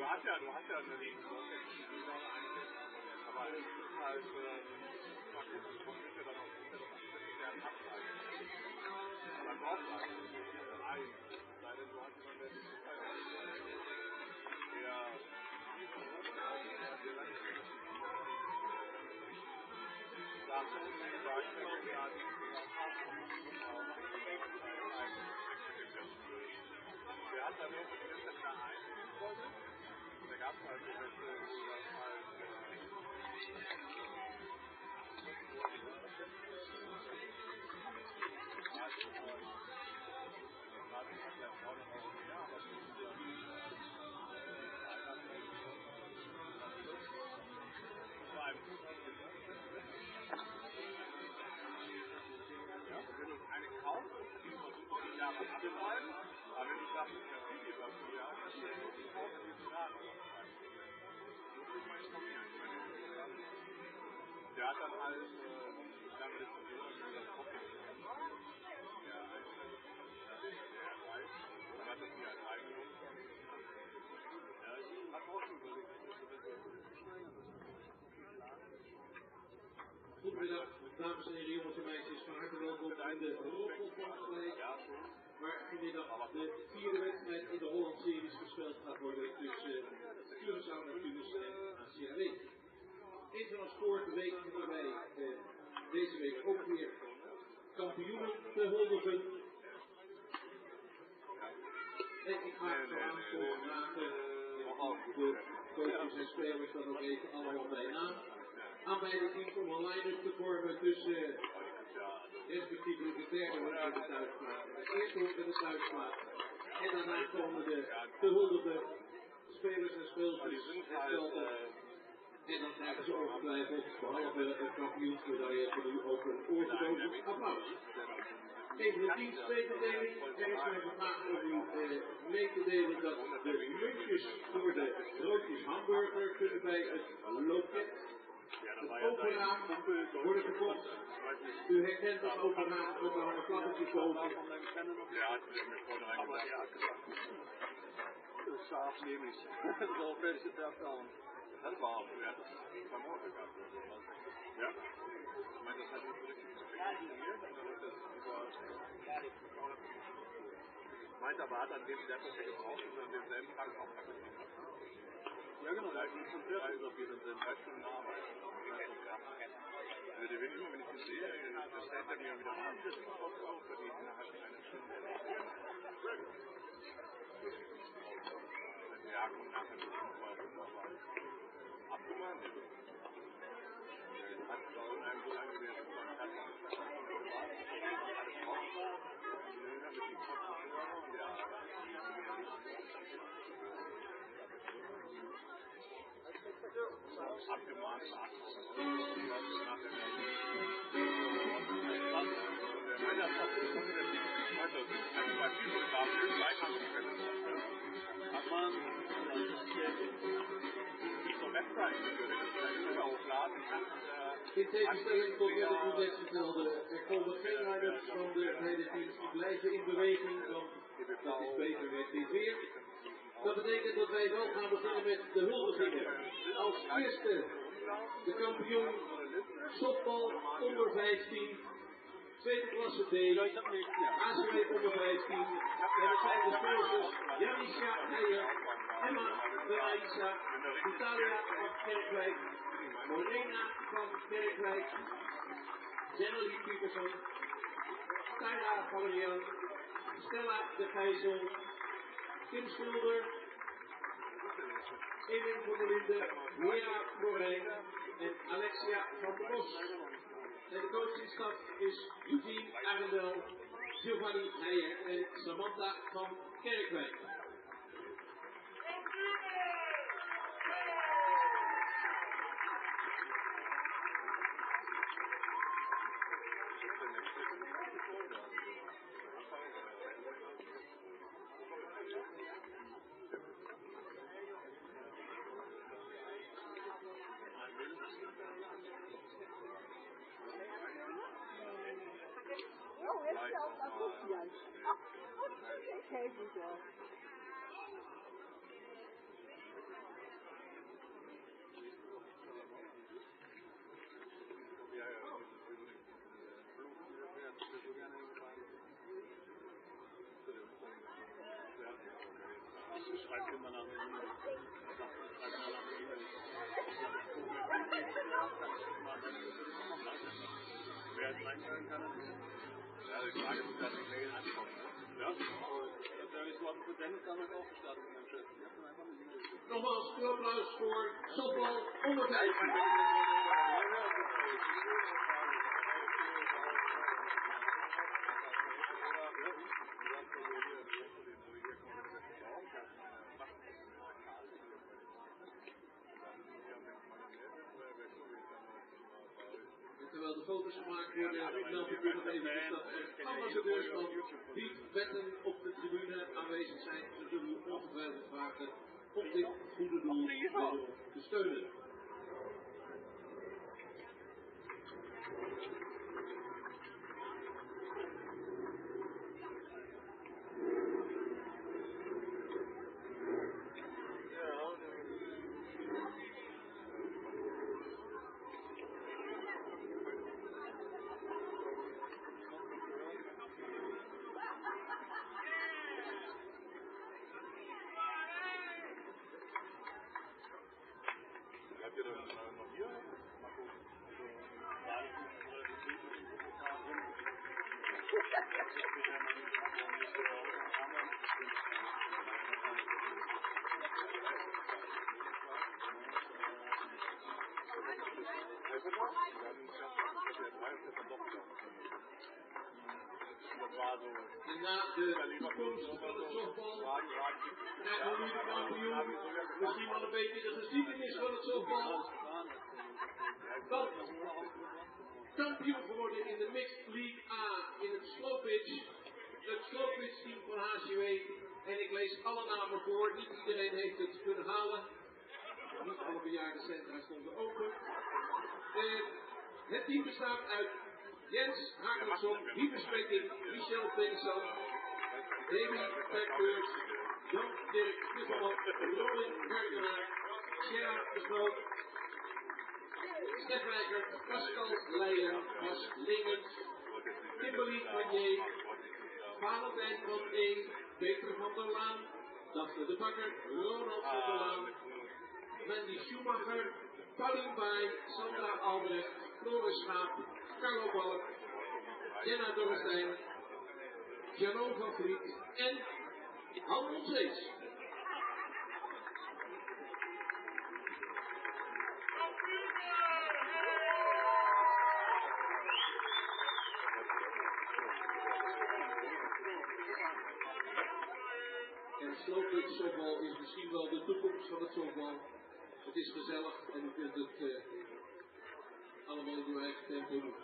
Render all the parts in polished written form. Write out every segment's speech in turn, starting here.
Du hast ja eine aber es ist halt, mal gucken, man könnte dann auch sehr abschneiden. Aber drauflagen, nein, sei denn, du hast jemanden, der sich der hat dann noch da gab es halt so welche, wo das halt wenn du eine kaufst, die muss man Jahre abschreiben, aber wenn du sagst, das ist viel dafür, ja, das ist die Kauf in diesem Laden. Muss ich mal informieren. Der hat dann halt, lange diskutiert, wie das Kopf ist. Der weiß, dann hat das mir halt reingenommen. Ja, ich hab auch schon überlegt, Goedemiddag, dames en heren, jongens en meisjes, van harte welkom in de rolvoetbalpleeg, waar vanmiddag de vierde wedstrijd in de Holland Series gespeeld gaat worden tussen Curaçao, Neptunus en HCAW. Even als vorige week hebben wij deze week ook weer kampioenen te huldigen. En ik ga zo aankomen vragen de coaches en spelers dan ook even allemaal bij naam aan beide teams om een line-up te vormen tussen respectievelijk de derde hoek en de thuisplaats, de eerste hoek en de thuisplaats. En daarna komen de gehuldigde spelers en speelsters het veld op. En dan krijgen ze ongetwijfeld behalve een kampioensmedaille voor u ook een oorgedozen applaus. Even de dienstmededeling. Er is mij gevraagd om u mee te delen dat de muntjes voor de broodjes hamburger kunnen bij het loket. Het open raam worden gekocht. U herkent het open raam, ook al een vlaggetje boven. Ja, das scharf nehme ich. So werde ich jetzt erst auch. Das war auch, ja, das ist morgen gehabt. Ja? Ich meine, das hat nicht so richtig funktioniert, und dann ist das über. Meint aber, hat an dem Stern, was wir gebraucht und an demselben Tag auch vergessen. Ja, genau, da ist schon sehr viel auf jeden Fall 3 Stunden Arbeit. Also, der will immer, wenn ich ihn sehe, der stellt er mir wieder an, das ist auch für die innerhalb einer Stunde. Ja, kommt nachher nicht mal wunderbar. Abgemahnt. Hat es auch in einem so lange wieder Kontakt. Alles raus. Dann habe ich die Kopfhörer und ja. Abgemahnt. Meiner Sache ist das ein Beispielprogramm, gleich haben wir hat man zo'n website kunnen hochladen. In tegenstelling tot wat ik u net vertelde, er komen geen line-ups van de beide teams die blijven in beweging, want dat is beter met dit weer. Dat betekent dat wij wel gaan beginnen met de huldigingen. Als eerste de kampioen softbal onder 15. Tweede klasse D, ACW onder 15. En dat zijn de spelers Janisha Meijer, Emma Belaisa, Natalia van Kerkwijk, Morena van Kerkwijk, Jenny Pietersen, Stijla Valerian, Stella de Gijzel, Kim Schilder, Elin van der Linden, Mia Florijn en Alexia van der Bos. En de coachingstaf is Eugene Arendel, Giovanni Heijer en Samantha van Kerkwijk. Oh, het zelf, dat komt juist. Ik geef het wel. Schreibt immer nach einer E-Mail. Wer es reinschreiben kann, ja, die Frage ist, dass die Mail ankommt. Ja, das wäre so für Dennis damals auch gestartet mit meinem Chef. Ich habe dann einfach eine E-Mail geschickt. Nogmaals, uw applaus voor softbal onder 15. Terwijl de foto's gemaakt worden, meldt ik nog even dat er ambassadeurs van Piet Wetten op de tribune aanwezig zijn. Ze zullen u ongetwijfeld vragen om dit goede doel te steunen. Habt ihr dann noch hier? Mal gucken. En na de toekomst van het softbal krijgen we nu de kampioen. Misschien wel een beetje de geschiedenis van het softbal. Want kampioen geworden in de Mixed League A in het slowpitch. Het slowpitch team van HCAW. En ik lees alle namen voor. Niet iedereen heeft het kunnen halen. Niet alle bejaardencentra stonden open. Het team bestaat uit Jens Hagelsson, Hyperspreking, Michel Benson, Demi Beckbeurs, Jan Dirk Kuffelman, Robin Hergenaar, Sierra de Snoot, Stef Wijker, Pascal Leijer, Bas Lingens, Kimberly Vanier, Valentijn van Een, Peter van der Laan, Daphne de Bakker, Ronald van der Laan, Mandy Schumacher, Paulien Baai, Sandra Albrecht, Floris Schaap, Carlo Balk, Jenna Dorrestein, Jano van Vliet en Han Ontzees. En slowpitch softbal is misschien wel de toekomst van het softbal. Het is gezellig en u kunt het allemaal in uw eigen tempo doen.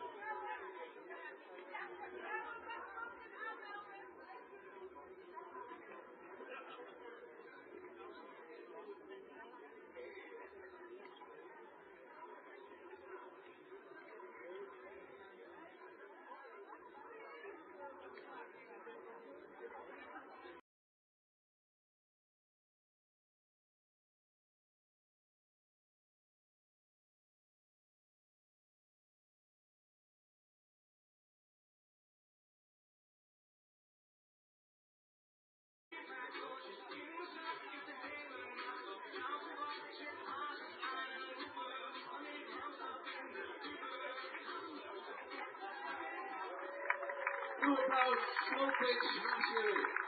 Doe applaus, slow pitch, HCAW.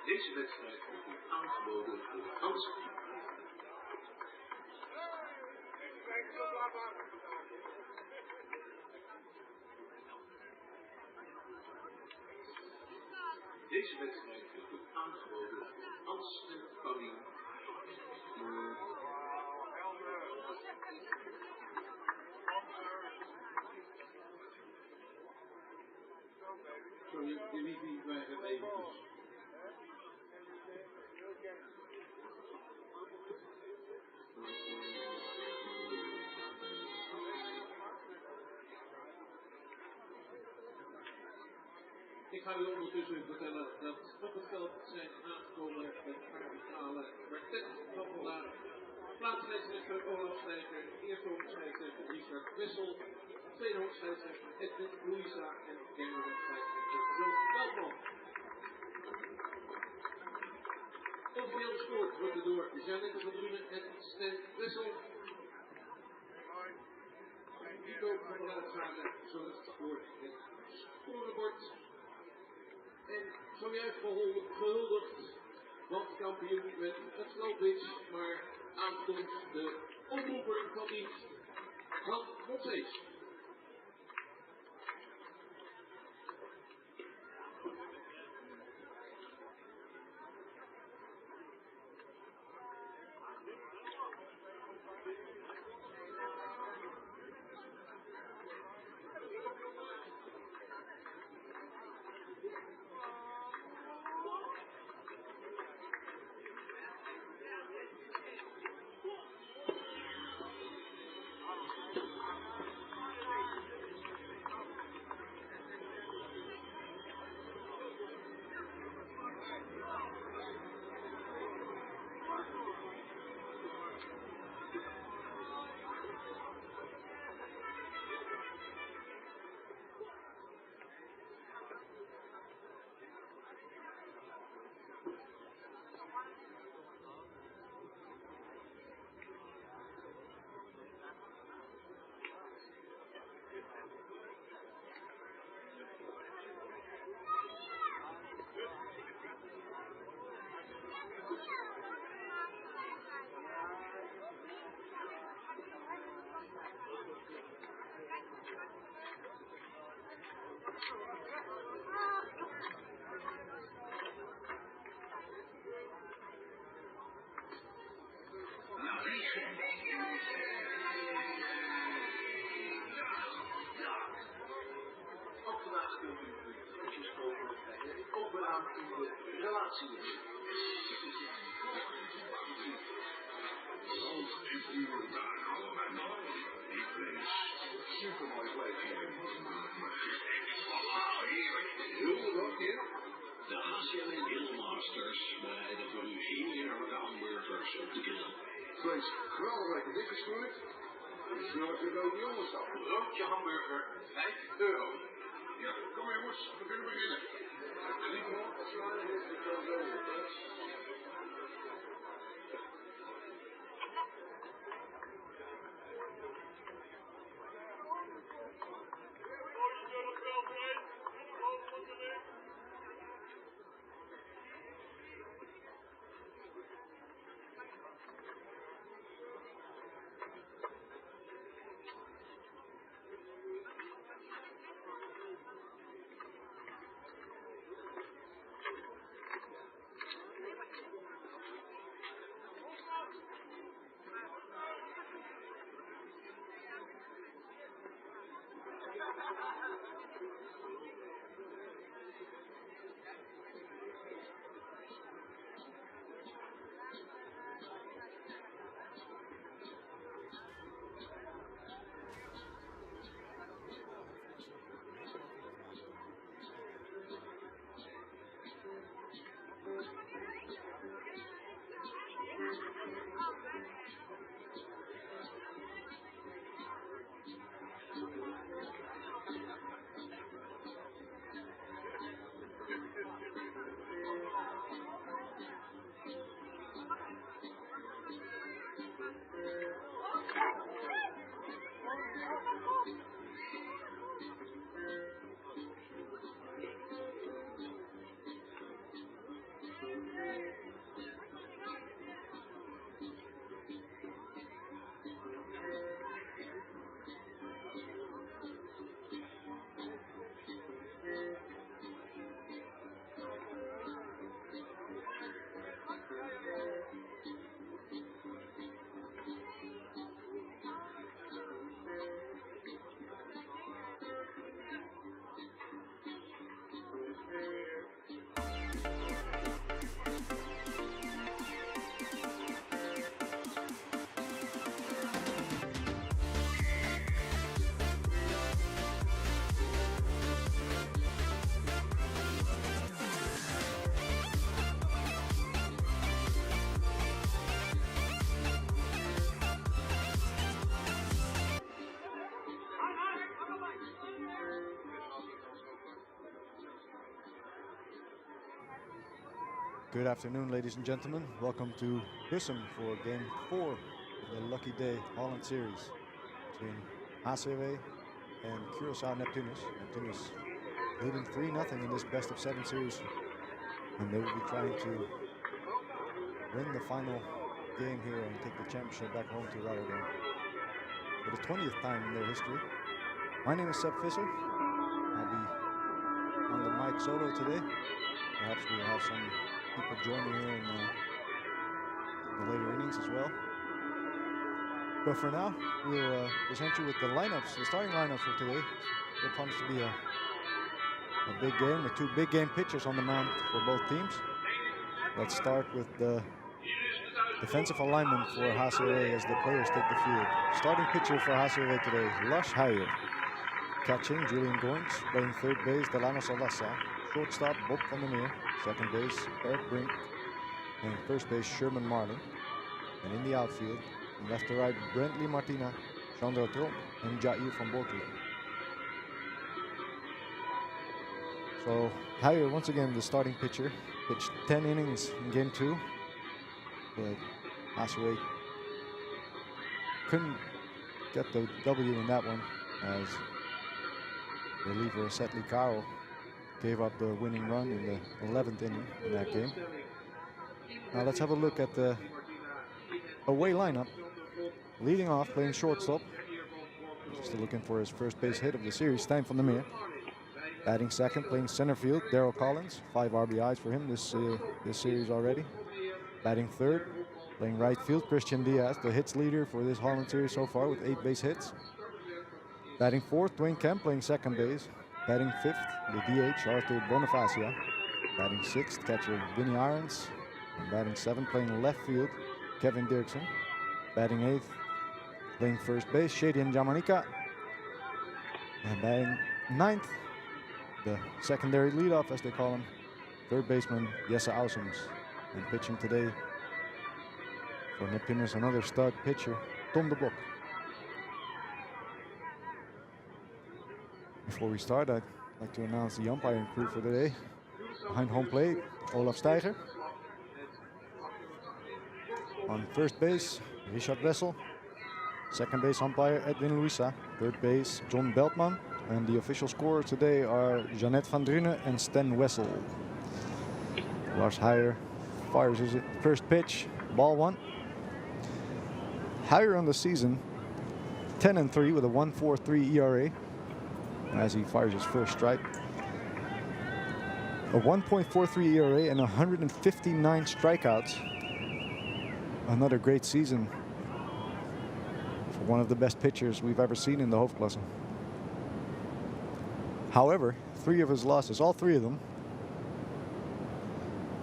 Deze wedstrijd wordt u aangeboden door Hans. Deze wedstrijd wordt u aangeboden door Hans en Paulien. Sorry, de wifi weigert eventjes. Ik ga u ondertussen vertellen dat op het veld zijn aangekomen het arbitale kwartet van vandaag. Plaatsscheidsrechter Olaf Steiger, eerste hoofdscheidsrechter Richard Wessel, tweede hoofdscheidsrechter Edwin Louisa en derde hoofdscheidsrechter Joop Veldman. Officieel gescoord wordt door Jeannette van Drunen en Stan Wessel. Nico van der Uitzagen zorgt voor het scorebord. En zojuist gehuldigd, want kampioen met het slowpitch, maar aankomt de omroeper van dienst van Monsees. De HCAW Masters bereiden voor u heerlijke hamburgers op de grill. Vlees geweldig lekker dik gesmeerd. Snel heb je ook die onderstap. Broodje hamburger, €5. Ja, kom Jongens, we kunnen beginnen. Good afternoon, ladies and gentlemen. Welcome to Bussum for Game 4 of the Lucky Day Holland Series between HCAW and Curaçao Neptunus. Neptunus leading 3-0 in this best-of-7 series, and they will be trying to win the final game here and take the championship back home to Rotterdam for the 20th time in their history. My name is Seb Visser. I'll be on the mic solo today. Perhaps we'll have some people joining here in the later innings as well. But for now, we'll present you with the lineups, the starting lineups for today. It promises to be a big game with two big game pitchers on the mound for both teams. Let's start with the defensive alignment for HCAW as the players take the field. Starting pitcher for HCAW today, Lars Heijer. Catching, Julian Goins. Playing third base, Delano Salasa. Shortstop, Bob van der Meer. Second base, Eric Brink. And first base, Sherman Marlin. And in the outfield, from left to right, Brentley Martina, Chandra Tromp, and Jair van Borkelen. So, Heijer, once again, the starting pitcher. Pitched 10 innings in game 2. But HCAW couldn't get the W in that one, as reliever Setley Carroll gave up the winning run in the 11th inning in that game. Now let's have a look at the away lineup. Leading off, playing shortstop, just looking for his first base hit of the series, Stijn van der Meer. Batting second, playing center field, Darryl Collins. 5 RBIs for him this series already. Batting third, playing right field, Christian Diaz, the hits leader for this Holland series so far with 8 base hits. Batting fourth, Dwayne Kemp, playing second base. Batting fifth, the DH, Arthur Bonifacia. Batting sixth, catcher Vinny Irons. And batting seventh, playing left field, Kevin Dirksen. Batting eighth, playing first base, Shadian Jamanica. And batting ninth, the secondary leadoff, as they call him, third baseman Jesse Ausums. And pitching today for Neptunus, another stud pitcher, Tom de Blok. Before we start, I'd I'd like to announce the umpiring crew for today. Behind home plate, Olaf Steiger. On first base, Richard Wessel. Second base umpire, Edwin Luisa. Third base, John Beltman. And the official scorers today are Jeannette van Drunen and Sten Wessel. Lars Heijer fires his first pitch, ball 1. Heijer on the season, 10-3 with a 1.43 ERA as he fires his first strike. A 1.43 ERA and 159 strikeouts. Another great season for one of the best pitchers we've ever seen in the Hoofdklasse. However, 3 of his losses, all 3 of them,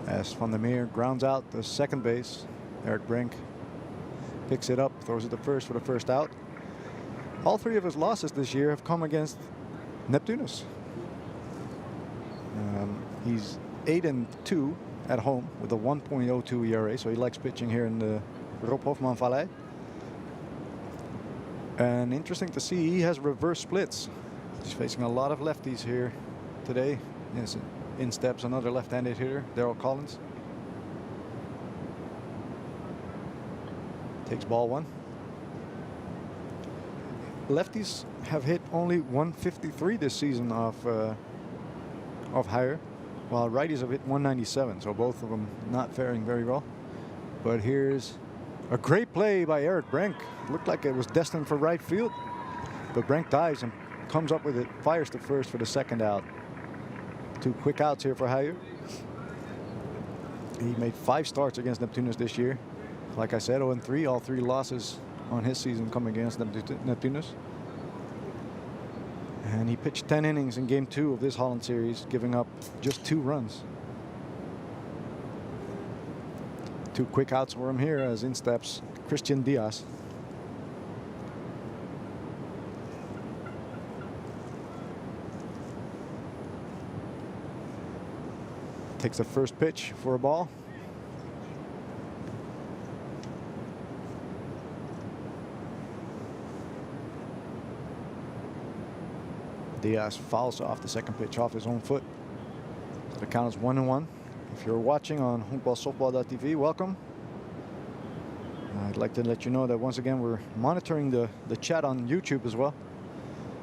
as Van der Meer grounds out the second base. Eric Brink picks it up, throws it to first for the first out. All 3 of his losses this year have come against Neptunus. He's 8-2 at home with a 1.02 ERA, so he likes pitching here in the Rob Hofman Valley. And interesting to see, he has reverse splits. He's facing a lot of lefties here today. Yes, in steps another left-handed hitter, Daryl Collins. Takes ball 1. Lefties have hit only 153 this season of Heijer, while righties have hit 197, so both of them not faring very well. But here's a great play by Eric Brink. Looked like it was destined for right field, but Brink dives and comes up with it, fires to first for the second out. 2 quick outs here for Heijer. He made 5 starts against Neptunus this year. Like I said, 0-3, all 3 losses on his season come against Neptunus. And he pitched 10 innings in game 2 of this Holland Series, giving up just 2 runs. 2 quick outs for him here as in steps Christian Diaz. Takes the first pitch for a ball. Diaz fouls off the second pitch off his own foot. So the count is 1-1. If you're watching on honkbalsoftbal.tv, welcome. I'd like to let you know that once again we're monitoring the chat on YouTube as well.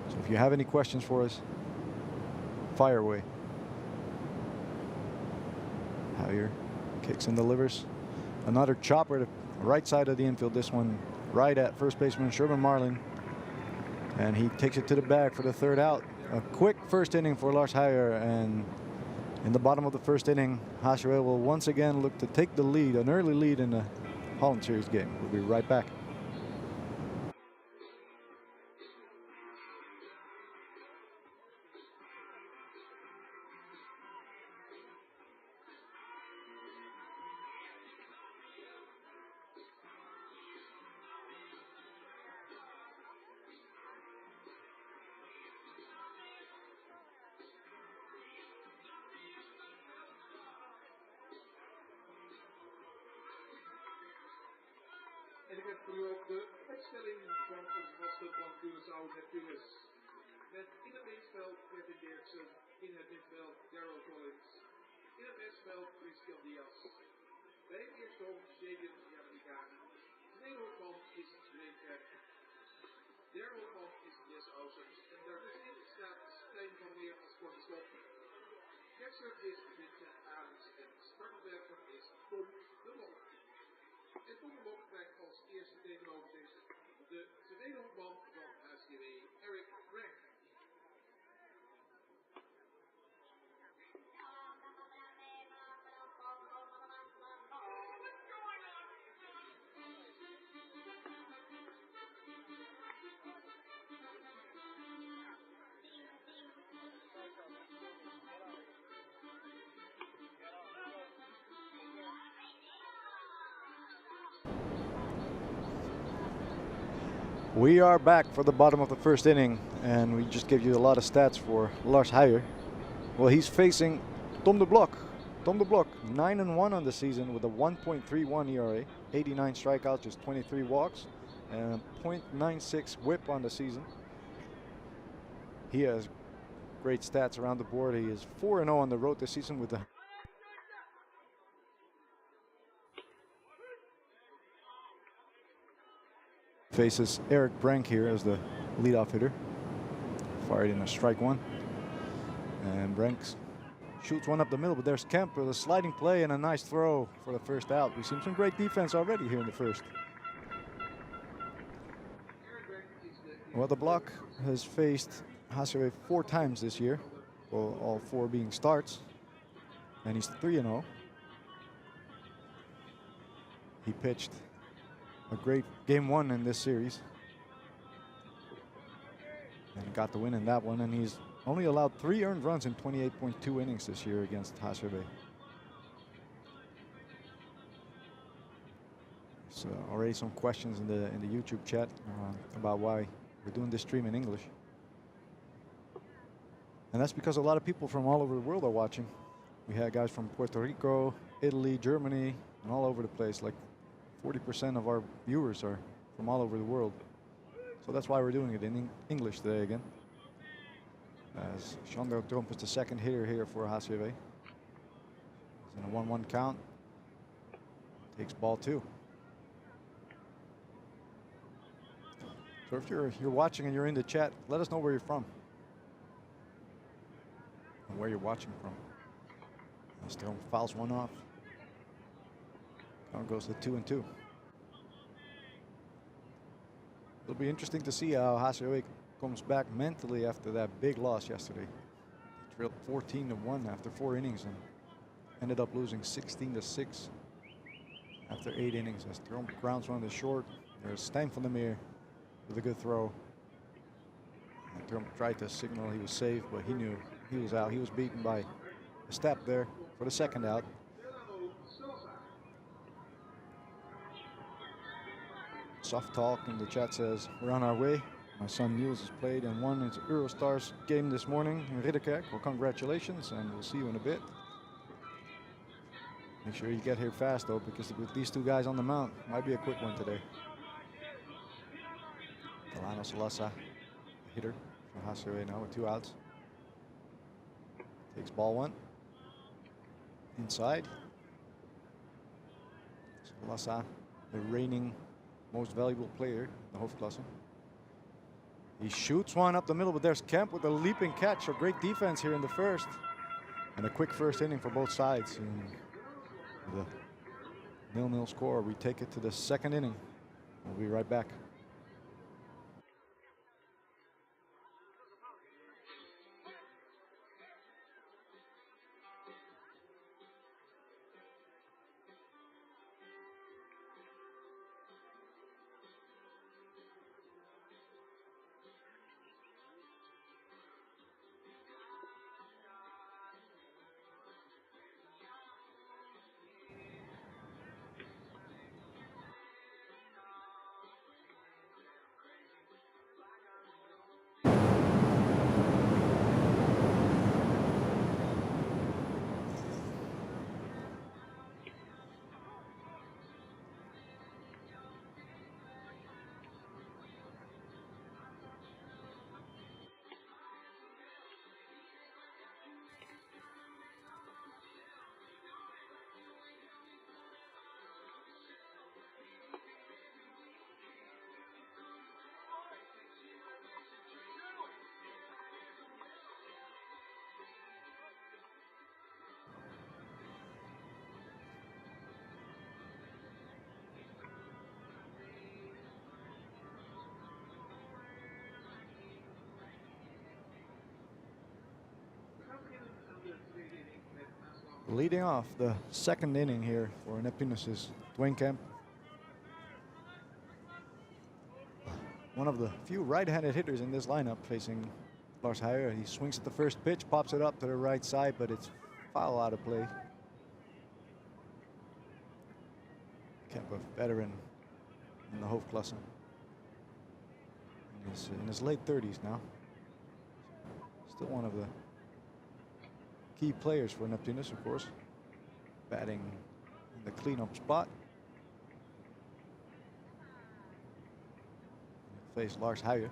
So if you have any questions for us, fire away. Heijer kicks and delivers. Another chopper to the right side of the infield. This one right at first baseman Sherman Marlin. And he takes it to the bag for the third out. A quick first inning for Lars Heijer, and in the bottom of the first inning, HCAW will once again look to take the lead, an early lead in the Holland Series game. We'll be right back. En ik heb voor u ook de opstelling van onze vaste van Curaçao Neptunus. Met in het middenveld Kevin Dirksen, in het middenveld Daryl Collins, in het rechtsveld Christian Diaz. Bij het eerste hoofd Shaden Yamanigami. Tweede hoofdman is Renker. Derde hoofdman is Jess Ausers. En daartussenin staat Stijn van Meer als kortstop. Catcher is Vincent Adams en startwerker is Tom de Blok. En Tom de Blok krijgt als eerste tegenover zich de tweede hoofdman van HCAW, Eric Brink. We are back for the bottom of the first inning, and we just gave you a lot of stats for Lars Heijer. Well, he's facing Tom de Blok. Tom de Blok, 9-1 on the season with a 1.31 ERA, 89 strikeouts, just 23 walks, and a .96 whip on the season. He has great stats around the board. He is 4-0 on the road this season with the faces Eric Brank here as the leadoff hitter. Fired in a strike one. And Brank shoots one up the middle, but there's Kemp with a sliding play and a nice throw for the first out. We've seen some great defense already here in the first. Well, the block has faced HCAW 4 times this year, well, all 4 being starts, and he's 3-0. He pitched a great game 1 in this series and got the win in that one, and he's only allowed 3 earned runs in 28.2 innings this year against HCAW. So already some questions in the YouTube chat about why we're doing this stream in English. And that's because a lot of people from all over the world are watching. We had guys from Puerto Rico, Italy, Germany, and all over the place. Like 40% of our viewers are from all over the world. So that's why we're doing it in English today again. As Sander Tromp is the second hitter here for HCAW. He's in a 1-1 count. Takes ball 2. So if you're watching and you're in the chat, let us know where you're from and where you're watching from. Still fouls one off. Count goes to 2-2. It'll be interesting to see how HCAW comes back mentally after that big loss yesterday. He trailed 14-1 after 4 innings and ended up losing 16-6 after 8 innings. As Tromp grounds one to short. There's Stijn van der Meer with a good throw. And Tromp tried to signal he was safe, but he knew he was out. He was beaten by a step there for the second out. Soft talk in the chat says, we're on our way. My son Niels has played and won his Eurostars game this morning in Ridderkerk. Well, congratulations, and we'll see you in a bit. Make sure you get here fast, though, because with these 2 guys on the mound, might be a quick one today. Delano Salasa, hitter for HCAW now with 2 outs. Takes ball 1. Inside. Salasa, the reigning most valuable player in the Hoofdklasse. He shoots one up the middle, but there's Kemp with a leaping catch. A great defense here in the first. And a quick first inning for both sides. And the 0-0 score. We take it to the second inning. We'll be right back. Leading off the second inning here for Neptunus is Dwayne Kemp. One of the few right-handed hitters in this lineup facing Lars Heijer. He swings at the first pitch, pops it up to the right side, but it's foul out of play. Kemp, a veteran in the Hoofdklasse. In his late 30s now. Still one of the key players for Neptunus, of course. Batting in the cleanup spot. Face Lars Heijer.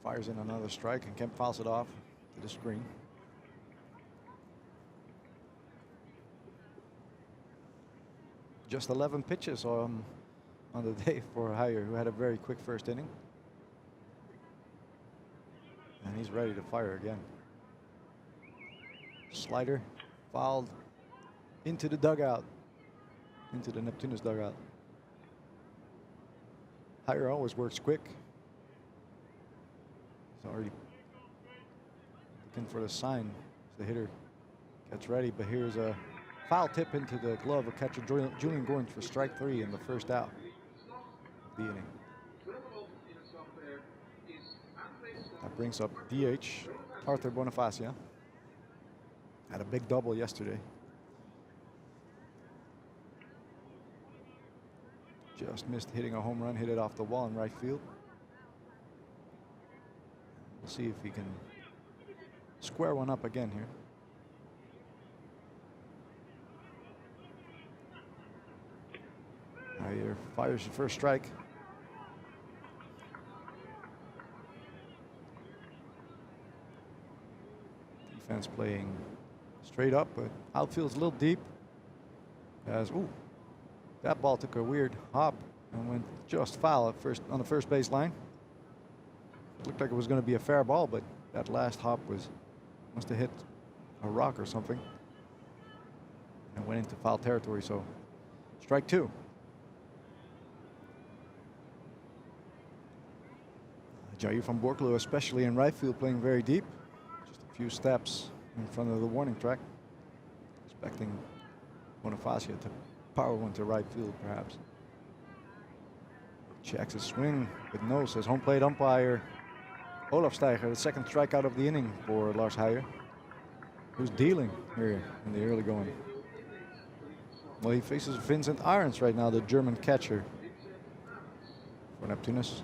Fires in another strike, and Kemp fouls it off to the screen. Just 11 pitches on the day for Heyer, who had a very quick first inning. And he's ready to fire again. Slider fouled into the dugout, into the Neptunus dugout. Heyer always works quick. He's already looking for the sign as the hitter gets ready, but here's a foul tip into the glove of catcher Julian Gorns for strike 3 in the first out of the inning. That brings up DH Arthur Bonifacia. Had a big double yesterday. Just missed hitting a home run, hit it off the wall in right field. We'll see if he can square one up again here. Heyer fires the first strike. Defense playing straight up, but outfield's a little deep. As that ball took a weird hop and went just foul at first on the first base line. Looked like it was going to be a fair ball, but that last hop must have hit a rock or something and went into foul territory. So strike 2. Jair van Borkelo, especially in right field, playing very deep. Just a few steps in front of the warning track. Expecting Bonifacia to power one to right field, perhaps. Checks his swing with no, says home plate umpire Olaf Steiger, the second strikeout of the inning for Lars Heyer, who's dealing here in the early going. Well, he faces Vincent Arends right now, the German catcher for Neptunus.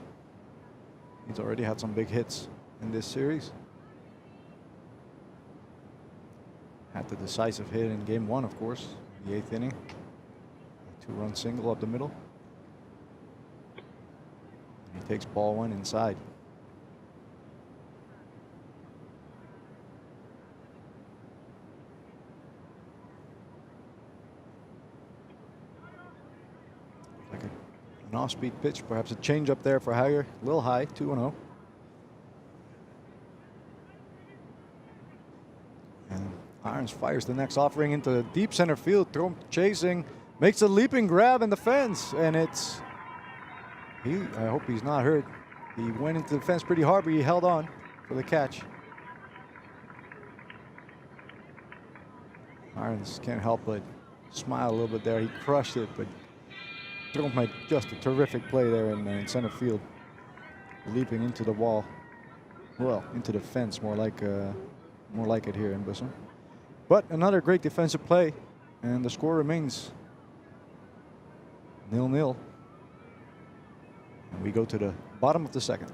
He's already had some big hits in this series. Had the decisive hit in game 1, of course, in the 8th inning. A 2-run single up the middle. He takes ball 1 inside. Like an off-speed pitch, perhaps a change up there for Heyer. A little high, 2-0. And Arends fires the next offering into deep center field. Tromp chasing, makes a leaping grab in the fence, and it's I hope he's not hurt. He went into the fence pretty hard, but he held on for the catch. Arends can't help but smile a little bit there. He crushed it, but Tromp made just a terrific play there in center field, leaping into the wall. Well, into the fence, more like it here in Bussum. But another great defensive play, and the score remains 0-0. And we go to the bottom of the second.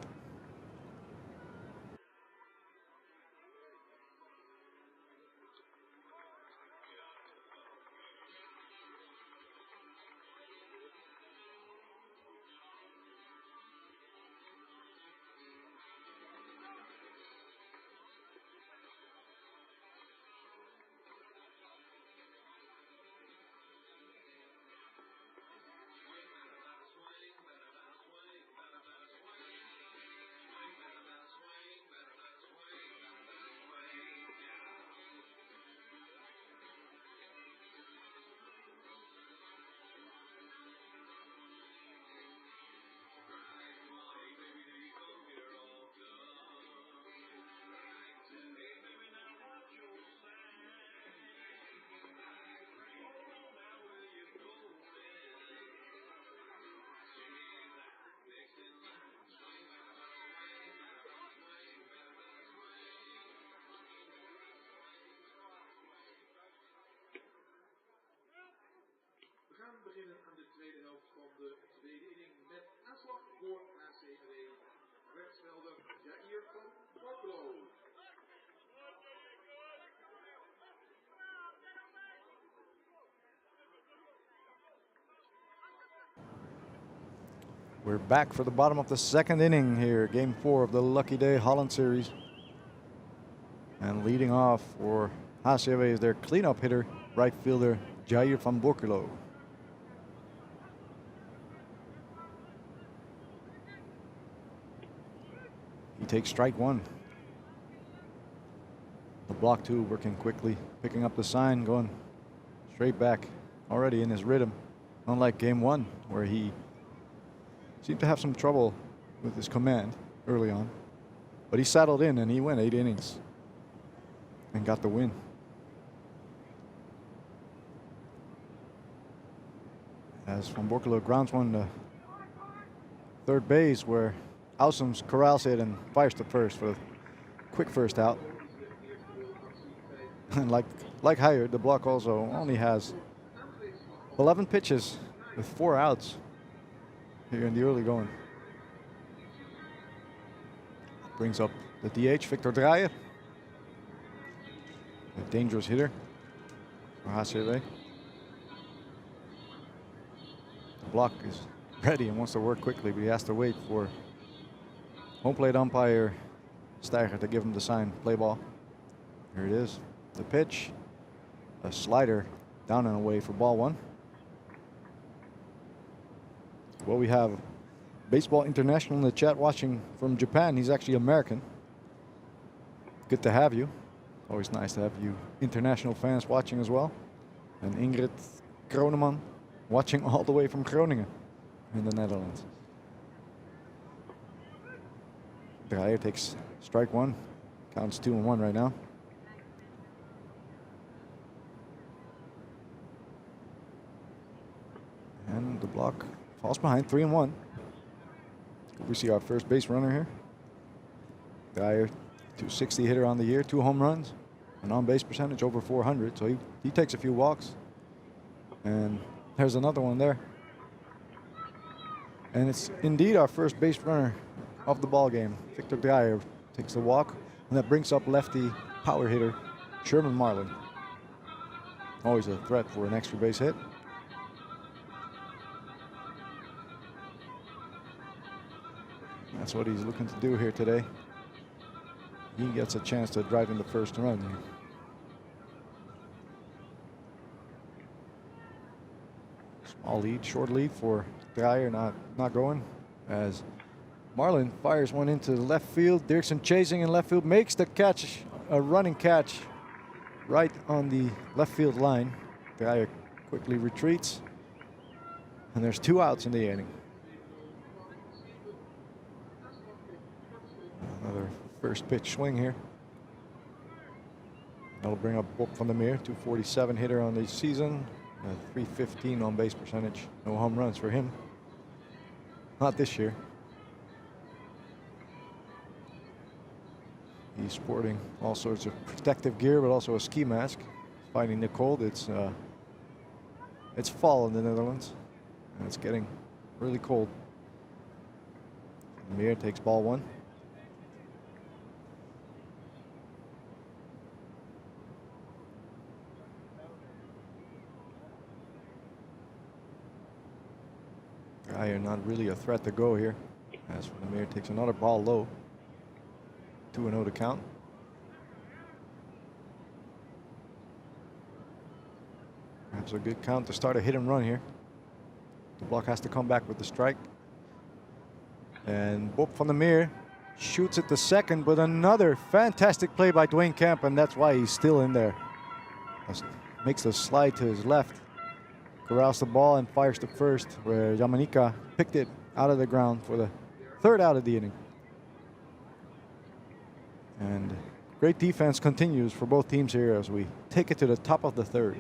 We beginnen aan de tweede helft van de tweede inning met aanslag voor HCAW. Rechtsvelder Jair van Borkelo. We're back for the bottom of the second inning here. Game 4 of the Lucky Day Holland Series. And leading off for HCAW is their cleanup hitter, right fielder Jair van Borculo. He takes strike 1. The block 2 working quickly, picking up the sign, going straight back, already in his rhythm. Unlike game 1, where he seemed to have some trouble with his command early on. But he settled in and he went 8 innings and got the win. As Van Borculo grounds one to third base, where Ausums corrals it and fires to first for a quick first out. And like Hyatt, the block also only has 11 pitches with 4 outs here in the early going. Brings up the DH, Victor Draaier. A dangerous hitter for HCAW. The block is ready and wants to work quickly, but he has to wait for home plate umpire Steiger to give him the sign, play ball. Here it is, the pitch. A slider down and away for ball 1. Well, we have Baseball International in the chat watching from Japan. He's actually American. Good to have you. Always nice to have you international fans watching as well. And Ingrid Kroneman watching all the way from Groningen in the Netherlands. Draaier takes strike 1. Counts 2-1 right now. And the block falls behind, 3-1. We see our first base runner here. Draaier, 260 hitter on the year, 2 home runs, an on-base percentage over 400. So he takes a few walks. And there's another one there. And it's indeed our first base runner of the ball game. Victor Draaier takes the walk, and that brings up lefty power hitter Sherman Marlin. Always a threat for an extra base hit. That's what he's looking to do here today. He gets a chance to drive in the first run. Small lead, short lead for Draaier, not going. As Marlin fires one into the left field. Dirksen chasing in left field, makes the catch, a running catch right on the left field line. Draaier quickly retreats. And there's 2 outs in the inning. Another first pitch swing here. That'll bring up Bob van der Meer, 247 hitter on the season, 315 on base percentage. No home runs for him. Not this year. He's sporting all sorts of protective gear, but also a ski mask. Fighting the cold. It's fall in the Netherlands, and it's getting really cold. Van der Meer takes ball 1. Draaier not really a threat to go here, as Van der Meer takes another ball low. 2-0 to count. Perhaps a good count to start a hit and run here. The block has to come back with the strike. And Bob van der Meer shoots it to second, but another fantastic play by Dwayne Kemp, and that's why he's still in there. Makes the slide to his left. Corrals the ball and fires to first, where Jamanica picked it out of the ground for the 3rd out of the inning. And great defense continues for both teams here as we take it to the top of the 3rd.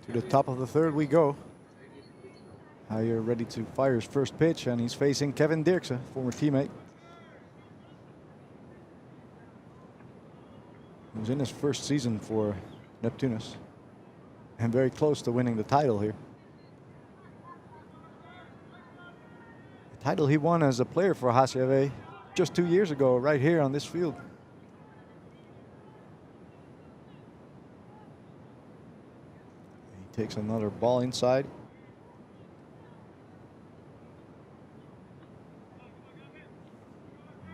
To the top of the third we go. Haier ready to fire his first pitch, and he's facing Kevin Dirksen, former teammate. He was in his first season for Neptunus and very close to winning the title here. The title he won as a player for HCAW just 2 years ago, right here on this field. He takes another ball inside.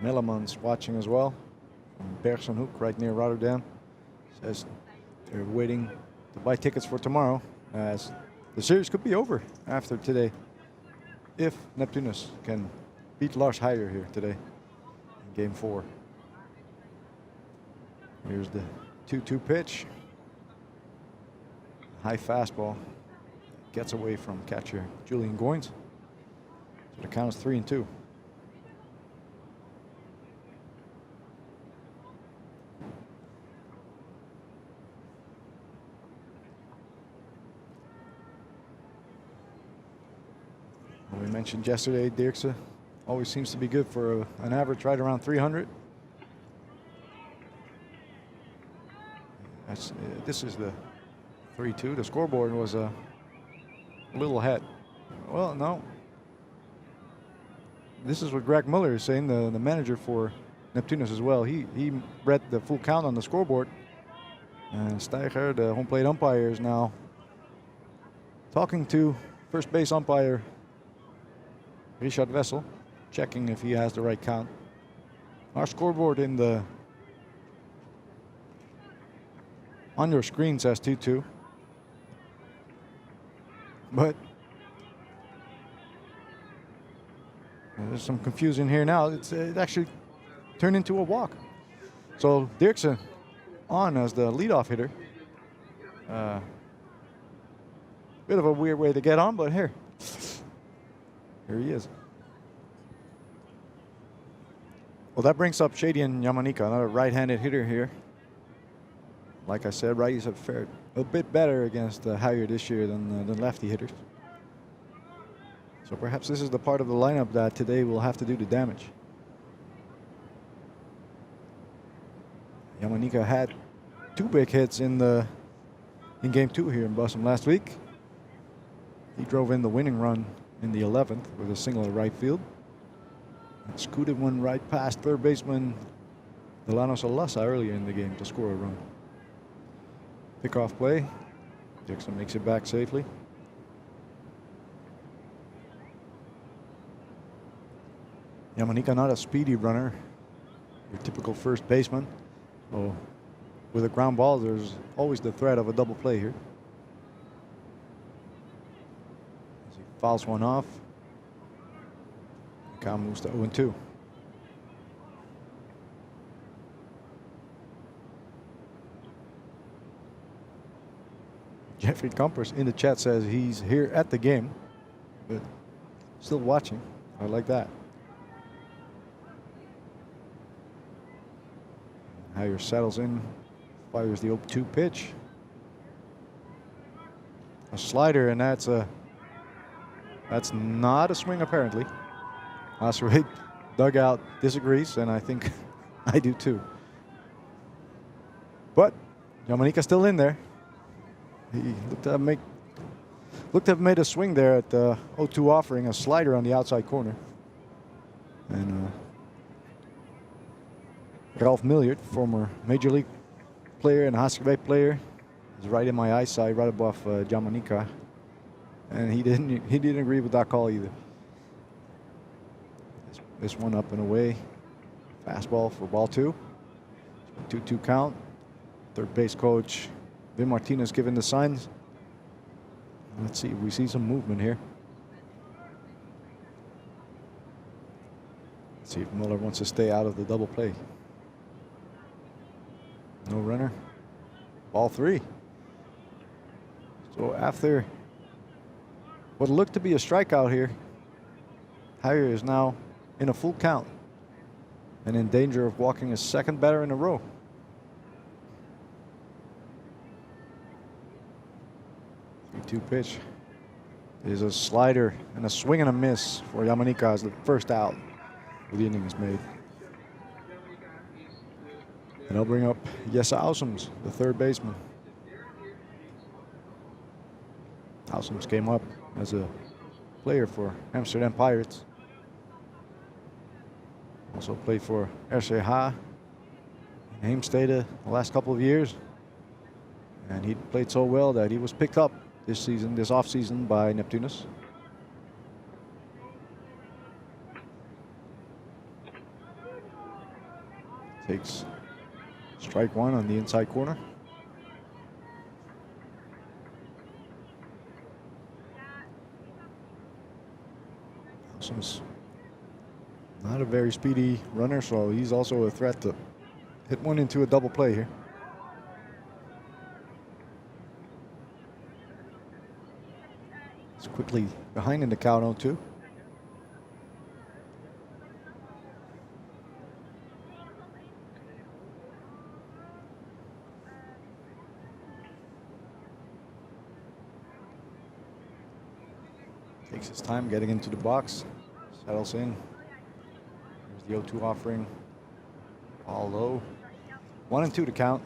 Melleman's watching as well. From Bergenhoek, right near Rotterdam. Says they're waiting to buy tickets for tomorrow, as the series could be over after today if Neptunus can beat Lars Haier here today in game 4. Here's the 2-2 pitch. High fastball. Gets away from catcher Julian Goins. So the count is 3-2. We mentioned yesterday, Dirksen always seems to be good for an average right around 300. This is the 3-2. The scoreboard was a little ahead. Well, no. This is what Greg Muller is saying, the manager for Neptunus as well. He read the full count on the scoreboard. And Steiger, the home plate umpire, is now talking to first base umpire Richard Wessel, checking if he has the right count. Our scoreboard on your screen says 2-2. But there's some confusion here now. It actually turned into a walk. So Dirksen on as the leadoff hitter. Bit of a weird way to get on, but here he is. Well, that brings up Shadian Yamanika, another right-handed hitter here. Like I said, righties have fared a bit better against Haier this year than lefty hitters. So perhaps this is the part of the lineup that today will have to do the damage. Yamanika had 2 big hits in game 2 here in Bussum last week. He drove in the winning run in the 11th with a single to right field. And scooted one right past third baseman Delano Salasa earlier in the game to score a run. Pickoff play. Dirksen makes it back safely. Yamanika not a speedy runner, your typical first baseman. So with a ground ball, there's always the threat of a double play here. As he fouls one off, the count moves to 0-2. Jeffrey Kampers in the chat says he's here at the game, but still watching. I like that. Haier settles in, fires the 0-2 pitch. A slider, and that's not a swing apparently. Osrade dugout disagrees, and I think I do too. But Yamanika still in there. He looked to have made a swing there at the 0-2 offering, a slider on the outside corner. And Ralph Milliard, former Major League player and HCAW player, is right in my eyesight, right above Yamanika. And he didn't agree with that call either. This one up and away. Fastball for ball 2. 2-2 count. Third base coach Vin Martinez giving the signs. Let's see if we see some movement here. Let's see if Muller wants to stay out of the double play. No runner. Ball 3. So after what looked to be a strikeout here, Haier is now in a full count and in danger of walking his second batter in a row. 3-2 pitch is a slider and a swing and a miss for Yamanika as the first out of the inning is made. And I'll bring up Jesse Ausums, the third baseman. Ausums came up as a player for Amsterdam Pirates. Also played for HCAW in Heemstede the last couple of years. And he played so well that he was picked up this season, this offseason, by Neptunus. Takes strike one on the inside corner. Ausums not a very speedy runner, so he's also a threat to hit one into a double play here. It's quickly behind in the count 0-2. Takes his time getting into the box, settles in. Here's the 0-2 offering, all low. 1-2 to count.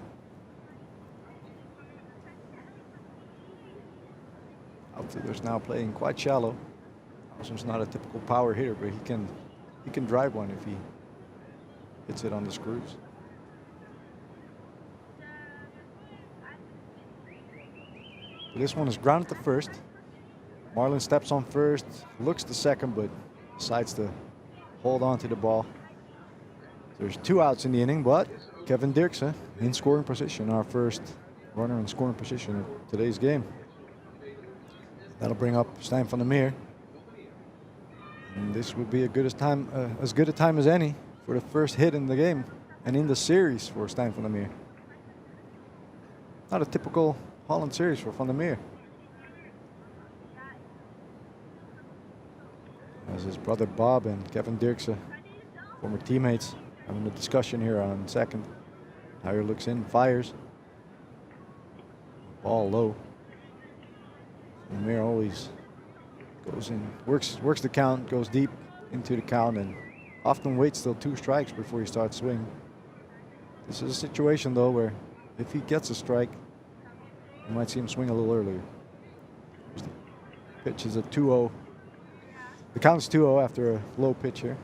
Outfielder's now playing quite shallow. Ausum's not a typical power hitter, but he can drive one if he hits it on the screws. This one is grounded to first. Marlin steps on first, looks to second, but decides to hold on to the ball. There's 2 outs in the inning, but Kevin Dirksen in scoring position, our first runner in scoring position of today's game. That'll bring up Stijn van der Meer. And this would be as good a time as any for the first hit in the game and in the series for Stijn van der Meer. Not a typical Holland series for Van der Meer. As his brother Bob and Kevin Dirksen, former teammates, having a discussion here on second. Tyre looks in, fires. Ball low. Van der Meer always goes in, works the count, goes deep into the count, and often waits till 2 strikes before he starts swinging. This is a situation though where if he gets a strike, you might see him swing a little earlier. The pitch is a 2-0. The count's 2-0 after a low pitch here.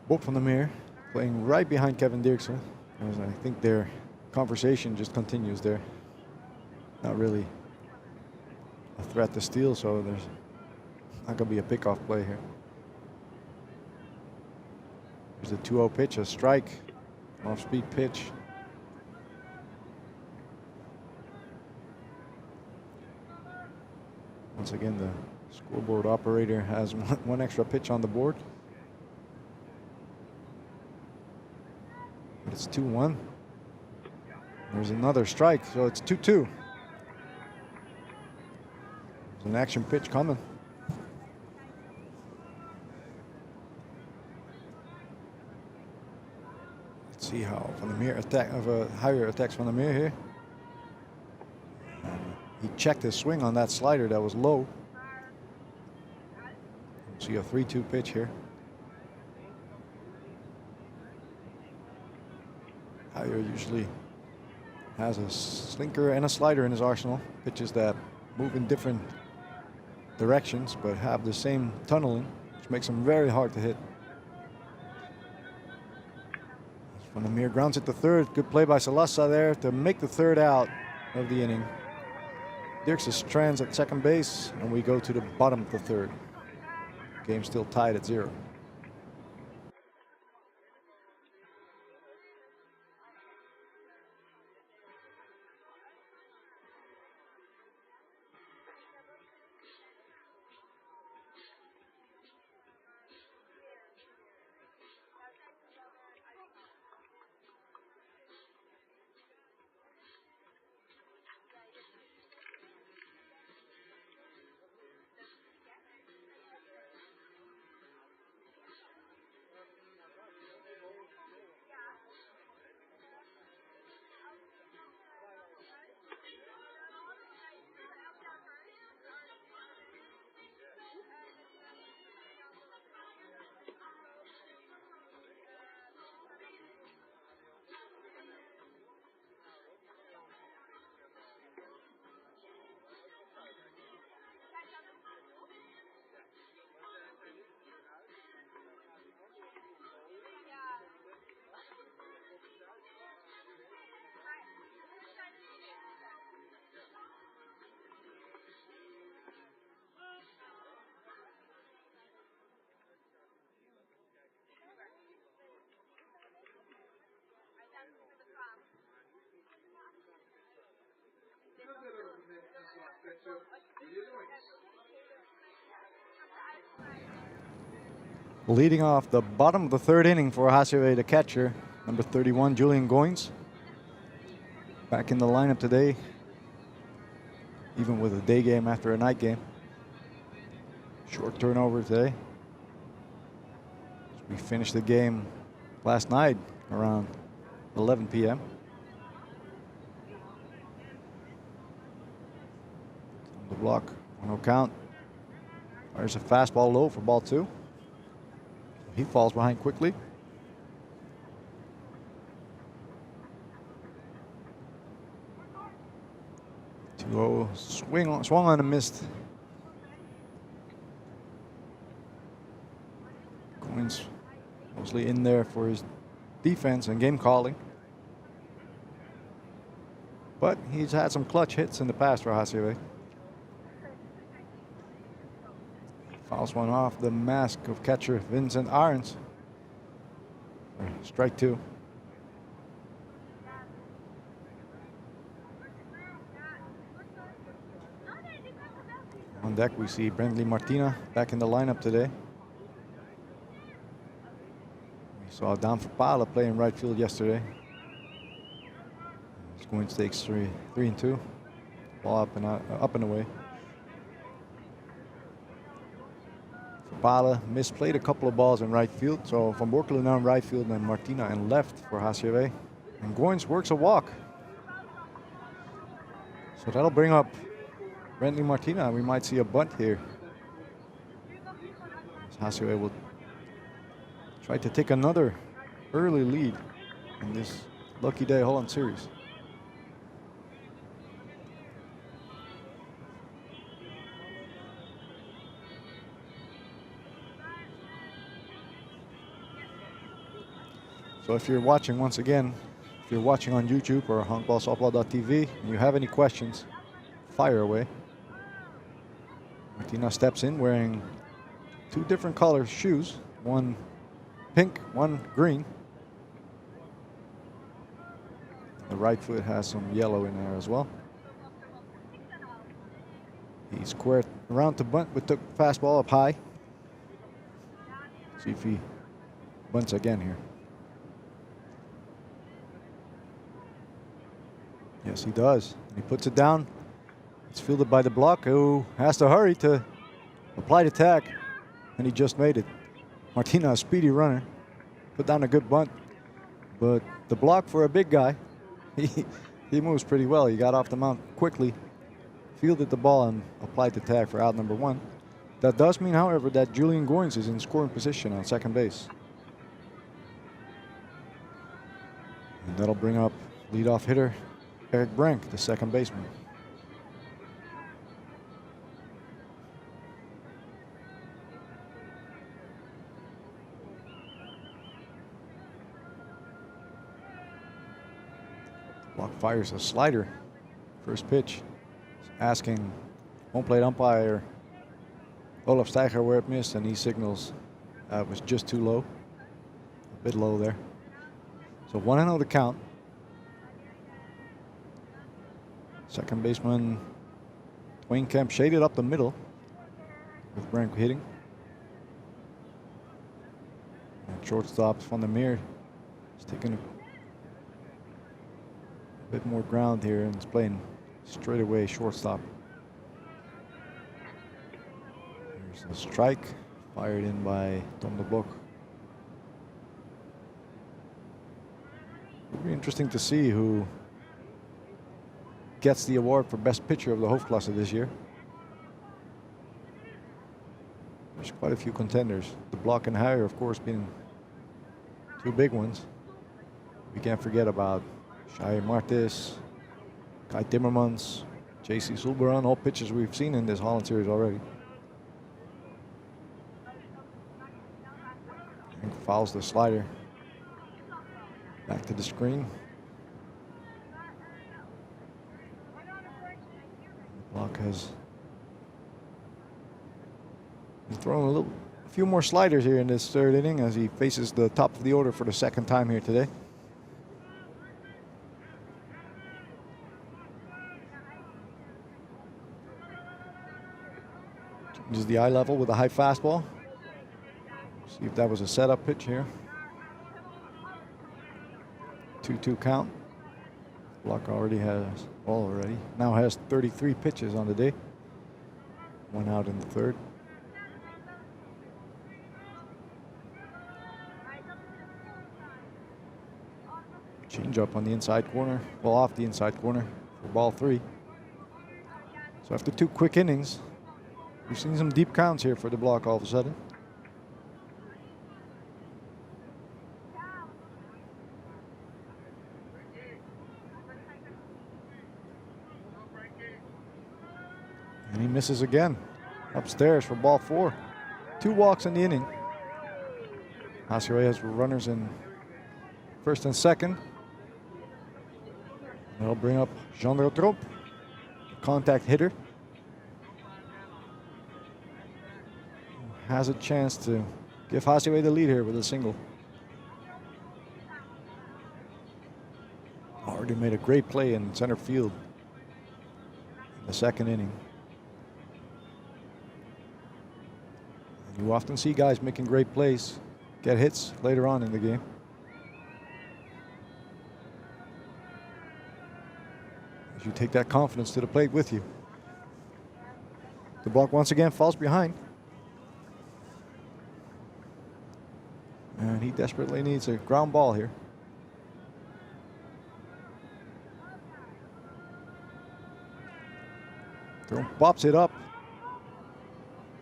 Bob van der Meer playing right behind Kevin Dirksen. As I think their conversation just continues there. Not really a threat to steal, so there's not going to be a pickoff play here. There's the 2-0 pitch, a strike, off-speed pitch. Once again, the scoreboard operator has one extra pitch on the board. But it's 2-1. There's another strike, so it's 2-2. There's an action pitch coming. Let's see how Van der Meer Haier attacks Van der Meer here. He checked his swing on that slider that was low. See a 3-2 pitch here. Haier usually has a slinker and a slider in his arsenal. Pitches that move in different directions but have the same tunneling, which makes them very hard to hit. Van der Meer grounds it to third. Good play by Salassa there to make the third out of the inning. Dirksen strands at second base, and we go to the bottom of the third. Game still tied at 0. Leading off the bottom of the third inning for HCAW, the catcher, number 31, Julian Goins. Back in the lineup today, even with a day game after a night game. Short turnover today. We finished the game last night around 11 p.m. On the block, 1-0 count. Fires a fastball low for ball 2. He falls behind quickly. 2-0, swung on and missed. Coins mostly in there for his defense and game calling. But he's had some clutch hits in the past for HCAW. Fouls one off the mask of catcher Vincent Arons. Strike 2. On deck we see Brentley Martina back in the lineup today. We saw Dan Verpalen play in right field yesterday. Squinch takes 3-2. Ball up and away. Verpalen misplayed a couple of balls in right field. So Van Borkelen now in right field and Martina in left for HCAW. And Goins works a walk. So that'll bring up Brentley Martina. We might see a bunt here. HCAW will try to take another early lead in this Lucky Day Holland Series. So if you're watching, once again, if you're watching on YouTube or handballsoftball.tv and you have any questions, fire away. Martina steps in wearing 2 different color shoes, one pink, one green. The right foot has some yellow in there as well. He squared around to bunt, but took fastball up high. See if he bunts again here. Yes, he does. He puts it down. It's fielded by the block, who has to hurry to apply the tag, and he just made it. Martina, a speedy runner, put down a good bunt, but the block for a big guy, he moves pretty well. He got off the mound quickly, fielded the ball, and applied the tag for out number 1. That does mean, however, that Julian Goins is in scoring position on second base. And that'll bring up leadoff hitter Eric Brank, the second baseman. Block fires a slider. First pitch. Asking home plate umpire Olaf Steiger where it missed, and he signals it was just too low. A bit low there. So 1-0 the count. Second baseman Wayne Kemp shaded up the middle with Brank hitting. And shortstop Van der Meer is taking a bit more ground here and is playing straight away shortstop. There's a strike fired in by Tom de Blok. It'll be interesting to see who gets the award for best pitcher of the Hoofdklasse this year. There's quite a few contenders. De Blok and Huijer, of course, being 2 big ones. We can't forget about Shai Martis, Kai Timmermans, JC Sulberan, all pitchers we've seen in this Holland Series already. And fouls the slider. Back to the screen. Blok has been throwing a few more sliders here in this third inning as he faces the top of the order for the second time here today. Changes the eye level with a high fastball. See if that was a setup pitch here. 2-2 count. Block already has ball already. Now has 33 pitches on the day. 1 out in the third. Change up on the inside corner. Well, off the inside corner for ball 3. So after 2 quick innings, we've seen some deep counts here for the block all of a sudden. And he misses again. Upstairs for ball 4. 2 walks in the inning. HCAW has runners in first and second. That'll bring up Jean Rotrop, contact hitter. Has a chance to give HCAW the lead here with a single. Already made a great play in center field in the second inning. You often see guys making great plays, get hits later on in the game. As you take that confidence to the plate with you. The block once again falls behind. And he desperately needs a ground ball here. Throw pops it up.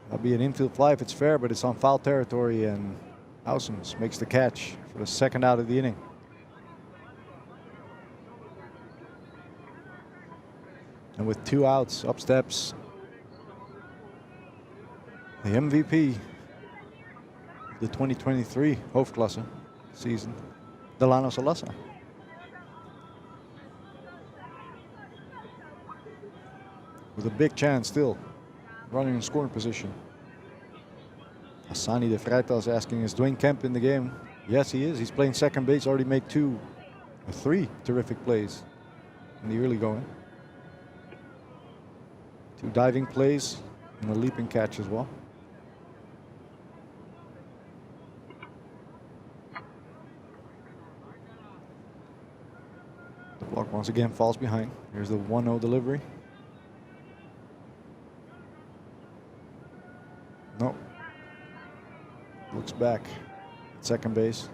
That'll be an infield fly if it's fair, but it's on foul territory, and Ausums makes the catch for the second out of the inning. And with 2 outs, up steps the MVP of the 2023 Hoofdklasse season, Delano Salasa. With a big chance still, running in scoring position. Hassani de Freitas asking, is Dwayne Kemp in the game? Yes, he is. He's playing second base, already made 3 terrific plays in the early going. 2 diving plays and a leaping catch as well. The block once again falls behind. Here's the 1-0 delivery. No. Looks back at second base.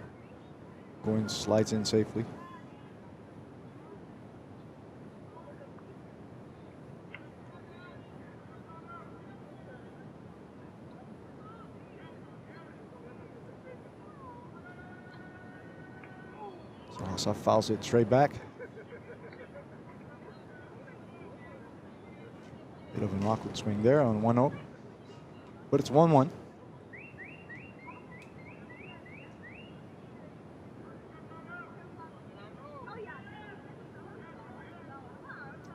Going slides in safely. So fouls it straight back. Bit of an awkward swing there on 1-0. But it's 1-1.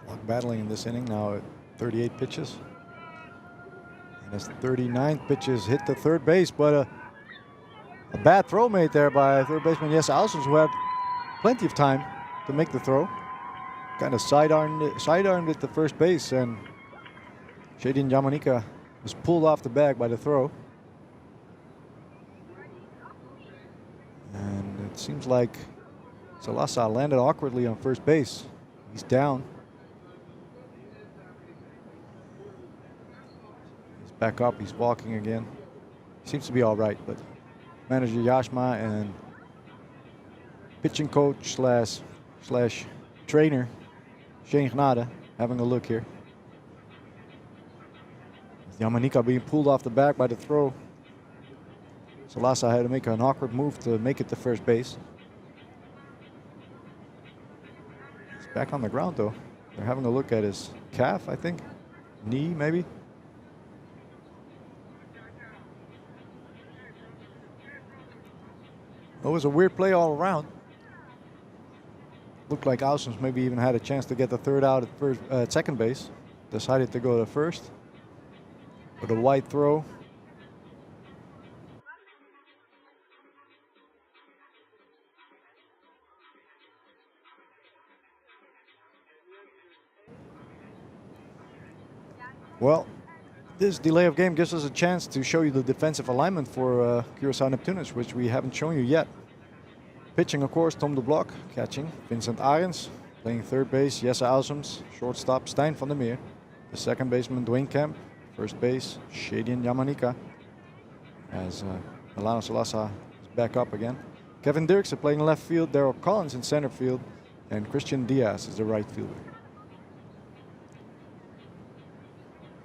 Block battling in this inning now at 38 pitches. And his 39th pitch is hit the third base, but a bad throw made there by third baseman Jesse Ausums, who had plenty of time to make the throw. Kind of sidearmed it to first base, and Shadin Jamanika was pulled off the bag by the throw. And it seems like Salasa landed awkwardly on first base. He's down. He's back up, he's walking again. Seems to be all right, but manager Yashma and pitching coach slash trainer Shane Gnade having a look here. Jamanika being pulled off the back by the throw. Salasa had to make an awkward move to make it to first base. He's back on the ground though. They're having a look at his calf, I think. Knee, maybe. It was a weird play all around. Looked like Ausums maybe even had a chance to get the third out at second base. Decided to go to first. With a wide throw. Well, This delay of game gives us a chance to show you the defensive alignment for Curaçao Neptunus, which we haven't shown you yet. Pitching, of course, Tom de Blok. Catching, Vincent Arends. Playing third base, Jesse Ausums. Shortstop, Stijn van der Meer. The second baseman, Dwayne Kemp. First base, Shadian Yamanika. As Milano Salasa is back up again. Kevin Dirksen playing left field. Darryl Collins in center field. And Christian Diaz is the right fielder.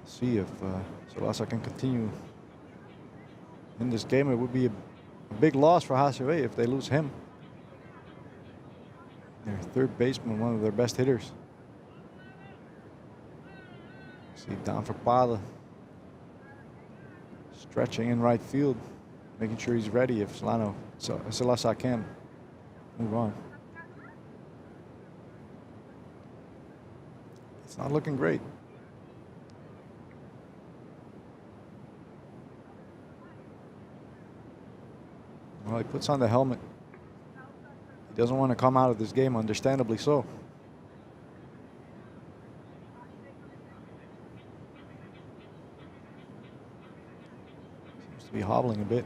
See if Salasa can continue in this game. It would be a big loss for HCAW if they lose him. Their third baseman, one of their best hitters. See down for Pale. Stretching in right field, making sure he's ready if Salasa can move on. It's not looking great. Well, he puts on the helmet. He doesn't want to come out of this game, understandably so. Seems to be hobbling a bit.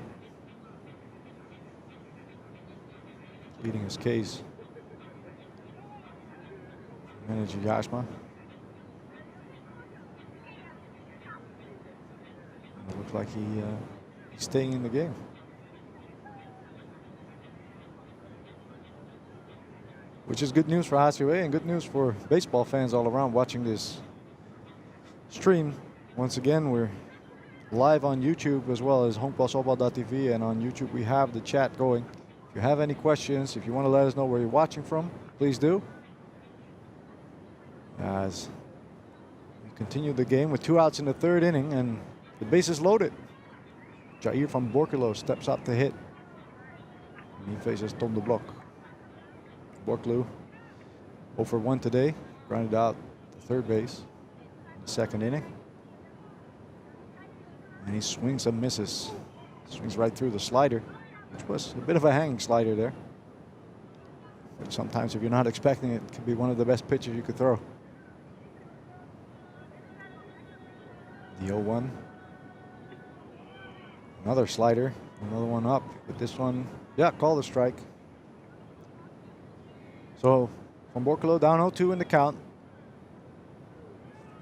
Pleading his case. Manager Yashma. It looks like he's staying in the game. Which is good news for HCAW and good news for baseball fans all around watching this stream. Once again, we're live on YouTube as well as honkbalsoftbal.tv, and on YouTube we have the chat going. If you have any questions, if you want to let us know where you're watching from, please do. As we continue the game with 2 outs in the third inning and the base is loaded. Jair van Borculo steps up to hit. And he faces Tom de Blok. Borculo 0 for 1 today, grounded out to third base in the second inning. And he swings and misses. Swings right through the slider, which was a bit of a hanging slider there. But sometimes if you're not expecting it, it can be one of the best pitches you could throw. The 0-1. Another slider, another one up, but this one, yeah, call the strike. So, Van Borculo down 0-2 in the count.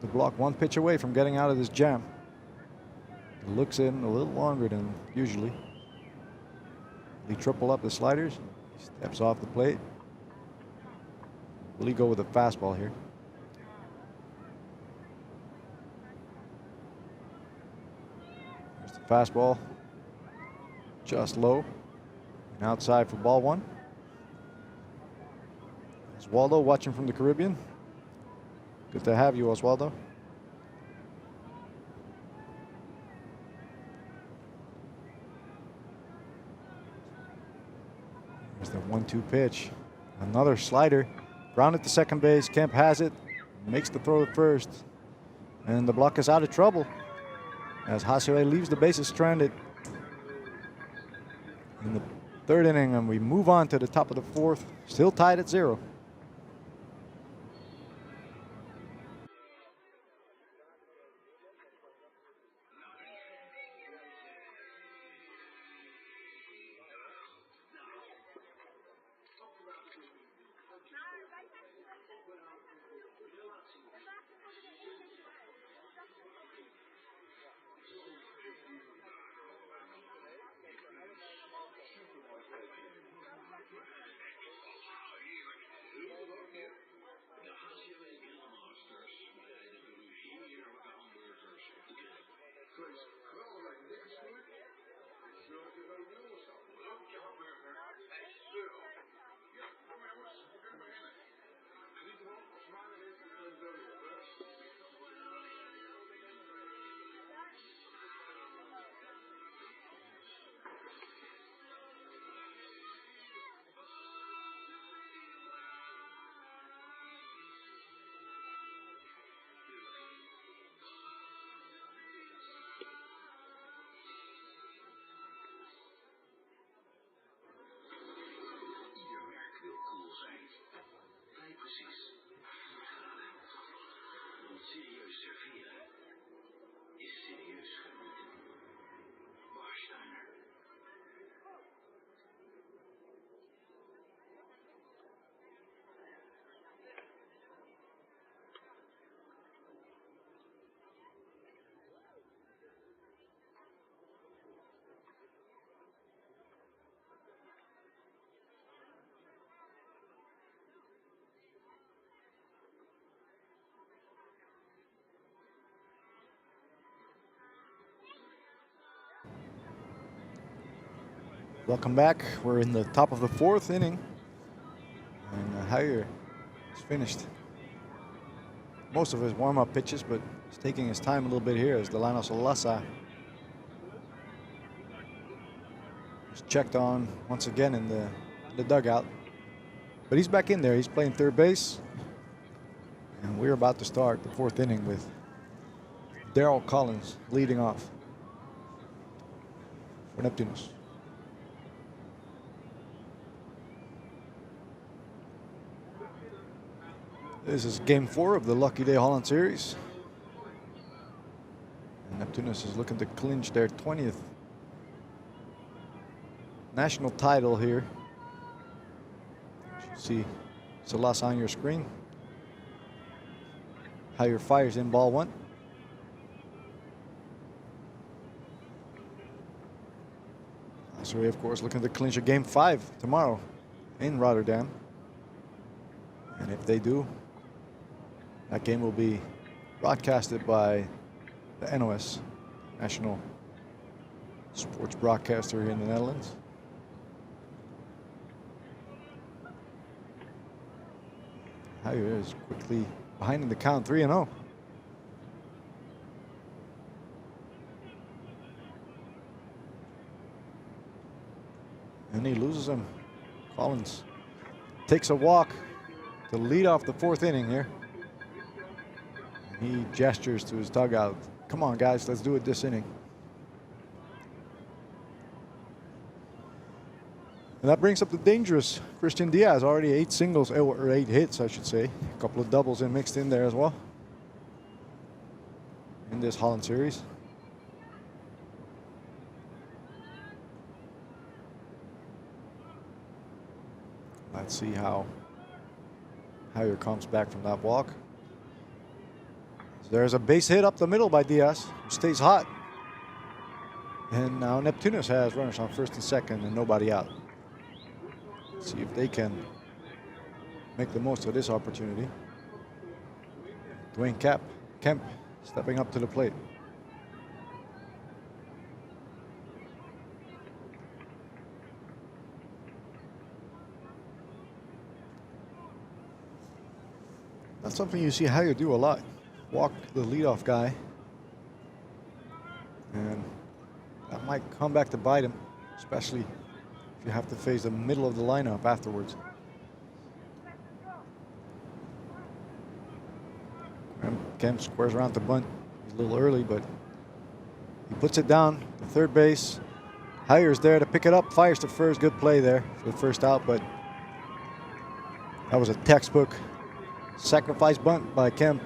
The Blok 1 pitch away from getting out of this jam. It looks in a little longer than usually. Will he triple up the sliders? He steps off the plate. Will he go with a fastball here? There's the fastball. Just low. And outside for ball 1. Oswaldo watching from the Caribbean. Good to have you, Oswaldo. There's the 1-2 pitch. Another slider. Grounded to second base. Kemp has it. Makes the throw at first. And the Blok is out of trouble as HCAW leaves the bases stranded in the third inning, and we move on to the top of the fourth. Still tied at 0. Welcome back. We're in the top of the 4th inning. And Haier is finished most of his warm-up pitches, but he's taking his time a little bit here as Delano Solasa is checked on once again in the dugout. But he's back in there. He's playing third base. And we're about to start the 4th inning with Darryl Collins leading off for Neptunus. This is game 4 of the Lucky Day Holland Series. And Neptunus is looking to clinch their 20th national title here. You see Solasa on your screen. Haier fires in ball 1. So we, of course, looking to clinch a game 5 tomorrow in Rotterdam. And if they do, that game will be broadcasted by the NOS, National Sports Broadcaster here in the Netherlands. Haier is quickly behind in the count, 3-0. And he loses him. Collins takes a walk to lead off the 4th inning here. He gestures to his dugout. Come on, guys, let's do it this inning. And that brings up the dangerous Christian Diaz. Already 8 singles, or 8 hits, I should say. A couple of doubles mixed in there as well in this Holland Series. Let's see how Haier comes back from that walk. There's a base hit up the middle by Diaz, who stays hot. And now Neptunus has runners on 1st and 2nd and nobody out. Let's see if they can make the most of this opportunity. Dwayne Kemp stepping up to the plate. That's something you see Haier do a lot. Walk the leadoff guy, and that might come back to bite him, especially if you have to face the middle of the lineup afterwards. Kemp squares around the bunt. He's a little early, but he puts it down to third base. Haier's there to pick it up, fires to first. Good play there for the first out, but that was a textbook sacrifice bunt by Kemp.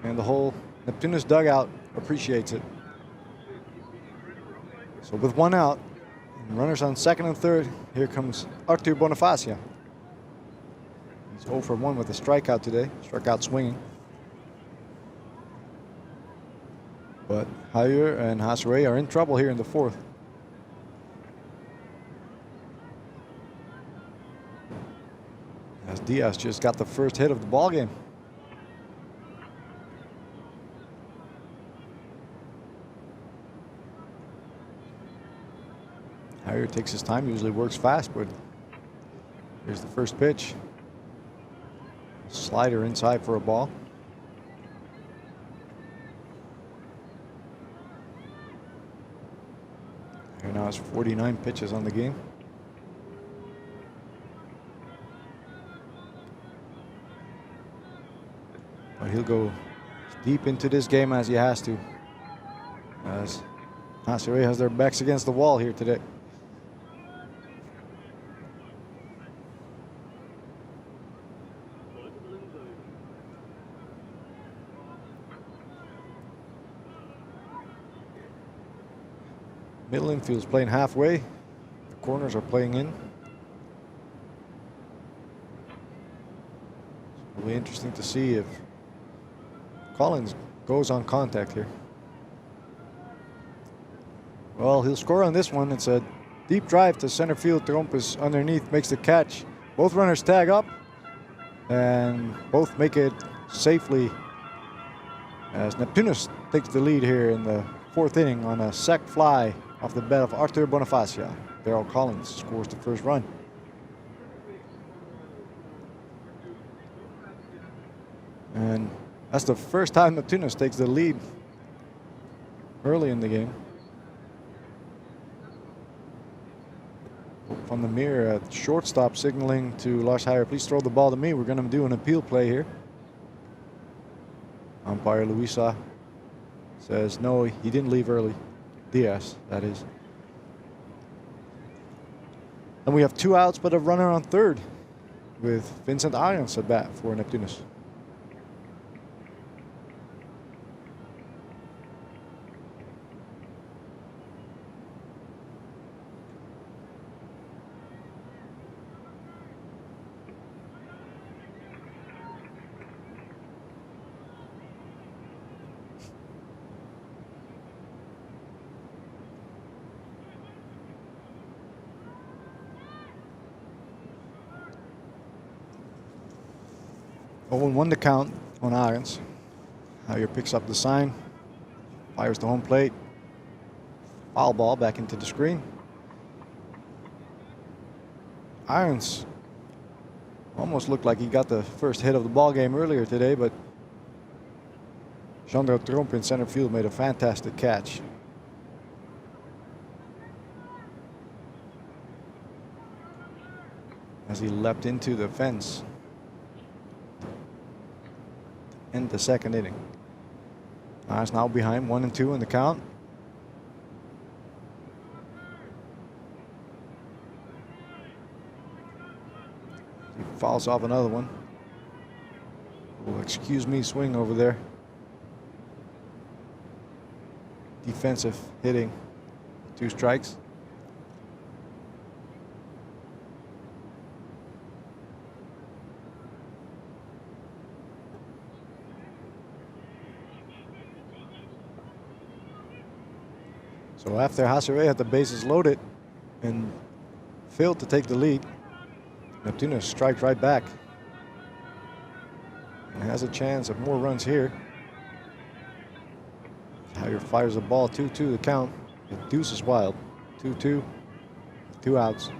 And the whole Neptunus dugout appreciates it. So with 1 out, and runners on 2nd and 3rd, here comes Arthur Bonifacia. He's 0 for 1 with a strikeout today, struck out swinging. But Haier and Hasere are in trouble here in the 4th. As Diaz just got the first hit of the ball game. Haier takes his time, usually works fast, but here's the first pitch. Slider inside for a ball. Here now has 49 pitches on the game. But he'll go deep into this game as he has to, as Hasere has their backs against the wall here today. Middle infield's playing halfway. The corners are playing in. It'll be interesting to see if Collins goes on contact here. Well, he'll score on this one. It's a deep drive to center field. Trompus underneath makes the catch. Both runners tag up and both make it safely as Neptunus takes the lead here in the 4th inning on a sac fly off the bat of Arthur Bonifacia. Daryl Collins scores the first run. And that's the first time Neptunus takes the lead early in the game. From the mirror at shortstop signaling to Lars Heijer, please throw the ball to me. We're going to do an appeal play here. Umpire Luisa says no, he didn't leave early. Diaz, that is. And we have 2 outs but a runner on third with Vincent Arons at bat for Neptunus. Oh, 1 to count on Arons. Heijer picks up the sign, fires the home plate. Foul ball back into the screen. Arons almost looked like he got the first hit of the ball game earlier today, but Chandra Tromp in center field made a fantastic catch. As he leapt into the fence in the second inning. It's now behind 1-2 in the count. He fouls off another one. Oh, excuse me, swing over there. Defensive hitting. 2 strikes. So after HCAW had the bases loaded and failed to take the lead, Neptunus strikes right back and has a chance of more runs here. Heijer fires the ball 2-2 the count. The deuce is wild. 2-2, 2 outs.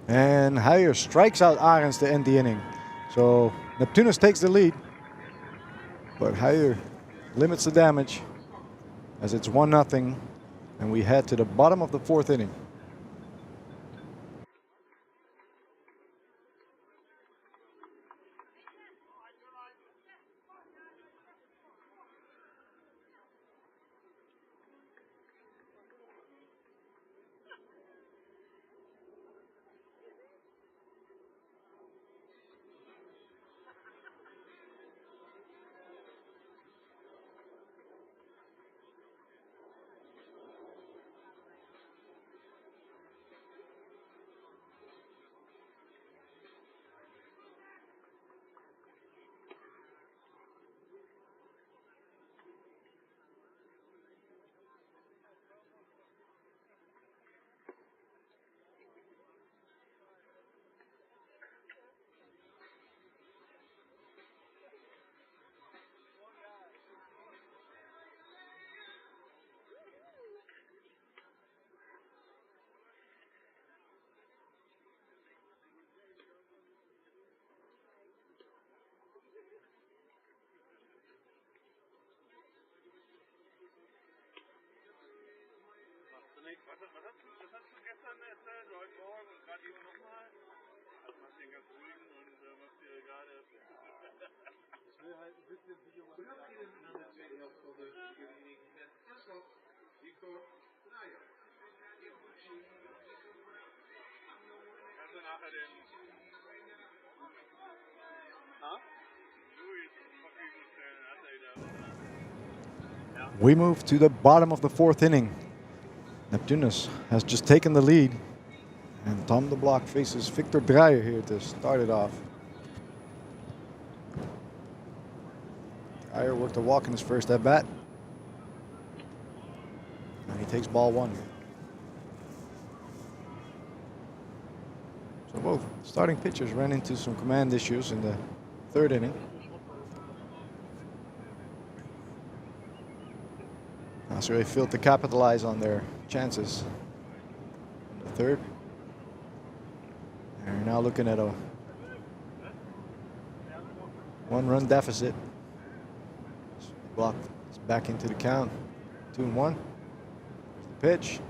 And Heijer strikes out Arons to end the inning. So Neptunus takes the lead, but Heijer limits the damage as it's 1-0, and we head to the bottom of the 4th inning. Was hast du gestern erzählt, heute Morgen und gerade eben nochmal? Also machst du den ganz ruhigen und machst dir gerade... Ich will halt ein bisschen Video machen. We gaan beginnen aan de tweede helft van de inning met aanslag Nico Draaier. Kannst du nachher den... Louis zur Verfügung stellen, hat er wieder, oder? We move to the bottom of the 4th inning. Neptunus has just taken the lead, and Tom the Block faces Victor Draaier here to start it off. Draaier worked a walk in his first at bat, and he takes ball 1. So both starting pitchers ran into some command issues in the third inning. So they failed to capitalize on their chances in the third. And we're now looking at a 1-run deficit. Blocked. It's back into the count. 2-1. There's the pitch.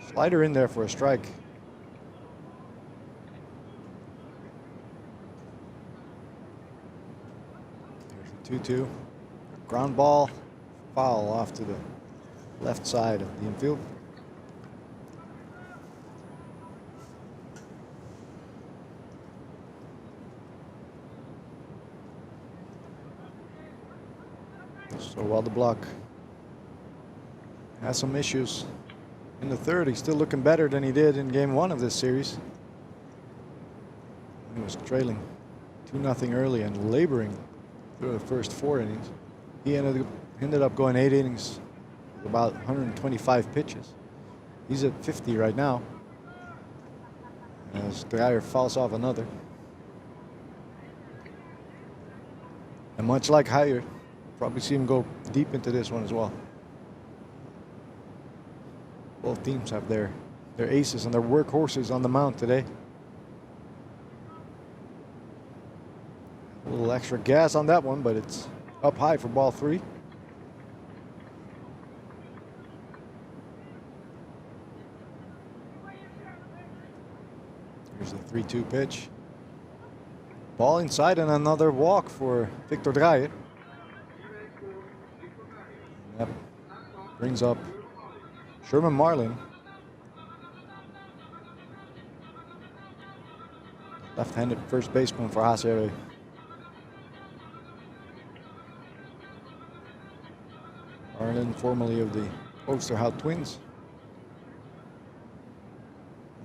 Slider in there for a strike. There's the 2-2. Ground ball. Foul off to the left side of the infield. So while the block has some issues in the third, he's still looking better than he did in game 1 of this series. He was trailing 2-0 early and laboring through the first 4 innings. He ended up going 8 innings with about 125 pitches. He's at 50 right now, as Dreyer fouls off another. And much like Heyer, probably see him go deep into this one as well. Both teams have their aces and their workhorses on the mound today. A little extra gas on that one, but it's up high for ball 3. Here's the 3-2 pitch. Ball inside and another walk for Victor Dreyer. That brings up Sherman Marlin. Left-handed first baseman for HCAW. Marlin, formerly of the Oosterhout Twins.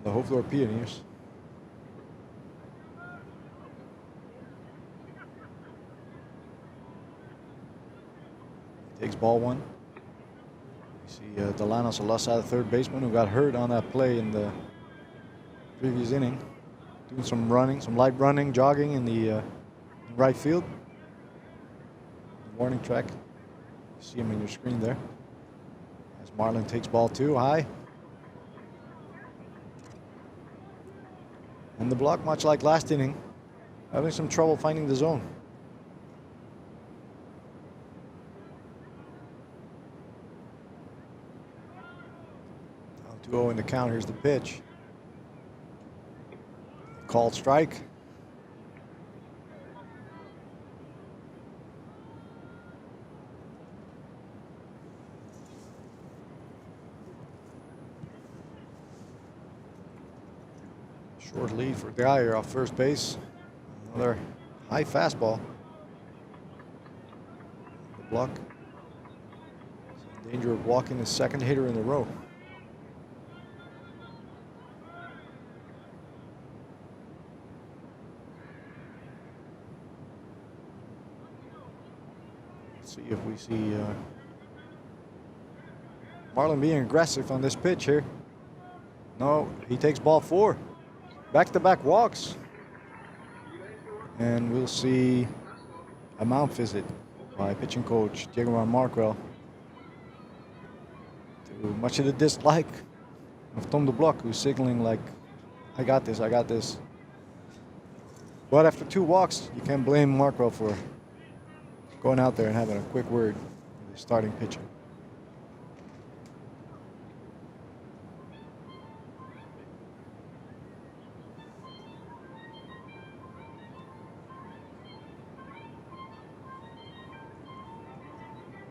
The Hoofddorp Pioneers. Takes ball 1. You see Delanos, a left side third baseman, who got hurt on that play in the previous inning. Doing some running, some light running, jogging in the right field. Warning track. You see him on your screen there. As Marlin takes ball 2 high. And the block, much like last inning, having some trouble finding the zone. 2-0 in the count. Here's the pitch. Called strike. Short lead for Dreyer off first base. Another high fastball. The block. In danger of walking his second hitter in a row. See if we see Marlin being aggressive on this pitch here. No, he takes ball 4. Back-to-back walks. And we'll see a mound visit by pitching coach Diego Marquel. To much of the dislike of Tom de Blok, who's signaling like, I got this, I got this. But after 2 walks, you can't blame Marquel for going out there and having a quick word with the starting pitcher.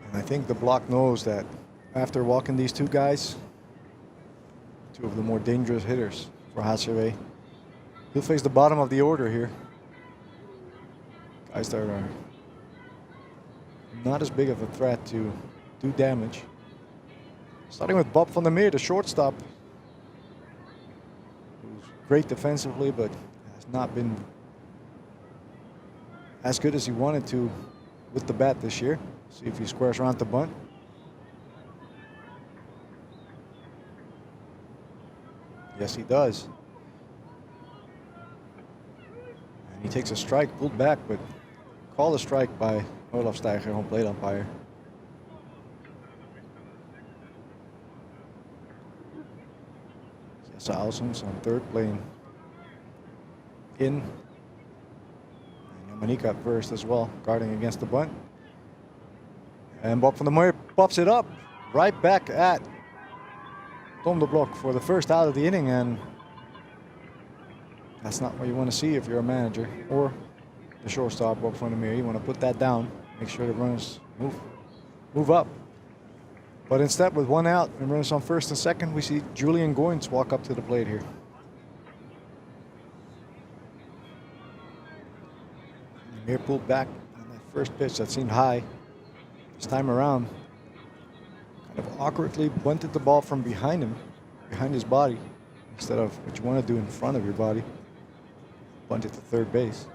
And I think the block knows that after walking these 2 guys, 2 of the more dangerous hitters for HCAW, he'll face the bottom of the order here. Guys that are not as big of a threat to do damage. Starting with Bob van der Meer, the shortstop, who's great defensively, but has not been as good as he wanted to with the bat this year. See if he squares around the bunt. Yes, he does. He takes a strike, pulled back, but called a strike by Olaf Steiger, home plate umpire. Jesse Ausums on third, playing in. And Yamanika at first as well, guarding against the bunt. And Bob van der Meer pops it up right back at Tom de Blok for the first out of the inning, and that's not what you want to see if you're a manager or the shortstop, Bob van der Meer. You want to put that down, make sure the runners move up. But instead, with one out and runners on first and second, we see Julian Goins walk up to the plate here. Meer pulled back on that first pitch that seemed high. This time around, kind of awkwardly bunted the ball from behind him, behind his body, instead of what you want to do in front of your body. Bunted to third base.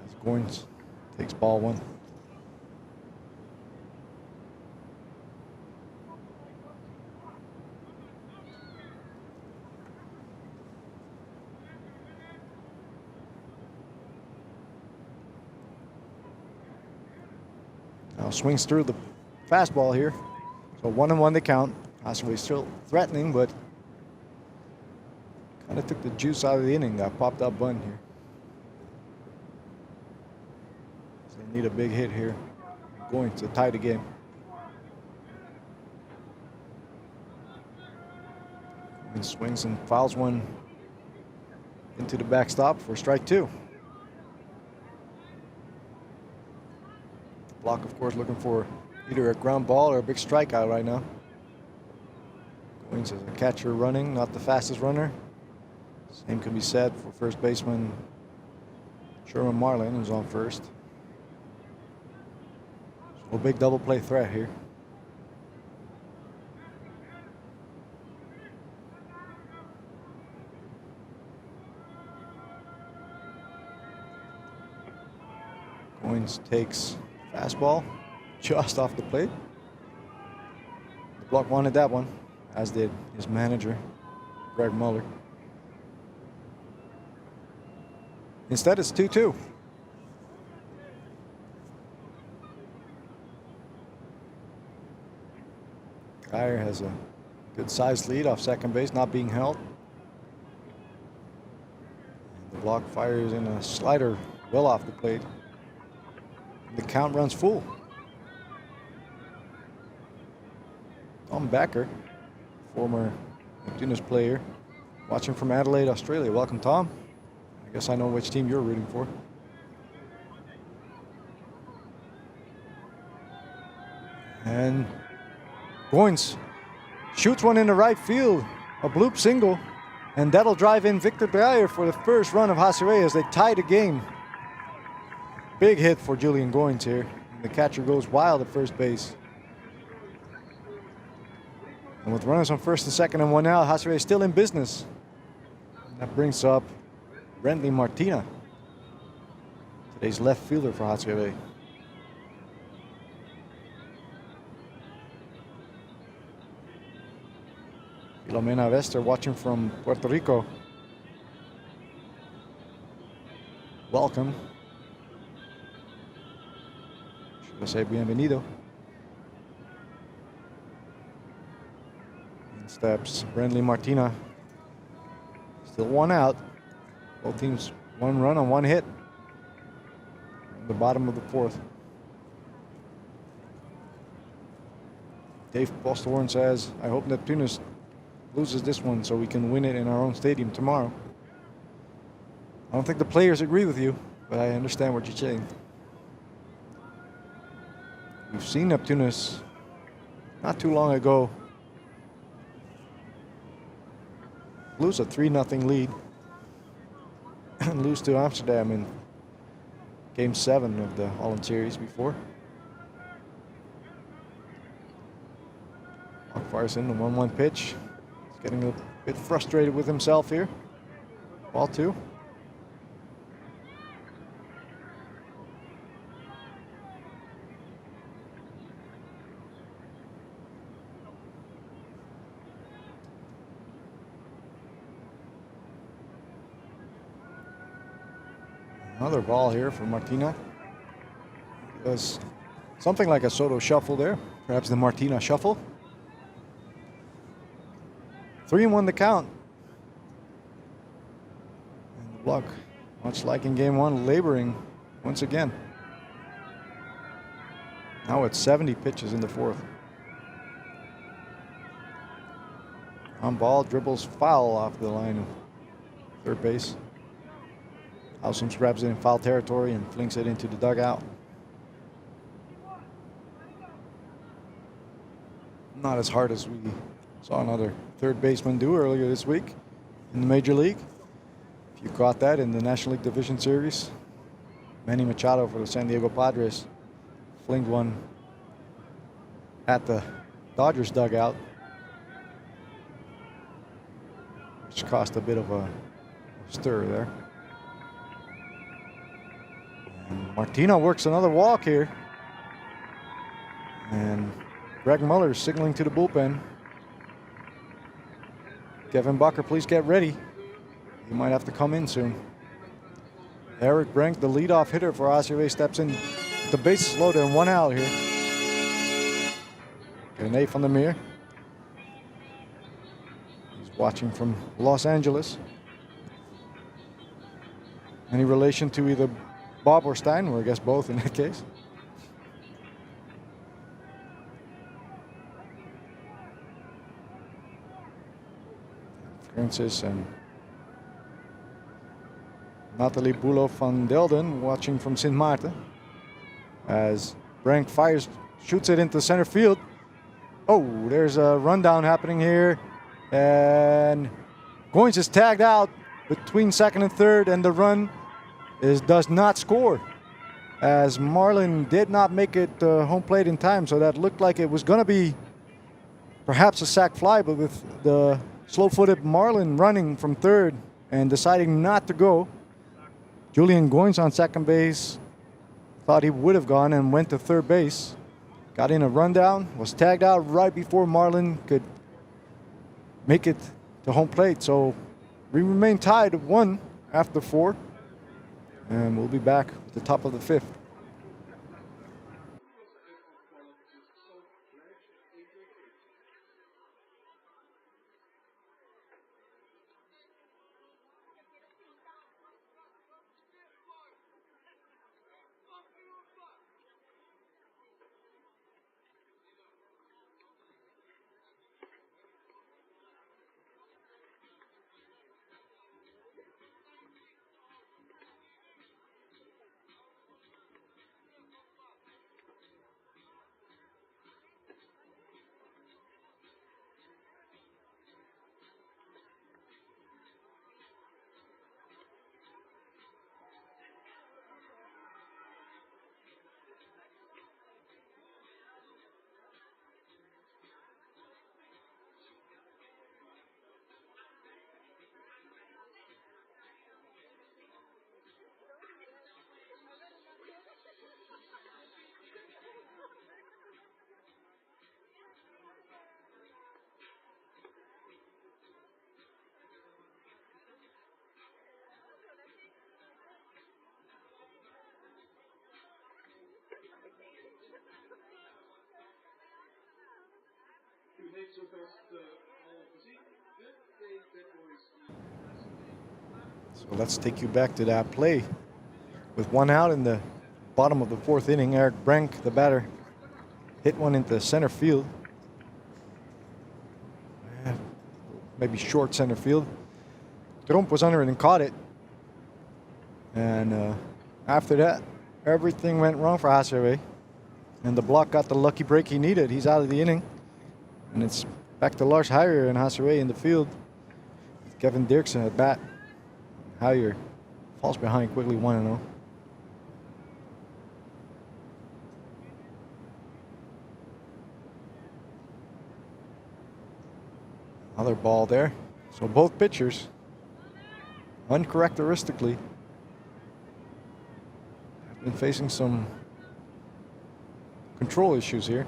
As Goins takes ball one. Now swings through the fastball here. So 1-1 the count. Possibly still threatening, but kind of took the juice out of the inning. That popped up bunt here. So they need a big hit here. Going to tie the game. And swings and fouls one into the backstop for strike two. Blok, of course, looking for either a ground ball or a big strikeout right now. Goins as a catcher running, not the fastest runner. Same can be said for first baseman Sherman Marlin, who's on first. So a big double play threat here. Goins takes fastball just off the plate. The Blok wanted that one, as did his manager, Greg Muller. Instead, it's 2-2. Geyer has a good sized lead off second base, not being held. And the Blok fires in a slider well off the plate. The count runs full. Tom Backer, former Neptunus player, watching from Adelaide, Australia. Welcome, Tom. I guess I know which team you're rooting for. And Goins shoots one in the right field, a bloop single, and that'll drive in Victor Dreyer for the first run of HCAW as they tie the game. Big hit for Julian Goins here. The catcher goes wild at first base. And with runners on first and second and one out, HCAW is still in business. That brings up Brentley Martina, today's left fielder for HCAW. Filomena Wester watching from Puerto Rico. Welcome. Should I say bienvenido? In steps Brentley Martina. Still one out. Both teams one run on one hit. At the bottom of the fourth. Dave Postelhorn says, I hope Neptunus loses this one so we can win it in our own stadium tomorrow. I don't think the players agree with you, but I understand what you're saying. We've seen Neptunus not too long ago lose a 3-0 lead and lose to Amsterdam in Game 7 of the Holland Series before. Fires in the 1-1 pitch. He's getting a bit frustrated with himself here. Ball 2. Another ball here for Martina. Does something like a Soto shuffle there. Perhaps the Martina shuffle. 3-1 the count. And the block, much like in game one, laboring once again. Now it's 70 pitches in the fourth. On ball, dribbles foul off the line of third base. Ausums grabs it in foul territory and flings it into the dugout. Not as hard as we saw another third baseman do earlier this week in the Major League. If you caught that in the National League Division Series, Manny Machado for the San Diego Padres flinged one at the Dodgers dugout, which caused a bit of a stir there. And Martina works another walk here. And Greg Muller signaling to the bullpen. Kevin Bucker, please get ready. He might have to come in soon. Eric Brink, the leadoff hitter for HCAW, steps in. The base is loaded and 1 out here. Rene van der Meer. He's watching from Los Angeles. Any relation to either Bob or Stein? Or I guess both in that case. Francis and Nathalie Boulot van Delden watching from Sint Maarten as Brank fires, shoots it into center field. Oh, there's a rundown happening here, and Goins is tagged out between second and third, and the run does not score, as Marlin did not make it home plate in time, so that looked like it was going to be perhaps a sac fly, but with the slow-footed Marlin running from third and deciding not to go, Julian Goins on second base thought he would have gone and went to third base. Got in a rundown, was tagged out right before Marlin could make it to home plate. So we remain tied at 1 after 4. And we'll be back at the top of the 5th. So let's take you back to that play. With 1 out in the bottom of the 4th inning, Eric Brank, the batter, hit one into center field. Maybe short center field. Tromp was under it and caught it. And after that, everything went wrong for HCAW. And the block got the lucky break he needed. He's out of the inning. And it's back to Lars Heijer and HCAW in the field. Kevin Dirksen at bat. Heijer falls behind quickly 1-0. Another ball there. So both pitchers, uncharacteristically, have been facing some control issues here.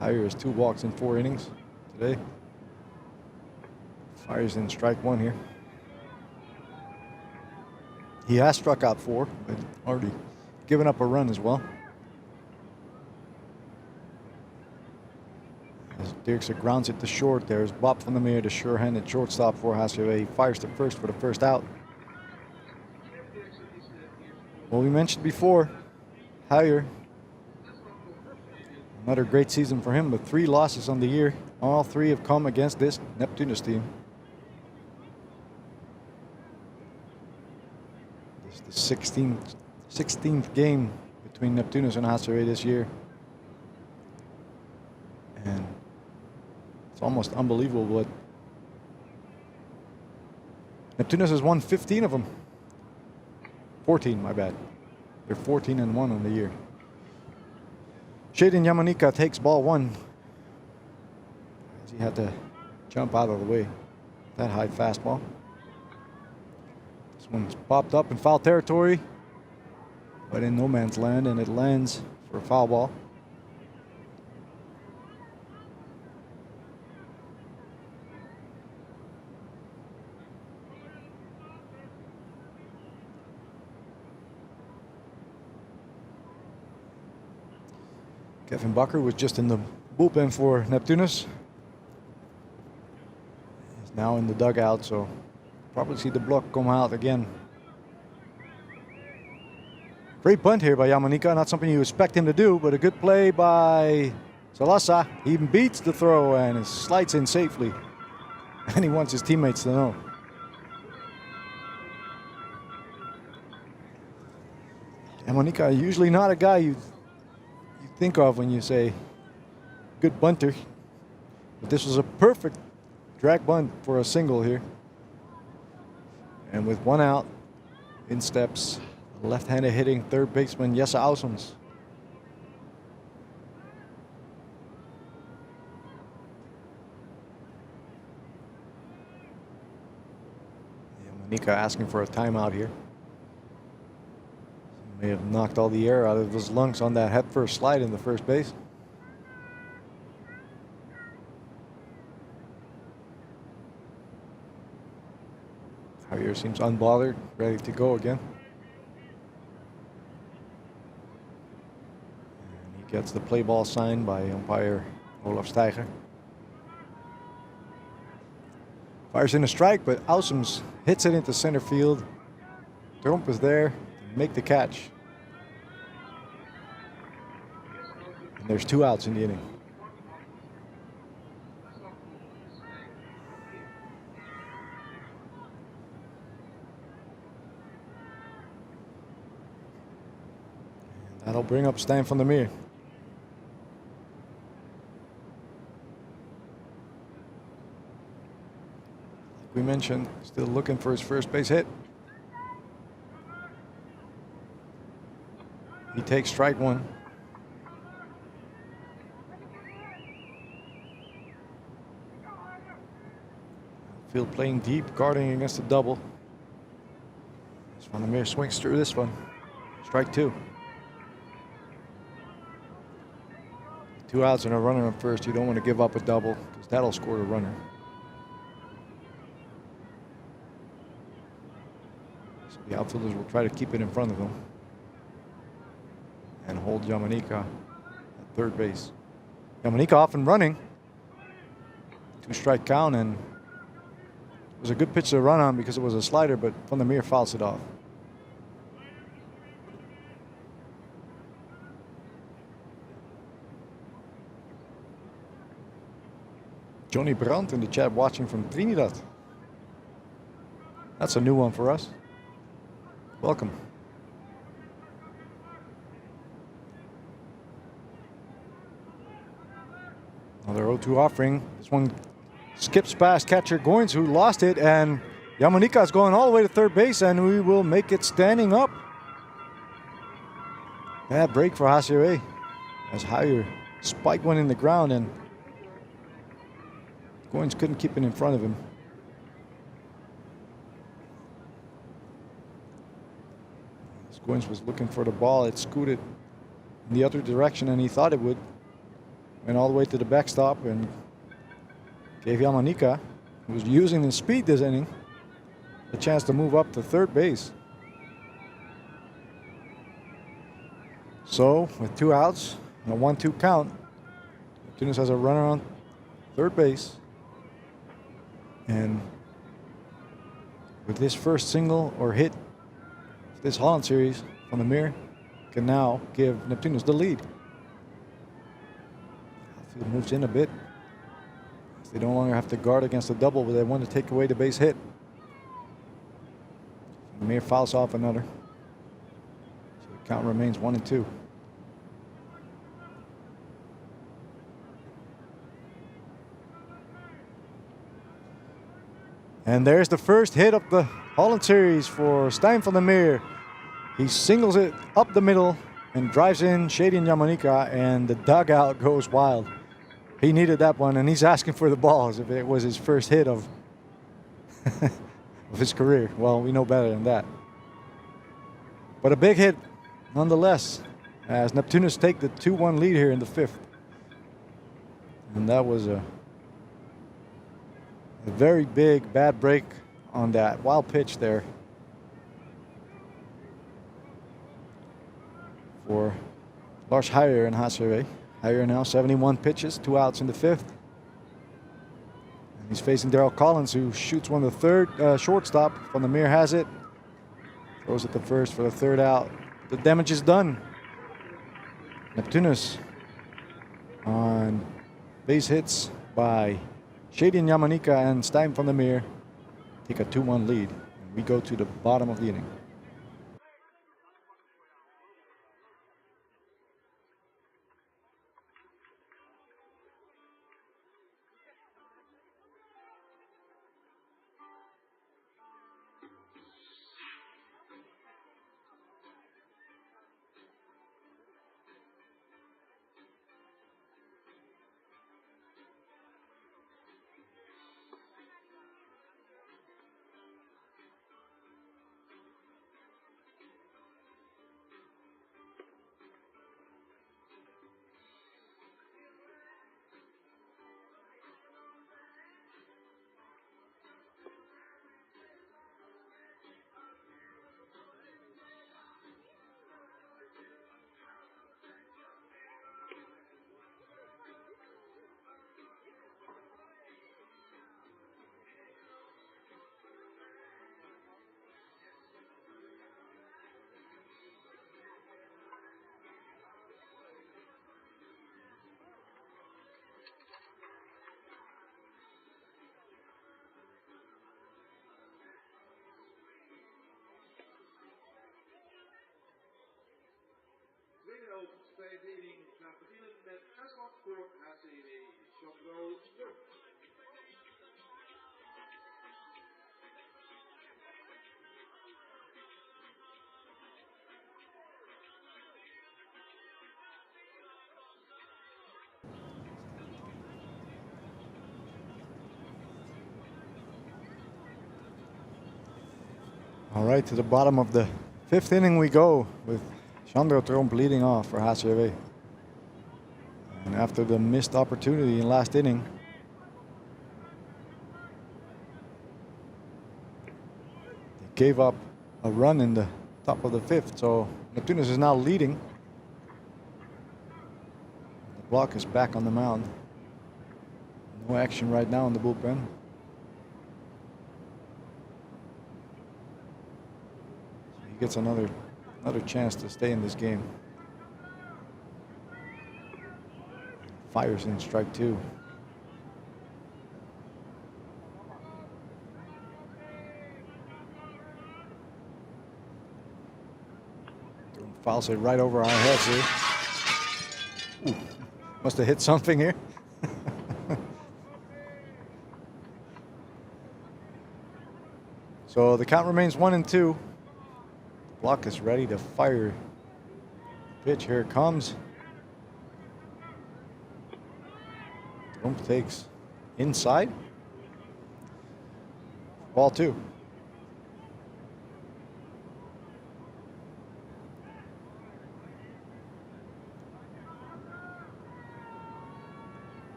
Heijer has 2 walks in 4 innings today. Fires in strike 1 here. He has struck out 4, but already given up a run as well. As Dirkse grounds it to short, there's Bob van der Meer, the sure-handed shortstop for HCAW. He fires to first for the first out. Well, we mentioned before, Huijer, another great season for him, with 3 losses on the year. All 3 have come against this Neptunus team. This is the 16th game between Neptunus and HCAW this year. And it's almost unbelievable, but Neptunus has won 15 of them. 14, my bad. They're 14-1 on the year. Shaden Yamanika takes ball 1. As he had to jump out of the way. That high fastball. This one's popped up in foul territory, but in no man's land, and it lands for a foul ball. Kevin Bakker was just in the bullpen for Neptunus. He's now in the dugout, so probably see the block come out again. Great bunt here by Yamanika, not something you expect him to do, but a good play by Salasa. He even beats the throw and it slides in safely. And he wants his teammates to know. Yamanika, usually not a guy you think of when you say good bunter, but this was a perfect drag bunt for a single here. And with 1 out, in steps left-handed hitting third baseman Jesse Ausums. Yamanika asking for a timeout here. May have knocked all the air out of his lungs on that head-first slide in the first base. Javier seems unbothered, ready to go again. And he gets the play ball sign by umpire Olaf Steiger. Fires in a strike, but Ausums hits it into center field. Tromp is there to make the catch. And there's 2 outs in the inning. And that'll bring up Stijn van der Meer. Like we mentioned, still looking for his first base hit. He takes strike 1. Field playing deep, guarding against the double. As Van der Meer swings through this one. Strike 2. 2 outs and a runner on first. You don't want to give up a double because that'll score the runner. So the outfielders will try to keep it in front of them and hold Yamanika at third base. Yamanika off and running. 2-strike count, and it was a good pitch to run on because it was a slider, but Van der Meer fouls it off. Johnny Brandt in the chat watching from Trinidad. That's a new one for us. Welcome. Another 0-2 offering. This one skips past catcher Goins, who lost it, and Yamanika is going all the way to third base, and we will make it standing up. Bad break for HCAW as Huijer spiked one in the ground, and Goins couldn't keep it in front of him. As Goins was looking for the ball, it scooted in the other direction, and he thought it would. Went all the way to the backstop and gave Yamanika, who was using his speed this inning, a chance to move up to third base. So with 2 outs and a 1-2 count, Neptunus has a runner on third base. And with this first single or hit, this Holland Series from the mirror can now give Neptunus the lead. Outfield moves in a bit. They no longer have to guard against a double, but they want to take away the base hit. The mirror fouls off another. So the count remains 1-2. And there's the first hit of the Holland Series for Stijn van der Meer. He singles it up the middle and drives in Shady and Yamanika, and the dugout goes wild. He needed that one, and he's asking for the ball as if it was his first hit of, of his career. Well, we know better than that. But a big hit nonetheless, as Neptunus take the 2-1 lead here in the 5th. And that was a very big bad break on that wild pitch there for Lars Heijer and HCAW. Heijer now 71 pitches, 2 outs in the 5th. And he's facing Daryl Collins, who shoots one of the third shortstop. Van der Meer has it. Throws it to first for the 3rd out. The damage is done. Neptunus on base hits by Shady and Yamanika and Stijn van der Meer take a 2-1 lead. And we go to the bottom of the inning. Tweede inning gaat beginnen met uitslag voor HCAW. Chandro Sturm. All right, to the bottom of the 5th inning we go with Chandro Tromp leading off for HCAW. And after the missed opportunity in last inning, they gave up a run in the top of the 5th. So Neptunus is now leading. The block is back on the mound. No action right now in the bullpen. So he gets another chance to stay in this game. Fires in strike 2. Fouls it right over our heads here. Ooh, must have hit something here. So the count remains 1-2. Block is ready to fire. Pitch, here it comes. Tromp takes inside. Ball 2.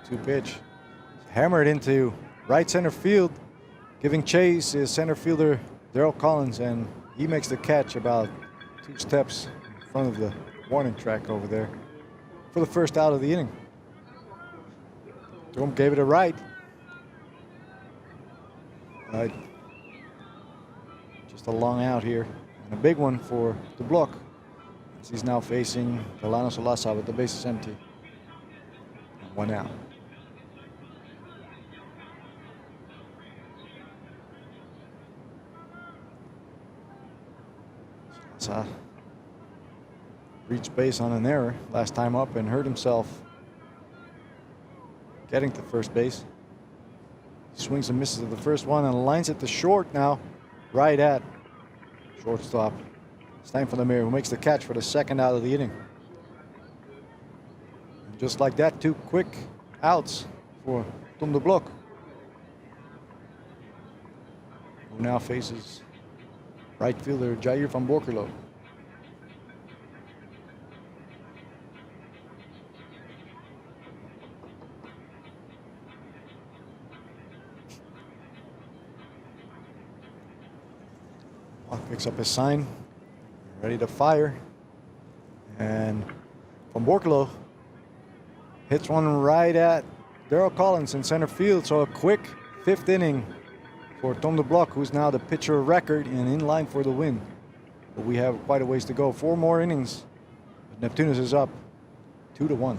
Two pitch. Hammered into right center field. Giving chase is center fielder Daryl Collins, and he makes the catch about 2 steps front of the warning track over there for the first out of the inning. Doom gave it a right. Just a long out here. And a big one for the block. As he's now facing Delano Solasa with the bases empty. And 1 out. Solasa reached base on an error last time up and hurt himself getting to first base. He swings and misses at the first one and lines it to short now, right at shortstop. It's time for the Mayor, who makes the catch for the second out of the inning. And just like that, 2 quick outs for Tom de Blok, who now faces right fielder Jair van Borculo. Picks up his sign, ready to fire, and Van Borculo hits one right at Darryl Collins in center field. So a quick 5th inning for Tom de Blok, who's now the pitcher of record and in line for the win. But we have quite a ways to go. 4 more innings. But Neptunus is up 2-1.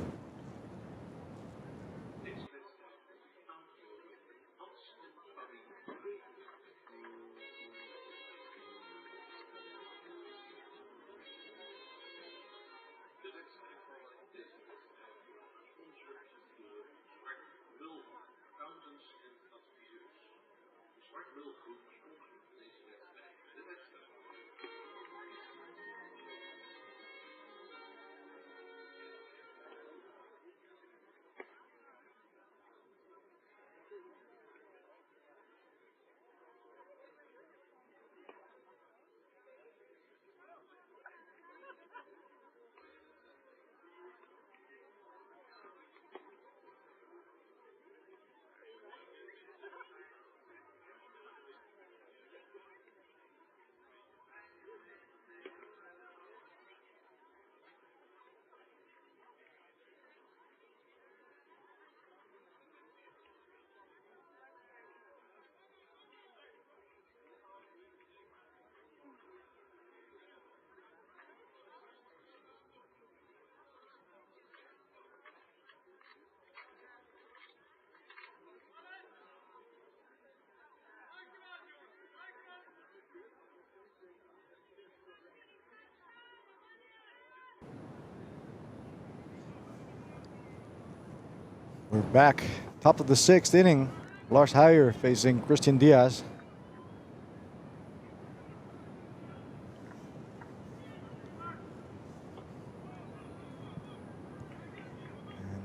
We're back, top of the 6th inning. Lars Heyer facing Christian Diaz. And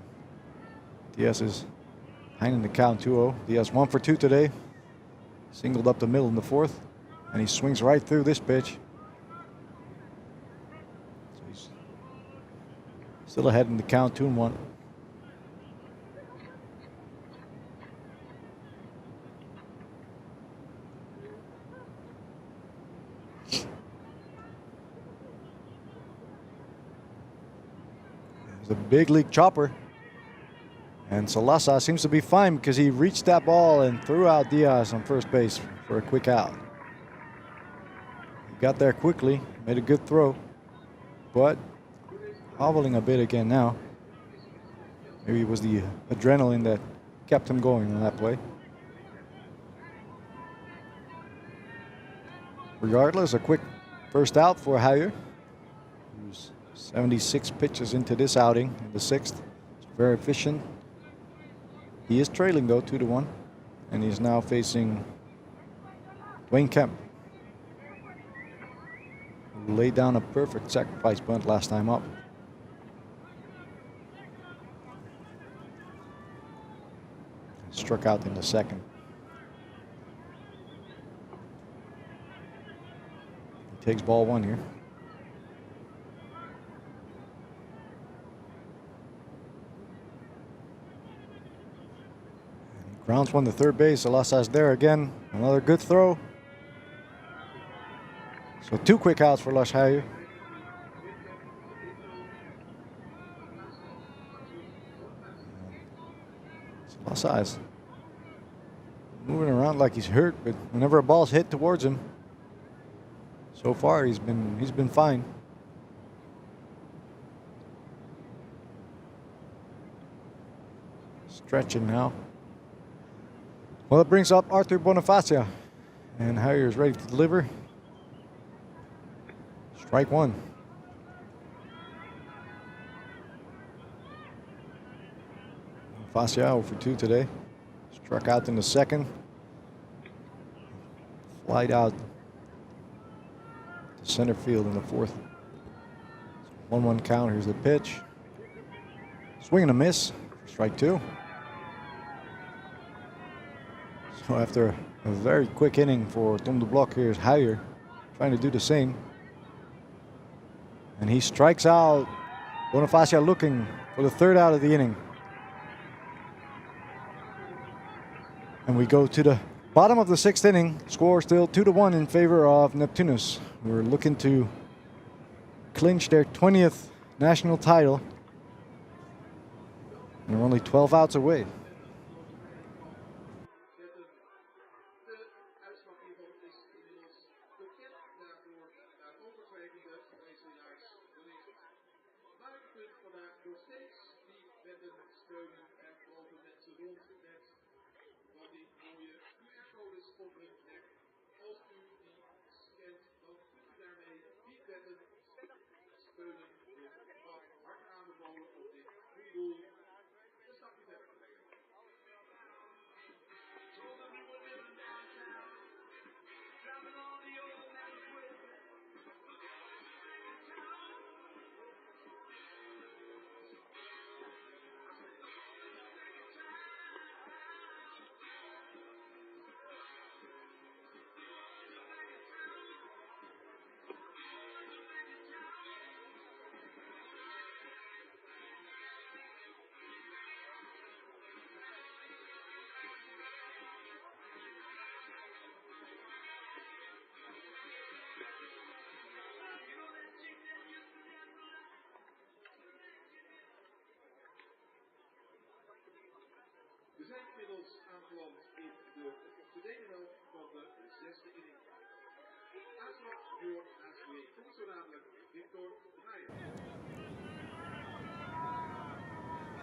Diaz is hanging the count 2-0. Diaz 1 for 2 today. Singled up the middle in the 4th. And he swings right through this pitch. So he's still ahead in the count 2-1. The big league chopper, and Solasa seems to be fine because he reached that ball and threw out Diaz on first base for a quick out. He got there quickly, made a good throw, but hobbling a bit again now. Maybe it was the adrenaline that kept him going on that play. Regardless, a quick first out for Heyer, who's 76 pitches into this outing in the 6th. It's very efficient. He is trailing though 2-1, and he's now facing Dwayne Kemp, who laid down a perfect sacrifice bunt last time up. Struck out in the 2nd. He takes ball 1 here. Grounds one to third base. Alasa's there again. Another good throw. So 2 quick outs for Lars Heyer. It's lost size. Moving around like he's hurt, but whenever a ball's hit towards him, so far he's been fine. Stretching now. Well, it brings up Arthur Bonifacia, and Haier is ready to deliver. Strike one. Bonifacia 0 for 2 today. Struck out in the second. Flied out to center field in the fourth. 1-1 count. Here's the pitch. Swing and a miss. Strike two. So after a very quick inning for Tom de Blok, here's Haier trying to do the same. And he strikes out. Bonifacia looking for the third out of the inning. And we go to the bottom of the sixth inning. Score still 2-1 in favor of Neptunus. We're looking to clinch their 20th national title. And they're only 12 outs away. We zijn inmiddels aangeland in de tweede helft van de zesde inning. Aanslag voor HCAW komt zo dadelijk Victor Draaier.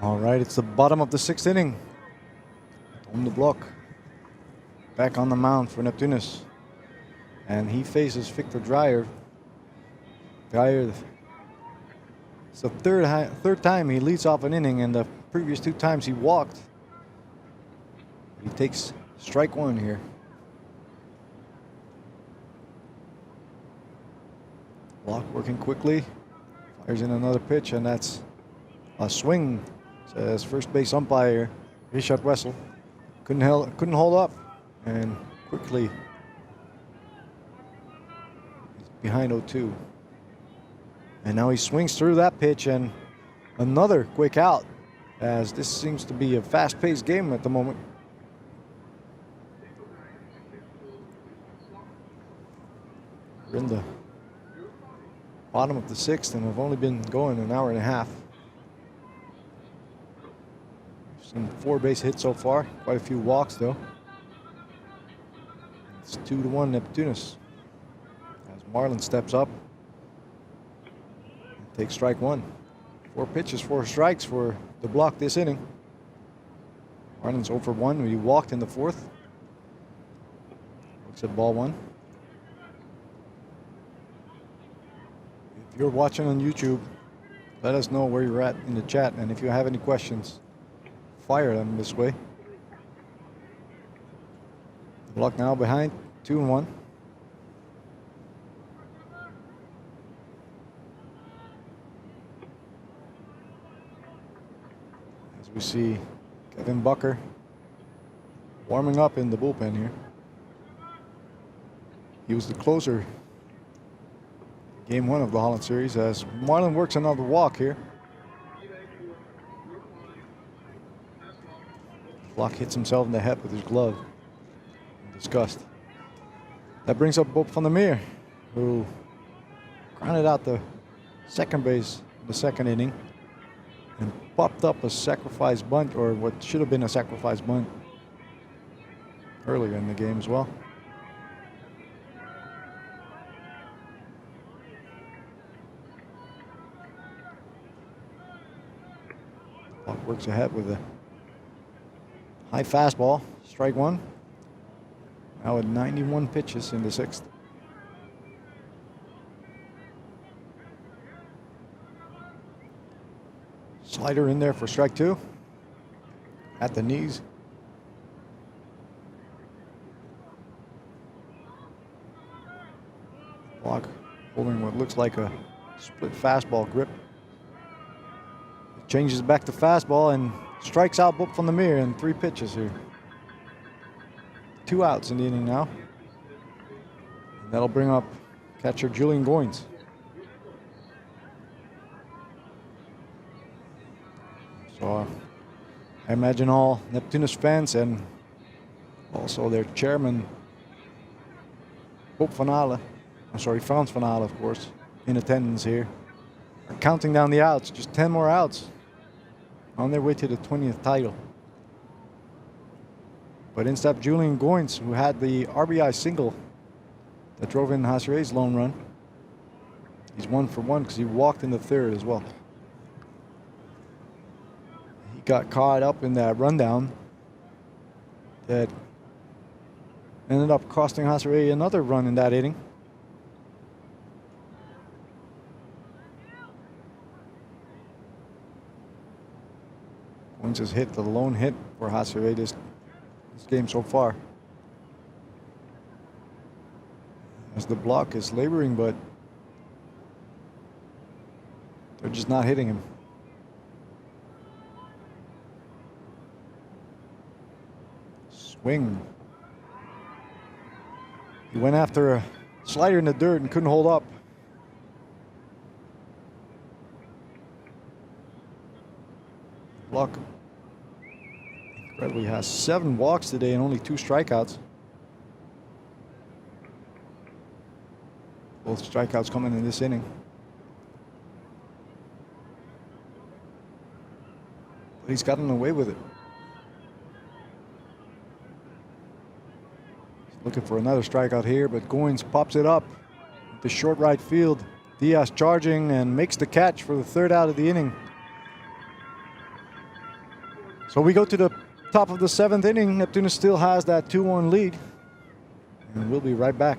All right, it's the bottom of the sixth inning. On the block. Back on the mound for Neptunus. And he faces Victor Draaier. Draaier, it's the third time he leads off an inning, and the previous 2 times he walked. He takes strike one here. Block working quickly. Fires in another pitch, and that's a swing, says first base umpire Richard Wessel. Couldn't hold up, and quickly he's behind 0-2. And now he swings through that pitch, and another quick out, as this seems to be a fast-paced game at the moment. We're in the bottom of the sixth, and we've only been going an hour and a half. We've seen 4 base hits so far, quite a few walks though. It's 2-1 Neptunus as Marlon steps up and takes strike one. 4 pitches, 4 strikes for the block this inning. Marlon's 0 for 1. He walked in the fourth. Looks at ball 1. If you're watching on YouTube, let us know where you're at in the chat, and if you have any questions, fire them this way. The block now behind 2-1. As we see Kevin Bucker warming up in the bullpen here. He was the closer Game 1 of the Holland Series, as Marlon works another walk here. Block hits himself in the head with his glove in disgust. That brings up Bob van der Meer, who grounded out the second base in the second inning. and popped up a sacrifice bunt, or what should have been a sacrifice bunt earlier in the game as well. Clock works ahead with a high fastball, strike one. Now at 91 pitches in the sixth. Slider in there for strike two. At the knees. Clock holding what looks like a split fastball grip. Changes back to fastball and strikes out Bob van der Meer in 3 pitches here. 2 outs in the inning now. And that'll bring up catcher Julian Goins. So I imagine all Neptunus fans and also their chairman, Frans van Aalen, of course, in attendance here, are counting down the outs. Just 10 more outs on their way to the 20th title. But in steps Julian Goins, who had the RBI single that drove in HCAW's lone run. He's 1 for 1 because he walked in the third as well. He got caught up in that rundown that ended up costing HCAW another run in that inning. Goins has hit the lone hit for HCAW this game so far. As the block is laboring, but they're just not hitting him. Swing. He went after a slider in the dirt and couldn't hold up. Block incredibly has 7 walks today and only 2 strikeouts. Both strikeouts coming in this inning. But he's gotten away with it. He's looking for another strikeout here, but Goins pops it up to short right field. Diaz charging and makes the catch for the 3rd out of the inning. So we go to the top of the 7th inning. Neptunus still has that 2-1 lead. And we'll be right back.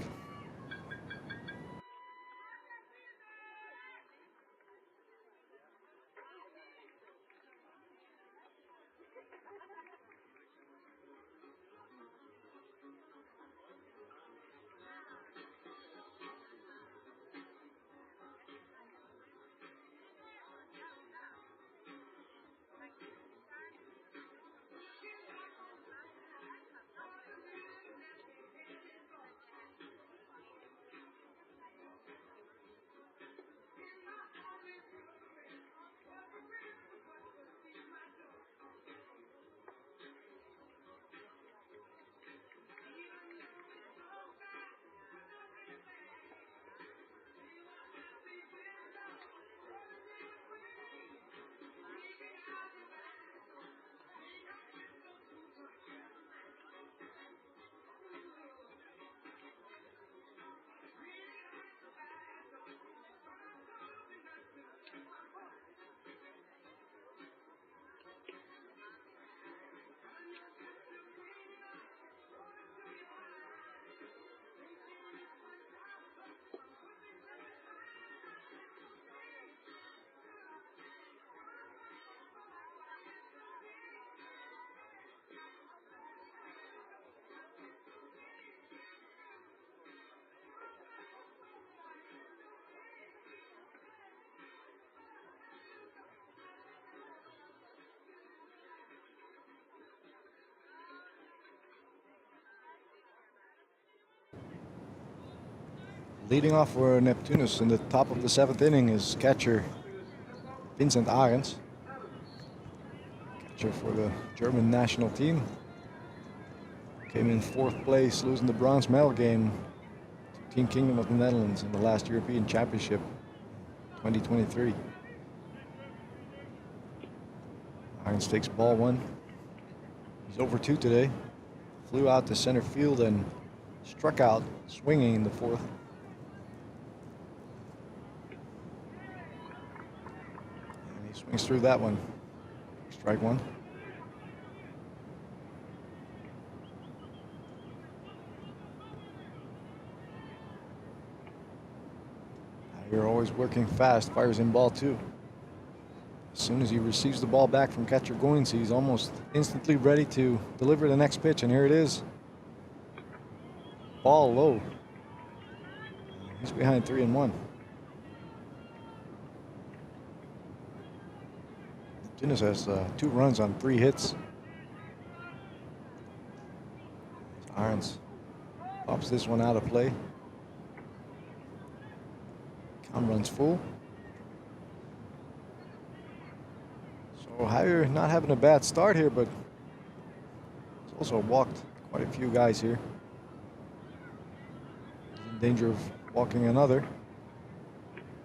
Leading off for Neptunus in the top of the 7th inning is catcher Vincent Arends. Catcher for the German national team. Came in 4th place, losing the bronze medal game to Team Kingdom of the Netherlands in the last European Championship 2023. Irons takes ball 1. He's over 2 today. Flew out to center field and struck out swinging in the 4th. And he swings through that one. Strike 1. You're always working fast. Fires in ball 2. As soon as he receives the ball back from catcher Goins, he's almost instantly ready to deliver the next pitch, and here it is. Ball low. He's behind 3-1. Neptunus has 2 runs on 3 hits. Irons pops this one out of play. Count runs full. So Hire not having a bad start here, but he's also walked quite a few guys here. He's in danger of walking another.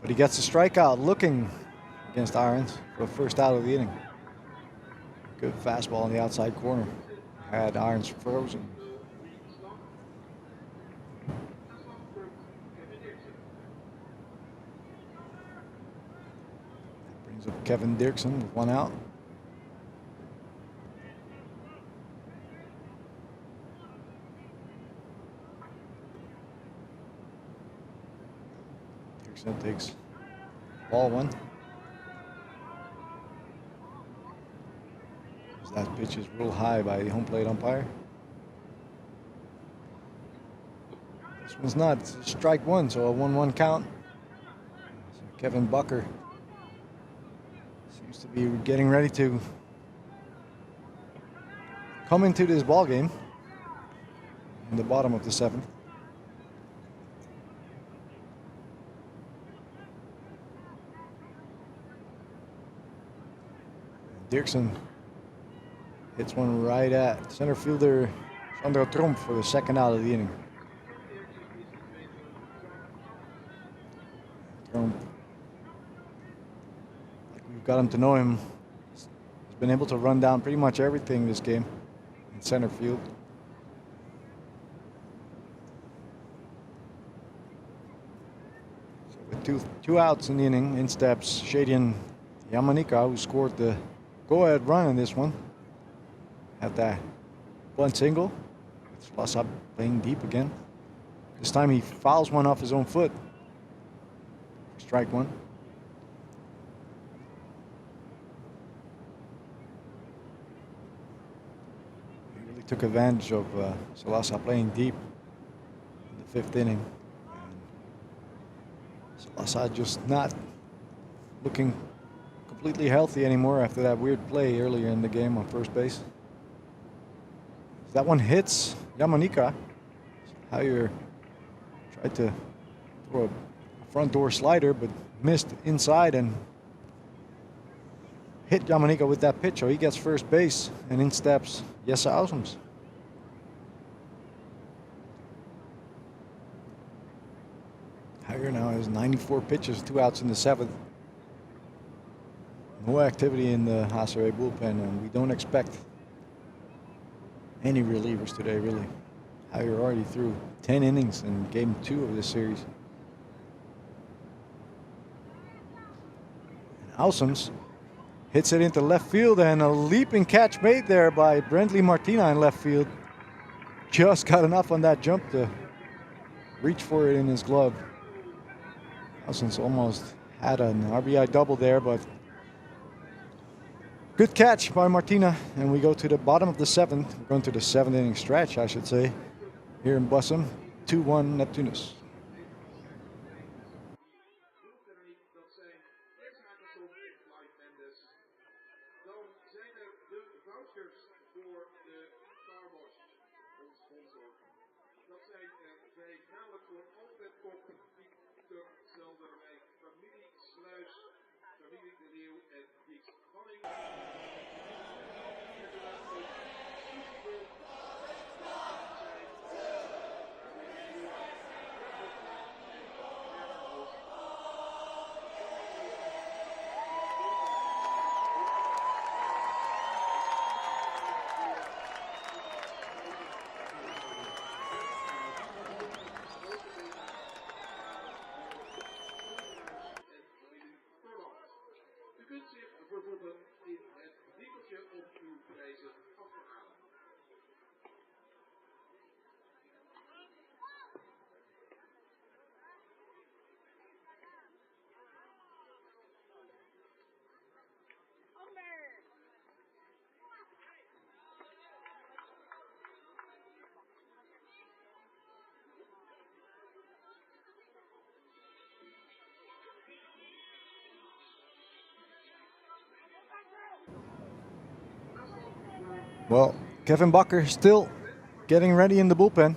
But he gets a strikeout looking against Irons for the first out of the inning. Good fastball on the outside corner. Had Irons frozen. Brings up Kevin Dirksen with 1 out. Dirksen takes ball 1. That pitch is real high by the home plate umpire. This one's not. It's strike 1, so a 1-1 count. So Kevin Bucker seems to be getting ready to come into this ball game in the bottom of the 7th. Dirksen hits one right at center fielder Sandro Tromp for the 2nd out of the inning. Tromp, like we've got him to know him, has been able to run down pretty much everything this game in center field. So with two outs in the inning, in steps Shadian Yamanika, who scored the go-ahead run in this one. At that blunt single. Slasa playing deep again. This time he fouls one off his own foot. Strike 1. He really took advantage of Slasa playing deep in the 5th inning. And Slasa just not looking completely healthy anymore after that weird play earlier in the game on first base. That one hits Yamanika. Hire tried to throw a front door slider, but missed inside and hit Yamanika with that pitch. So he gets first base, and in steps Jesse Ausums. Hire now has 94 pitches, 2 outs in the 7th. No activity in the HCAW bullpen, and we don't expect any relievers today, really. Hire already threw 10 innings in game 2 of this series. And Ausums hits it into left field, and a leaping catch made there by Brentley Martina in left field. Just got enough on that jump to reach for it in his glove. Ausums almost had an RBI double there, but good catch by Martina, and we go to the bottom of the 7th. We're going to the 7th inning stretch, I should say, here in Bussum. 2-1 Neptunus. Well, Kevin Bakker still getting ready in the bullpen.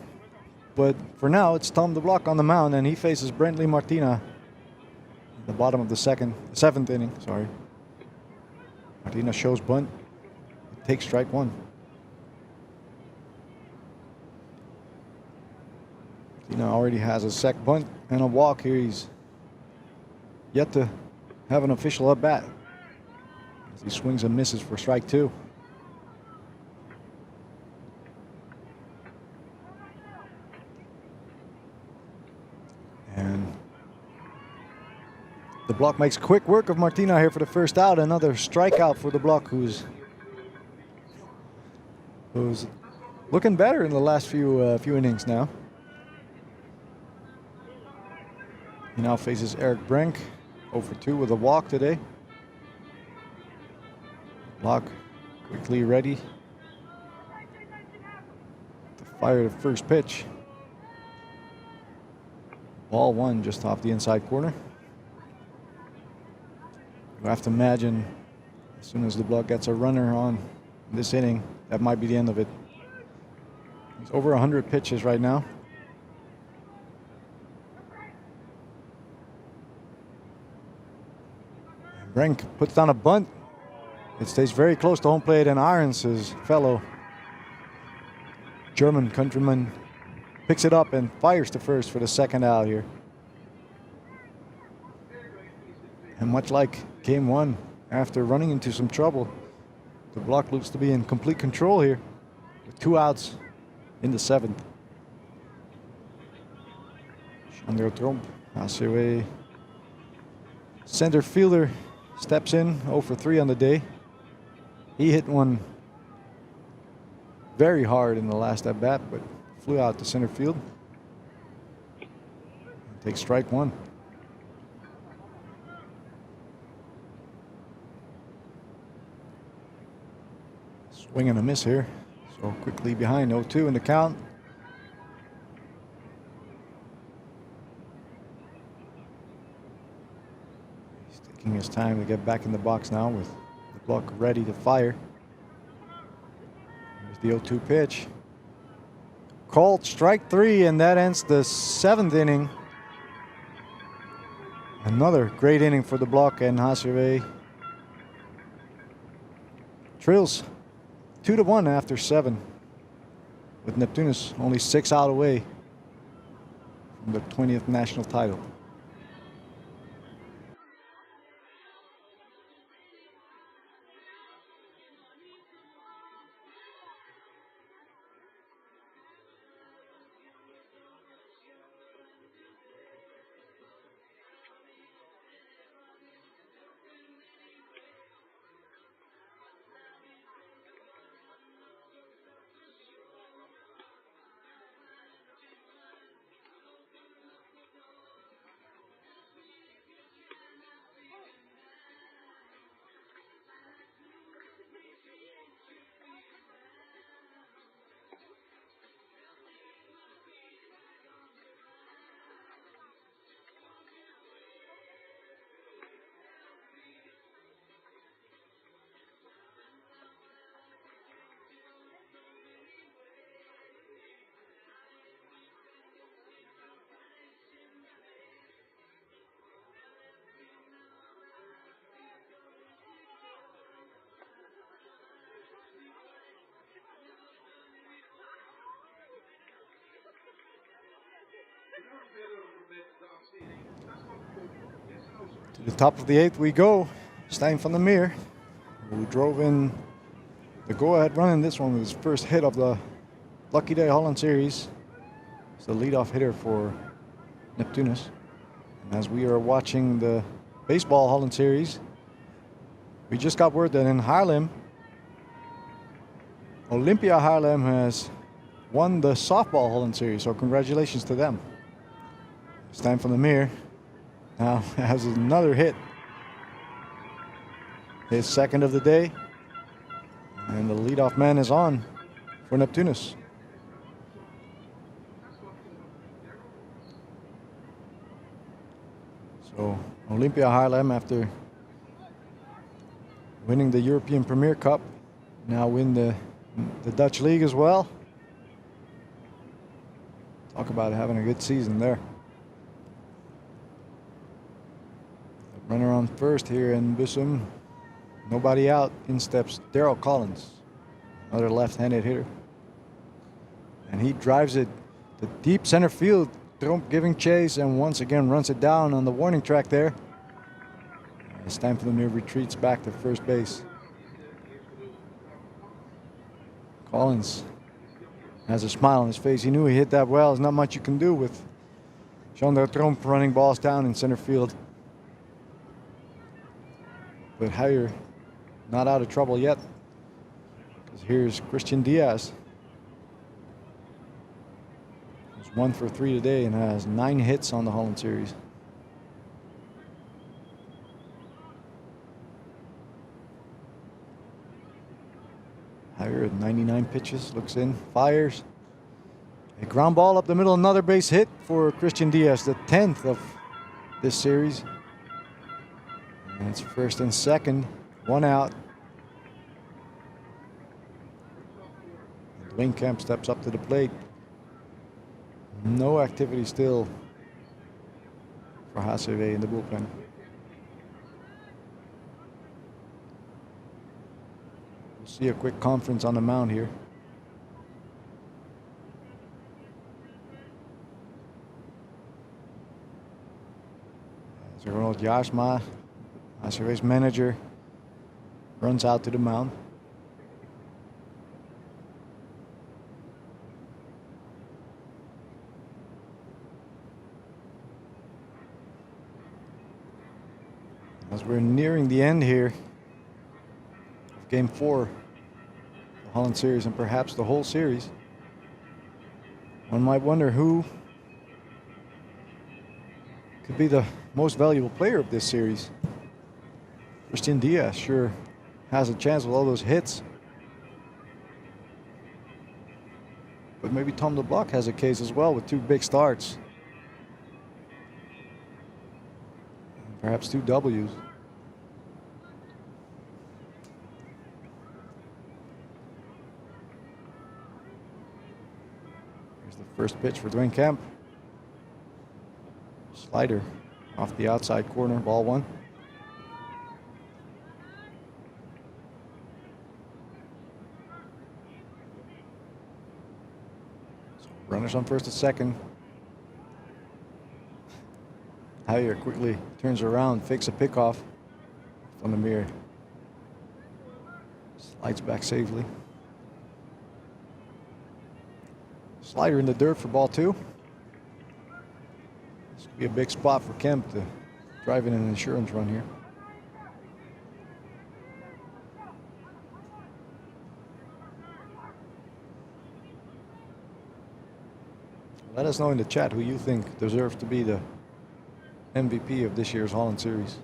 But for now, it's Tom DeBlock on the mound, and he faces Brentley Martina in the bottom of the seventh inning. Sorry. Martina shows bunt. Takes strike one. Martina already has a sac bunt and a walk here. He's yet to have an official at bat as he swings and misses for strike two. And the Block makes quick work of Martina here for the first out. Another strikeout for the Block, who's looking better in the last few innings now. He now faces Eric Brenk, 0 for 2 with a walk today. Block quickly ready to fire the first pitch. Ball one just off the inside corner. You have to imagine as soon as the Block gets a runner on this inning, that might be the end of it. He's over 100 pitches right now. And Brenk puts down a bunt. It stays very close to home plate, and Irons, his fellow German countryman, picks it up and fires to first for the second out here. And much like game one, after running into some trouble, the Block looks to be in complete control here with 2 outs in the 7th. Chandra Tromp, HCAW center fielder, steps in, 0 for 3 on the day. He hit one very hard in the last at bat, but flew out to center field. Takes strike one. Swing and a miss here. So quickly behind, 0-2 in the count. He's taking his time to get back in the box now with the Block ready to fire. Here's the 0-2 pitch. Called strike 3, and that ends the 7th inning. Another great inning for the Block, and HCAW trails 2-1 after 7, with Neptunus only 6 out away from the 20th national title. To the top of the 8th we go. Stijn van der Meer, who drove in the go-ahead run in this one with his first hit of the Lucky Day Holland Series. He's the leadoff hitter for Neptunus. And as we are watching the baseball Holland Series, we just got word that in Haarlem, Olympia Haarlem has won the softball Holland Series, so congratulations to them. Stijn van der Meer now has another hit. His second of the day. And the leadoff man is on for Neptunus. So Olympia Haarlem, after winning the European Premier Cup, now win the the Dutch league as well. Talk about having a good season there. The runner on first here in Bussum. Nobody out. In steps Daryl Collins, another left-handed hitter. And he drives it to deep center field. Tromp giving chase and once again runs it down on the warning track there. As Stijn van der Meer retreats back to first base. Collins has a smile on his face. He knew he hit that well. There's not much you can do with Sander Tromp running balls down in center field. But Huijer not out of trouble yet. Because here's Christian Diaz. He's 1 for 3 today and has 9 hits on the Holland Series. Huijer at 99 pitches, looks in, fires. A ground ball up the middle, another base hit for Christian Diaz, the 10th of this series. And it's first and second, 1 out. And Dwayne Kemp steps up to the plate. No activity still for HCAW in the bullpen. We'll see a quick conference on the mound here. As Ronald Jaarsma, HCAW's manager, runs out to the mound. As we're nearing the end here of Game 4, the Holland Series, and perhaps the whole series, one might wonder who could be the most valuable player of this series. Christian Diaz sure has a chance with all those hits. But maybe Tom DeBlock has a case as well with 2 big starts. And perhaps 2 Ws. Here's the first pitch for Dwayne Kemp. Slider off the outside corner, ball 1. So runners on first and second. Huijer quickly turns around, fakes a pickoff from the mirror. Slides back safely. Slider in the dirt for ball 2. This could be a big spot for Kemp to drive in an insurance run here. Let us know in the chat who you think deserves to be the MVP of this year's Holland Series.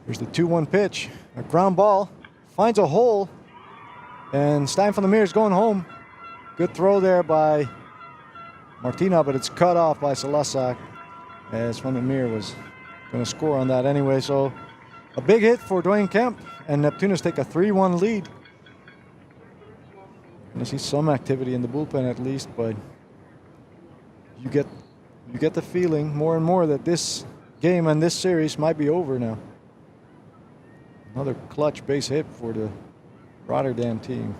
Here's the 2-1 pitch. A ground ball. Finds a hole. And Stijn van der Meer is going home. Good throw there by Martina, but it's cut off by Salasak, as Van der Meer was going to score on that anyway. So a big hit for Dwayne Kemp, and Neptunus take a 3-1 lead. You're going to see some activity in the bullpen at least, but you get the feeling more and more that this game and this series might be over now. Another clutch base hit for the Rotterdam team.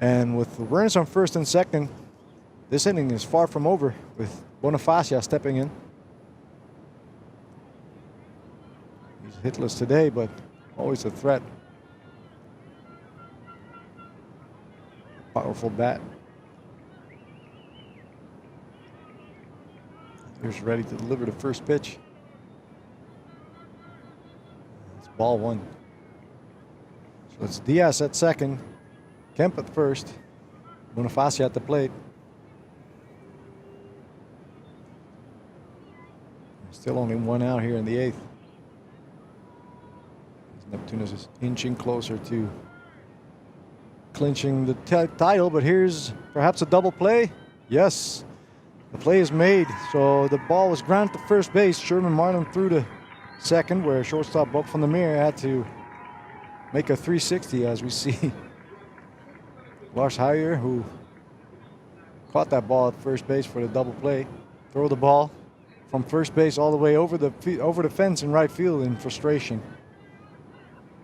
And with the runners on first and second, this inning is far from over with Bonifacia stepping in. He's hitless today, but always a threat. Powerful bat. Here's ready to deliver the first pitch. It's ball 1. So it's Diaz at second. Kemp at first, Bonifacia at the plate. Still only one out here in the 8th. Neptunus is inching closer to clinching the title, but here's perhaps a double play. Yes, the play is made. So the ball was grounded to first base. Sherman Marlin threw to second, where shortstop Bob van der Meer had to make a 360, as we see Lars Heijer, who caught that ball at first base for the double play, throw the ball from first base all the way over the fence in right field in frustration.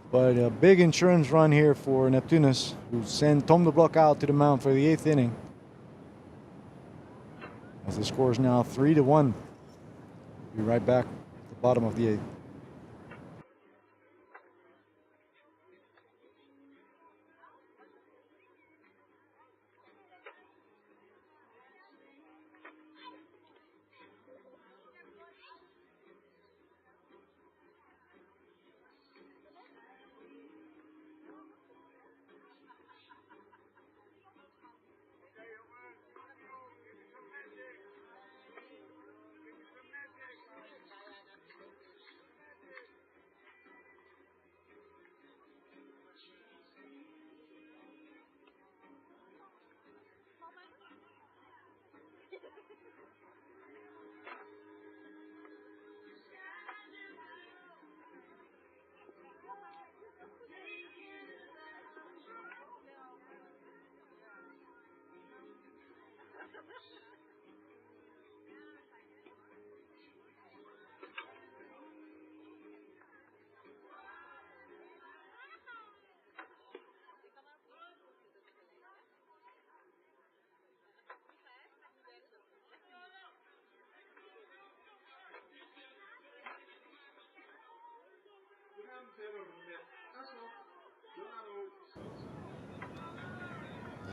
But a big insurance run here for Neptunus, who sent Tom de Blok out to the mound for the 8th inning. As the score is now 3-1. Be right back at the bottom of the 8th.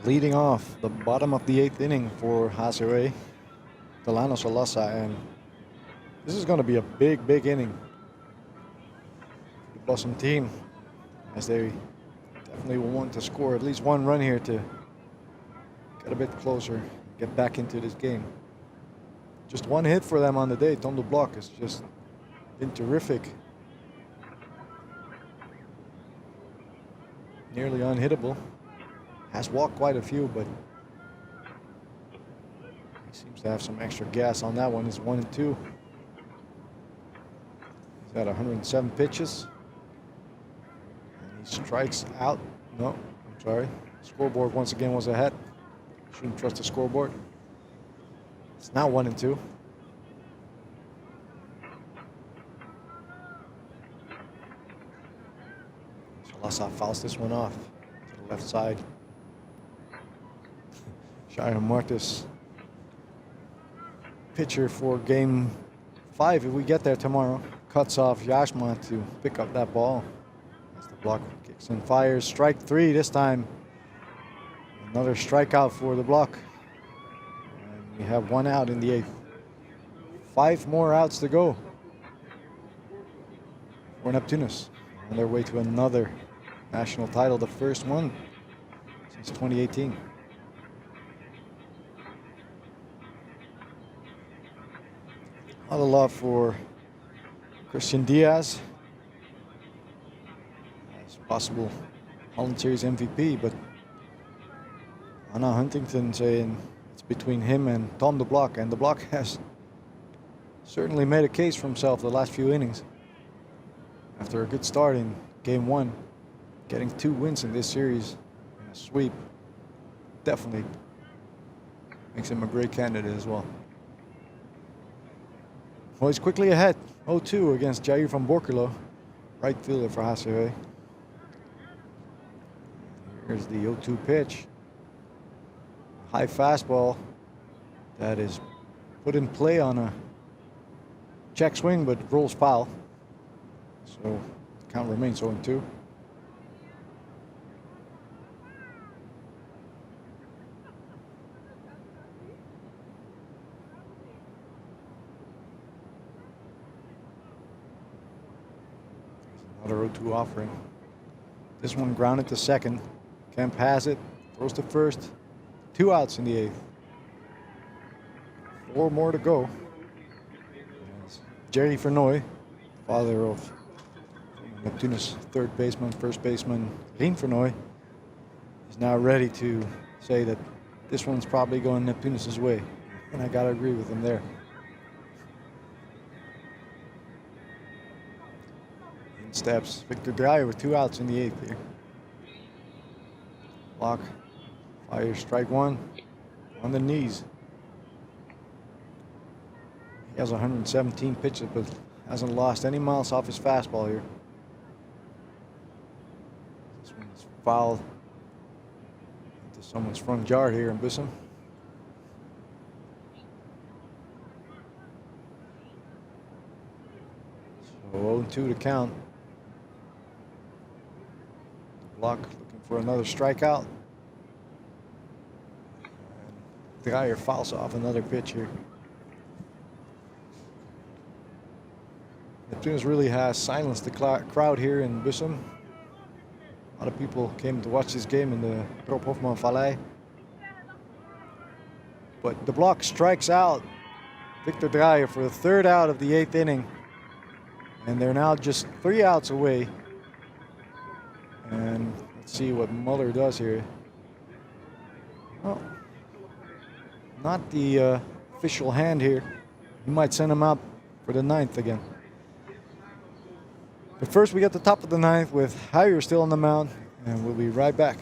Leading off the bottom of the 8th inning for HCAW, Delano Salasa, and this is going to be a big inning for the Boston team, as they definitely will want to score at least one run here to get a bit closer, get back into this game. Just one hit for them on the day. Tom de Blok has just been terrific. Nearly unhittable. Has walked quite a few, but he seems to have some extra gas on that one. It's 1-2. He's at 107 pitches. And he strikes out. No, I'm sorry. Scoreboard once again was ahead. Shouldn't trust the scoreboard. It's now 1-2. Salasa fouls this one off to the left side. Shire Martis, pitcher for game 5 if we get there tomorrow, cuts off Yashma to pick up that ball. As the Blok kicks and fires, strike 3 this time. Another strikeout for the Blok. And we have one out in the 8th. 5 more outs to go for Neptunus on their way to another national title, the first one since 2018. A lot of love for Christian Diaz as possible Holland Series MVP, but Anna Huntington saying it's between him and Tom de Blok, and de Blok has certainly made a case for himself the last few innings. After a good start in game 1, getting 2 wins in this series in a sweep definitely makes him a great candidate as well. Well, he's quickly ahead, 0-2 against Jair van Borculo, right fielder for HCAW. Here's the 0-2 pitch. High fastball that is put in play on a check swing, but rolls foul. So the count remains 0-2. Another 0-2 offering. This one grounded to second. Kemp has it, throws to first. 2 outs in the 8th. 4 more to go. As Jerry Vernoy, father of Neptunus third baseman, first baseman Rien Vernoy, is now ready to say that this one's probably going Neptunus's way. And I gotta agree with him there. In steps Victor Dreyer with 2 outs in the 8th here. Block, fire, strike one, on the knees. He has 117 pitches, but hasn't lost any miles off his fastball here. This one's fouled into someone's front yard here in Bussum. So 0-2 to count. Block looking for another strikeout. And Dreyer fouls off another pitch here. Neptunus really has silenced the crowd here in Bussum. A lot of people came to watch this game in the Rob Hofman Valley. But the block strikes out Victor Dreyer for the 3rd out of the 8th inning. And they're now just 3 outs away. And let's see what Muller does here. Well, not the official hand here. He might send him out for the 9th again. But first we get the top of the 9th with Huijer still on the mound, and we'll be right back.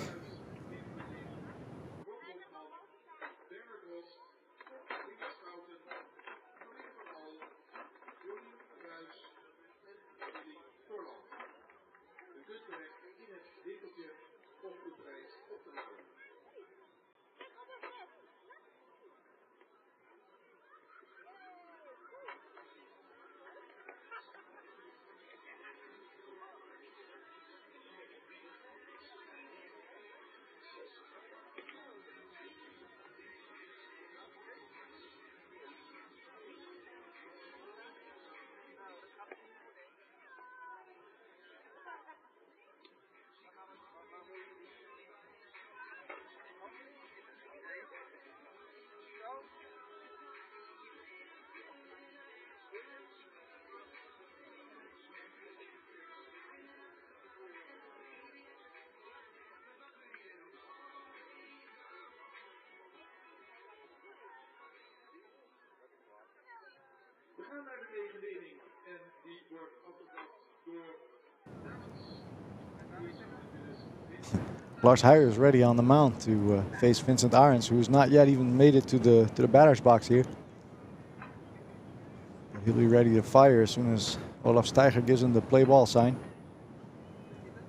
We gaan naar de 9e inning en die wordt afgebracht door Lars Huijer is ready on the mound to face Vincent Arends, who has not yet even made it to the batter's box here. But he'll be ready to fire as soon as Olaf Steiger gives him the play ball sign.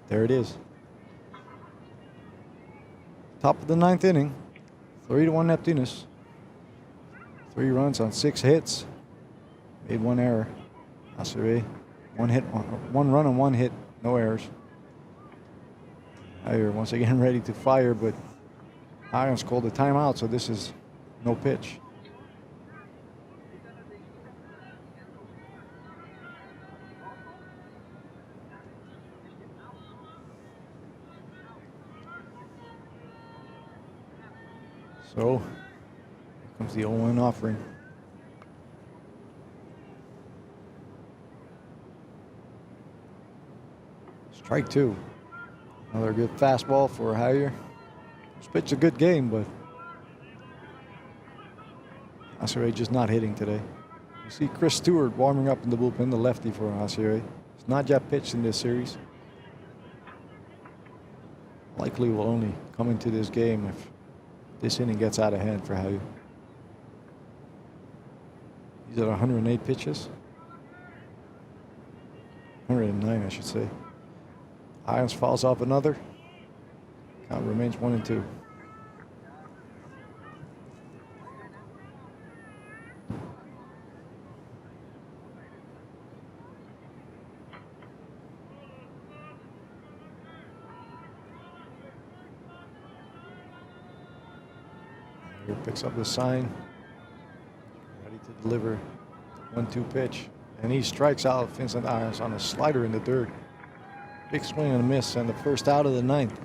There it is. Top of the 9th inning, 3-1 Neptunus. 3 runs on 6 hits. Made 1 error. HCAW, 1 hit, 1 run and 1 hit, no errors. Huijer once again ready to fire, but Arends called a timeout, so this is no pitch. So, here comes the 0-1 offering. Strike 2. Another good fastball for Huijer. This pitch a good game, but HCAW just not hitting today. You see Chris Stewart warming up in the bullpen, the lefty for HCAW. It's not yet pitched in this series. Likely will only come into this game if this inning gets out of hand for Huijer. He's at 108 pitches. 109, I should say. Arends fouls off another. Count remains 1-2. Here picks up the sign. Ready to deliver 1-2 pitch. And he strikes out Vincent Arends on a slider in the dirt. Big swing and a miss, and the first out of the 9th.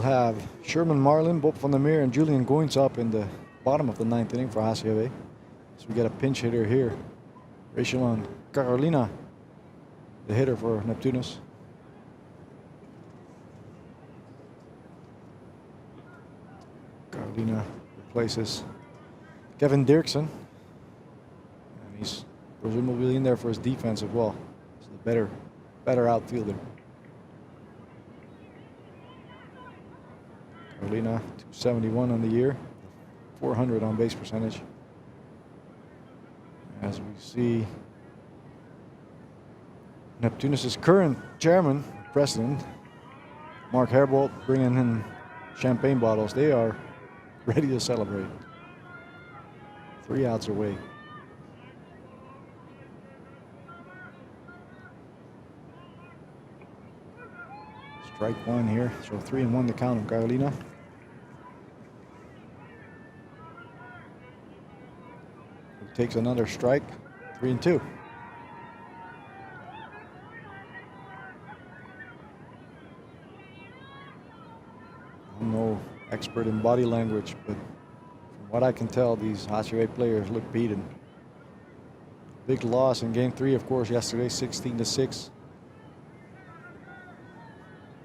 have Sherman Marlin, Bob van der Meer, and Julian Goins up in the bottom of the 9th inning for HCAW. So we get a pinch hitter here. Rachel and Carolina, the hitter for Neptunus. Carolina replaces Kevin Dirksen. And he's presumably in there for his defense as well. He's the better outfielder. Carolina, 271 on the year, 400 on base percentage. As we see Neptunus' current chairman, president, Mark Herbold, bringing in champagne bottles. They are ready to celebrate. 3 outs away. Strike 1 here, so 3-1 the count of Carolina. Who takes another strike, 3-2. I'm no expert in body language, but from what I can tell, these HCAW players look beaten. Big loss in game 3, of course, yesterday, 16-6.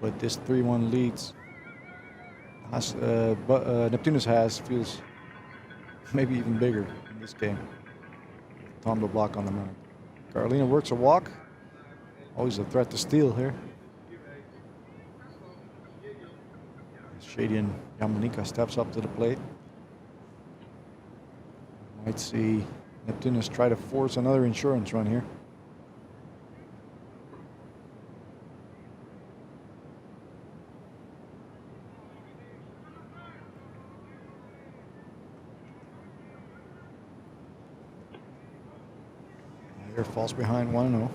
But this 3-1 leads Neptunus has feels maybe even bigger in this game. Tom the block on the mound. Carolina works a walk. Always a threat to steal here. Shady and Yamanika steps up to the plate. Might see Neptunus try to force another insurance run here. Here falls behind 1-0.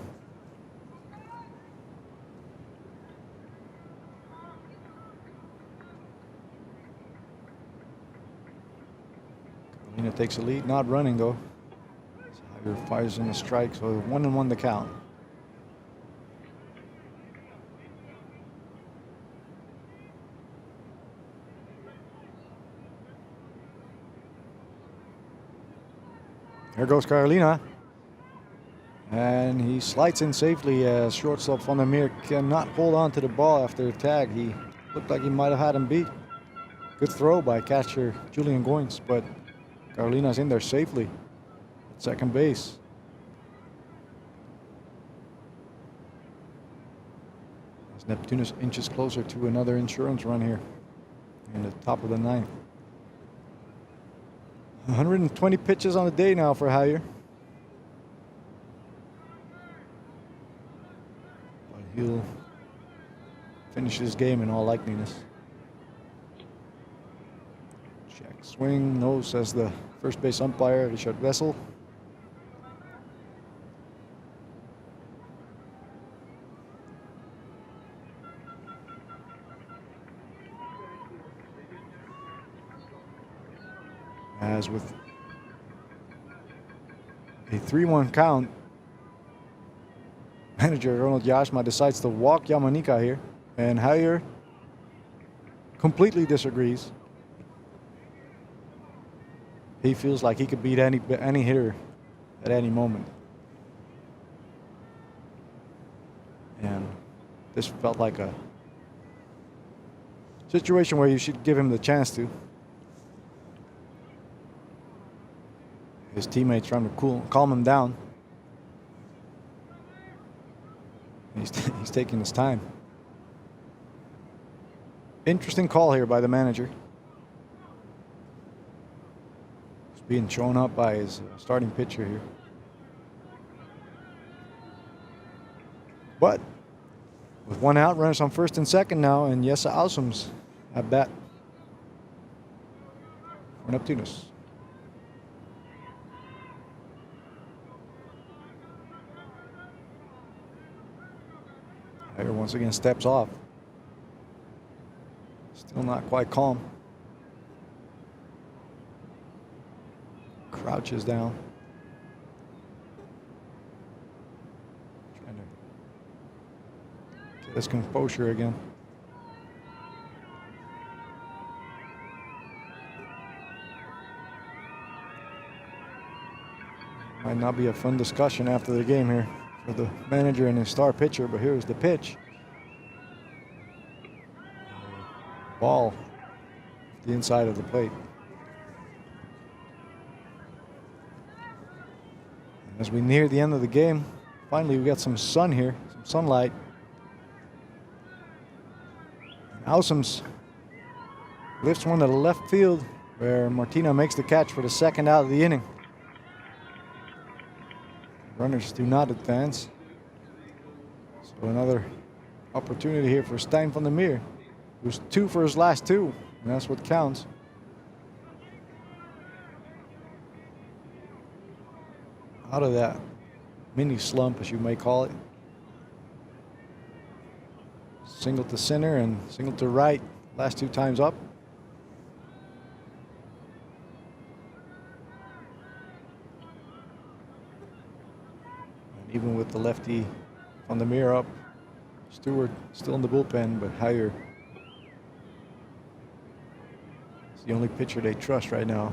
Carolina takes a lead, not running though. Tiger fires in a strike, so 1-1 the count. Here goes Carolina. And he slides in safely as shortstop Van der Meer cannot hold on to the ball after the tag. He looked like he might have had him beat. Good throw by catcher Julian Goins, but Carolina's in there safely at second base. As Neptunus inches closer to another insurance run here in the top of the 9th. 120 pitches on the day now for Hyer. He'll finish this game in all likeliness. Check swing, no, says the first base umpire, Richard Wessel. As with a 3-1 count, manager Ronald Jasma decides to walk Yamanika here, and Hyer completely disagrees. He feels like he could beat any hitter at any moment. And this felt like a situation where you should give him the chance to. His teammates trying to calm him down. He's taking his time. Interesting call here by the manager. He's being shown up by his starting pitcher here. But with 1 out, runners on first and second now, and Jesse Ausums at bat for Neptunus. Hyer once again steps off. Still not quite calm. Crouches down. Trying to get his composure again. Might not be a fun discussion after the game here for the manager and his star pitcher, but here's the pitch. Ball, the inside of the plate. And as we near the end of the game, finally we got some sun here, some sunlight. Ausums lifts one to the left field where Martina makes the catch for the second out of the inning. Runners do not advance. So another opportunity here for Stijn van der Meer, who's 2 for his last 2, and that's what counts. Out of that mini slump, as you may call it. Single to center and single to right, last 2 times up. And even with the lefty on the mirror up, Stewart still in the bullpen, but Heyer is the only pitcher they trust right now.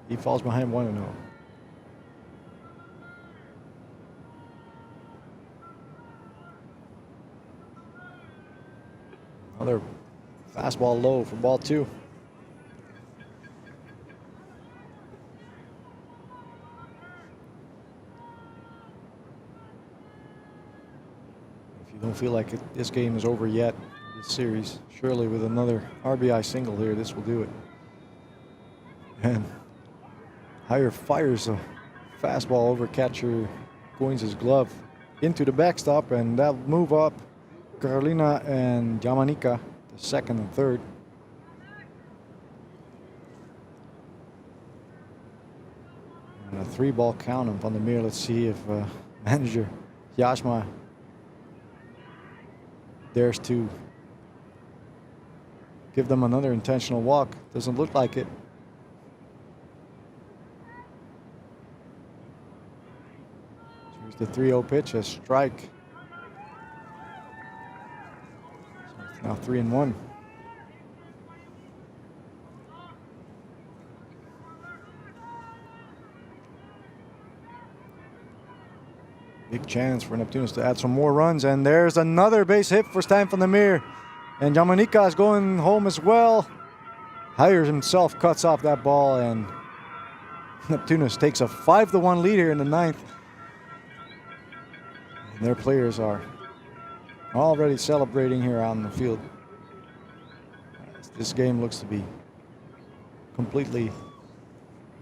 He falls behind 1-0. Another fastball low for ball 2. If you don't feel like this game is over yet, this series, surely with another RBI single here, this will do it. And Heyer fires a fastball over catcher Goins' glove into the backstop, and that'll move up Carolina and Jamanica, the second and third. And a 3-ball count on Van der Meer. Let's see if manager Jasma dares to give them another intentional walk. Doesn't look like it. Here's the 3-0 pitch, a strike. Now 3-1. Big chance for Neptunus to add some more runs, and there's another base hit for Stijn van der Meer. And Jamanica is going home as well. Heyer himself cuts off that ball, and Neptunus takes a 5-1 lead here in the 9th. And their players are already celebrating here on the field. This game looks to be completely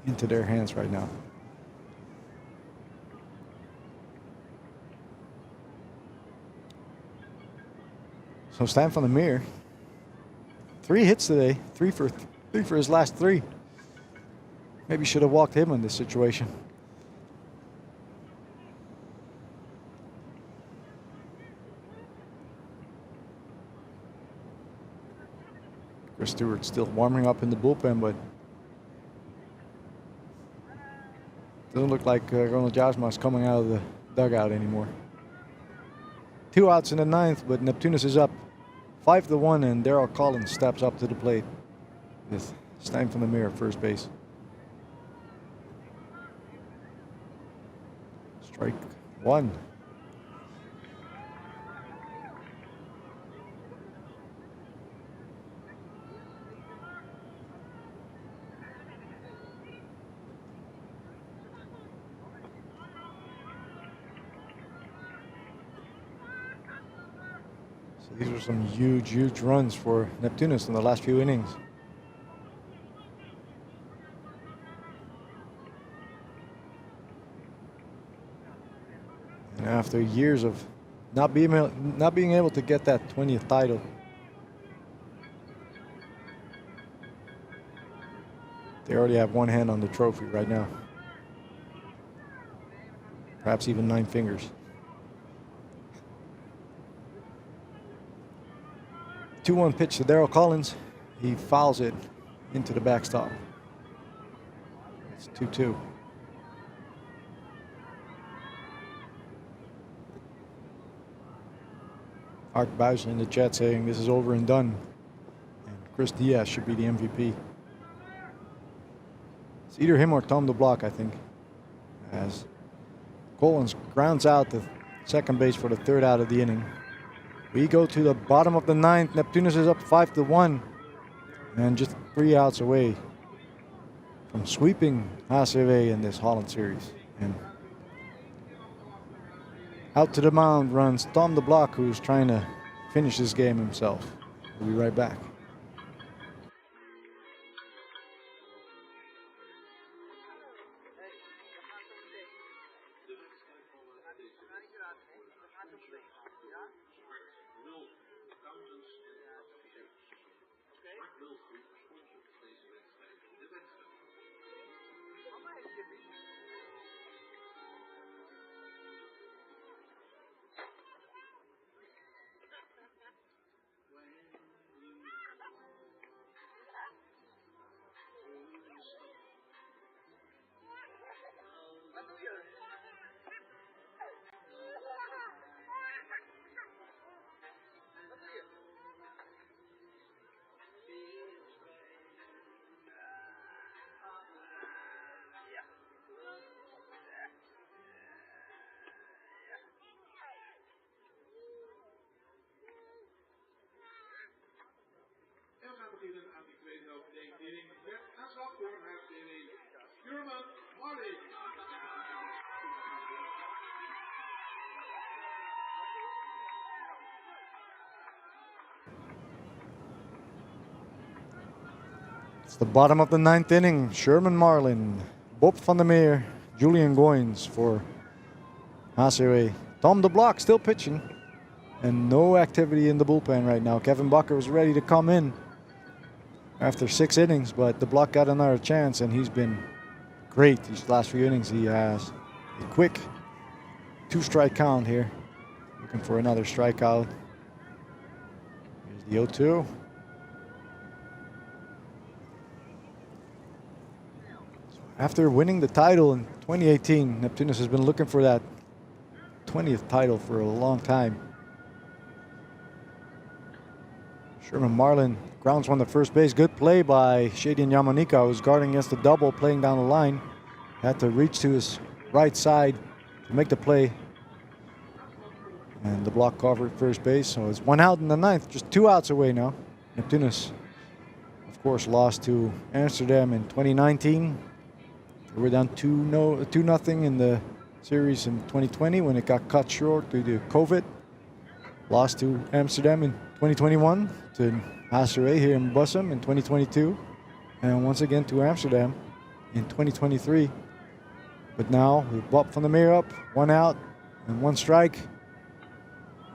into their hands right now. So Stijn van der Meer, 3 hits today, 3 for his last 3. Maybe should have walked him in this situation. Chris Stewart still warming up in the bullpen, but doesn't look like Ronald Jasma is coming out of the dugout anymore. 2 outs in the 9th, but Neptunus is up 5-1, and Darryl Collins steps up to the plate with Stijn van der Meer at first base. Strike 1. These were some huge runs for Neptunus in the last few innings. And after years of not being able to get that 20th title, they already have one hand on the trophy right now. Perhaps even 9 fingers. 2-1 pitch to Darryl Collins. He fouls it into the backstop. It's 2-2. Art Buijs in the chat saying this is over and done, and Chris Diaz should be the MVP. It's either him or Tom the Block, I think. As Collins grounds out the second base for the third out of the inning. We go to the bottom of the ninth. Neptunus is up 5-1 and just 3 outs away from sweeping HCAW in this Holland Series. And out to the mound runs Tom the Block, who's trying to finish this game himself. We'll be right back. En we gaan beginnen aan die tweede helft. De inning werd aanslag door HCAW. Stuurman Marley. It's the bottom of the ninth inning. Sherman Marlin, Bob van der Meer, Julian Goins for HCAW. Tom the Block still pitching. And no activity in the bullpen right now. Kevin Bucker was ready to come in after 6 innings, but the Block got another chance, and he's been great these last few innings. He has a quick 2-strike count here. Looking for another strikeout. Here's the 0-2. After winning the title in 2018, Neptunus has been looking for that 20th title for a long time. Sherman Marlin grounds one to first base. Good play by Shadian Yamanika, who's guarding against the double, playing down the line. Had to reach to his right side to make the play. And the Block covered first base, so it's 1 out in the ninth, just 2 outs away now. Neptunus, of course, lost to Amsterdam in 2019. They were down 2-0 in the series in 2020 when it got cut short due to COVID. Lost to Amsterdam in 2021, to HCAW here in Bussum in 2022, and once again to Amsterdam in 2023. But now with Bob van der Meer up, 1 out and 1 strike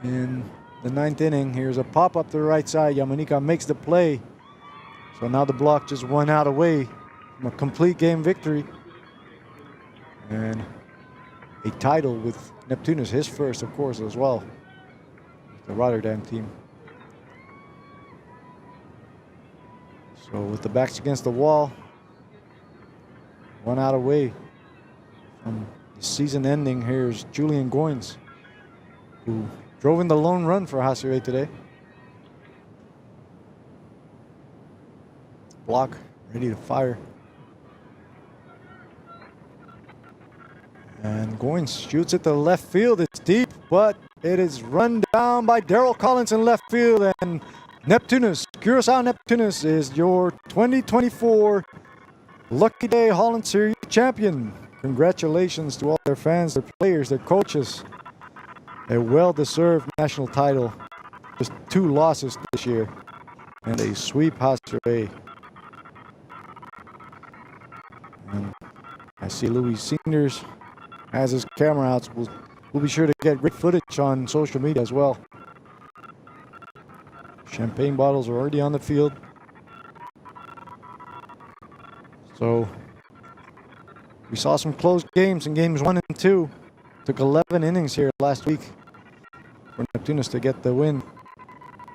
in the ninth inning. Here's a pop up to the right side. Yamanika makes the play. So now the Block just 1 out away from a complete game victory and a title with Neptunus, his first, of course, as well. The Rotterdam team. So with the backs against the wall, 1 out away from the season ending, here's Julian Goins, who drove in the lone run for HCAW today. Block ready to fire. And Goins shoots it to left field. It's deep, but it is run down by Daryl Collins in left field, and Neptunus, Curaçao Neptunus, is your 2024 Lucky Day Holland Series champion. Congratulations to all their fans, their players, their coaches. A well-deserved national title. Just 2 losses this year, and a sweep HCAW. And I see Louis Seniors has his camera out. We'll be sure to get great footage on social media as well. Champagne bottles are already on the field. So we saw some close games in games 1 and 2. Took 11 innings here last week for Neptunus to get the win.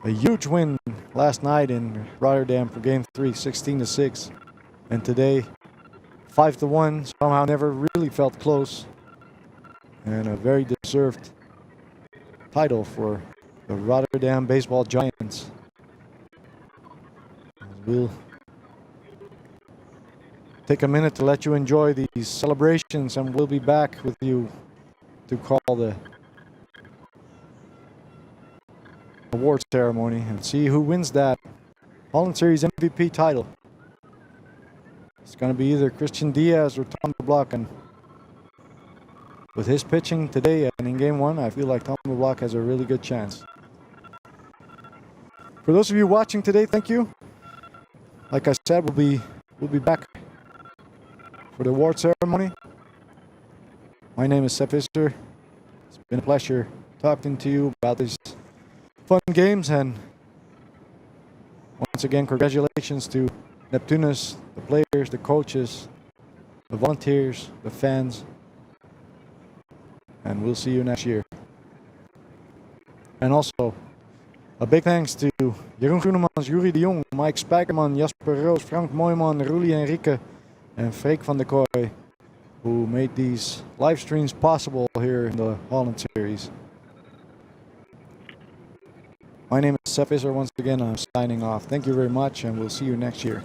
A huge win last night in Rotterdam for game 3, 16-6. And today, 5-1. Somehow never really felt close. And a very deserved title for the Rotterdam baseball giants. We'll take a minute to let you enjoy these celebrations, and we'll be back with you to call the award ceremony and see who wins that Holland Series MVP title. It's going to be either Christian Diaz or Tom de Blok, and with his pitching today and in game 1, I feel like Tom de Blok has a really good chance. For those of you watching today, thank you. Like I said, we'll be back for the award ceremony. My name is Seth Visser. It's been a pleasure talking to you about these fun games, and once again, congratulations to Neptunus, the players, the coaches, the volunteers, the fans, and we'll see you next year. And also, a big thanks to Jeroen Groenemans, Yuri de Jong, Mike Spijkerman, Jasper Roos, Frank Mooijman, Ruli Enrique, and Freek van der Kooi, who made these live streams possible here in the Holland Series. My name is Seth Visser once again. I'm signing off. Thank you very much, and we'll see you next year.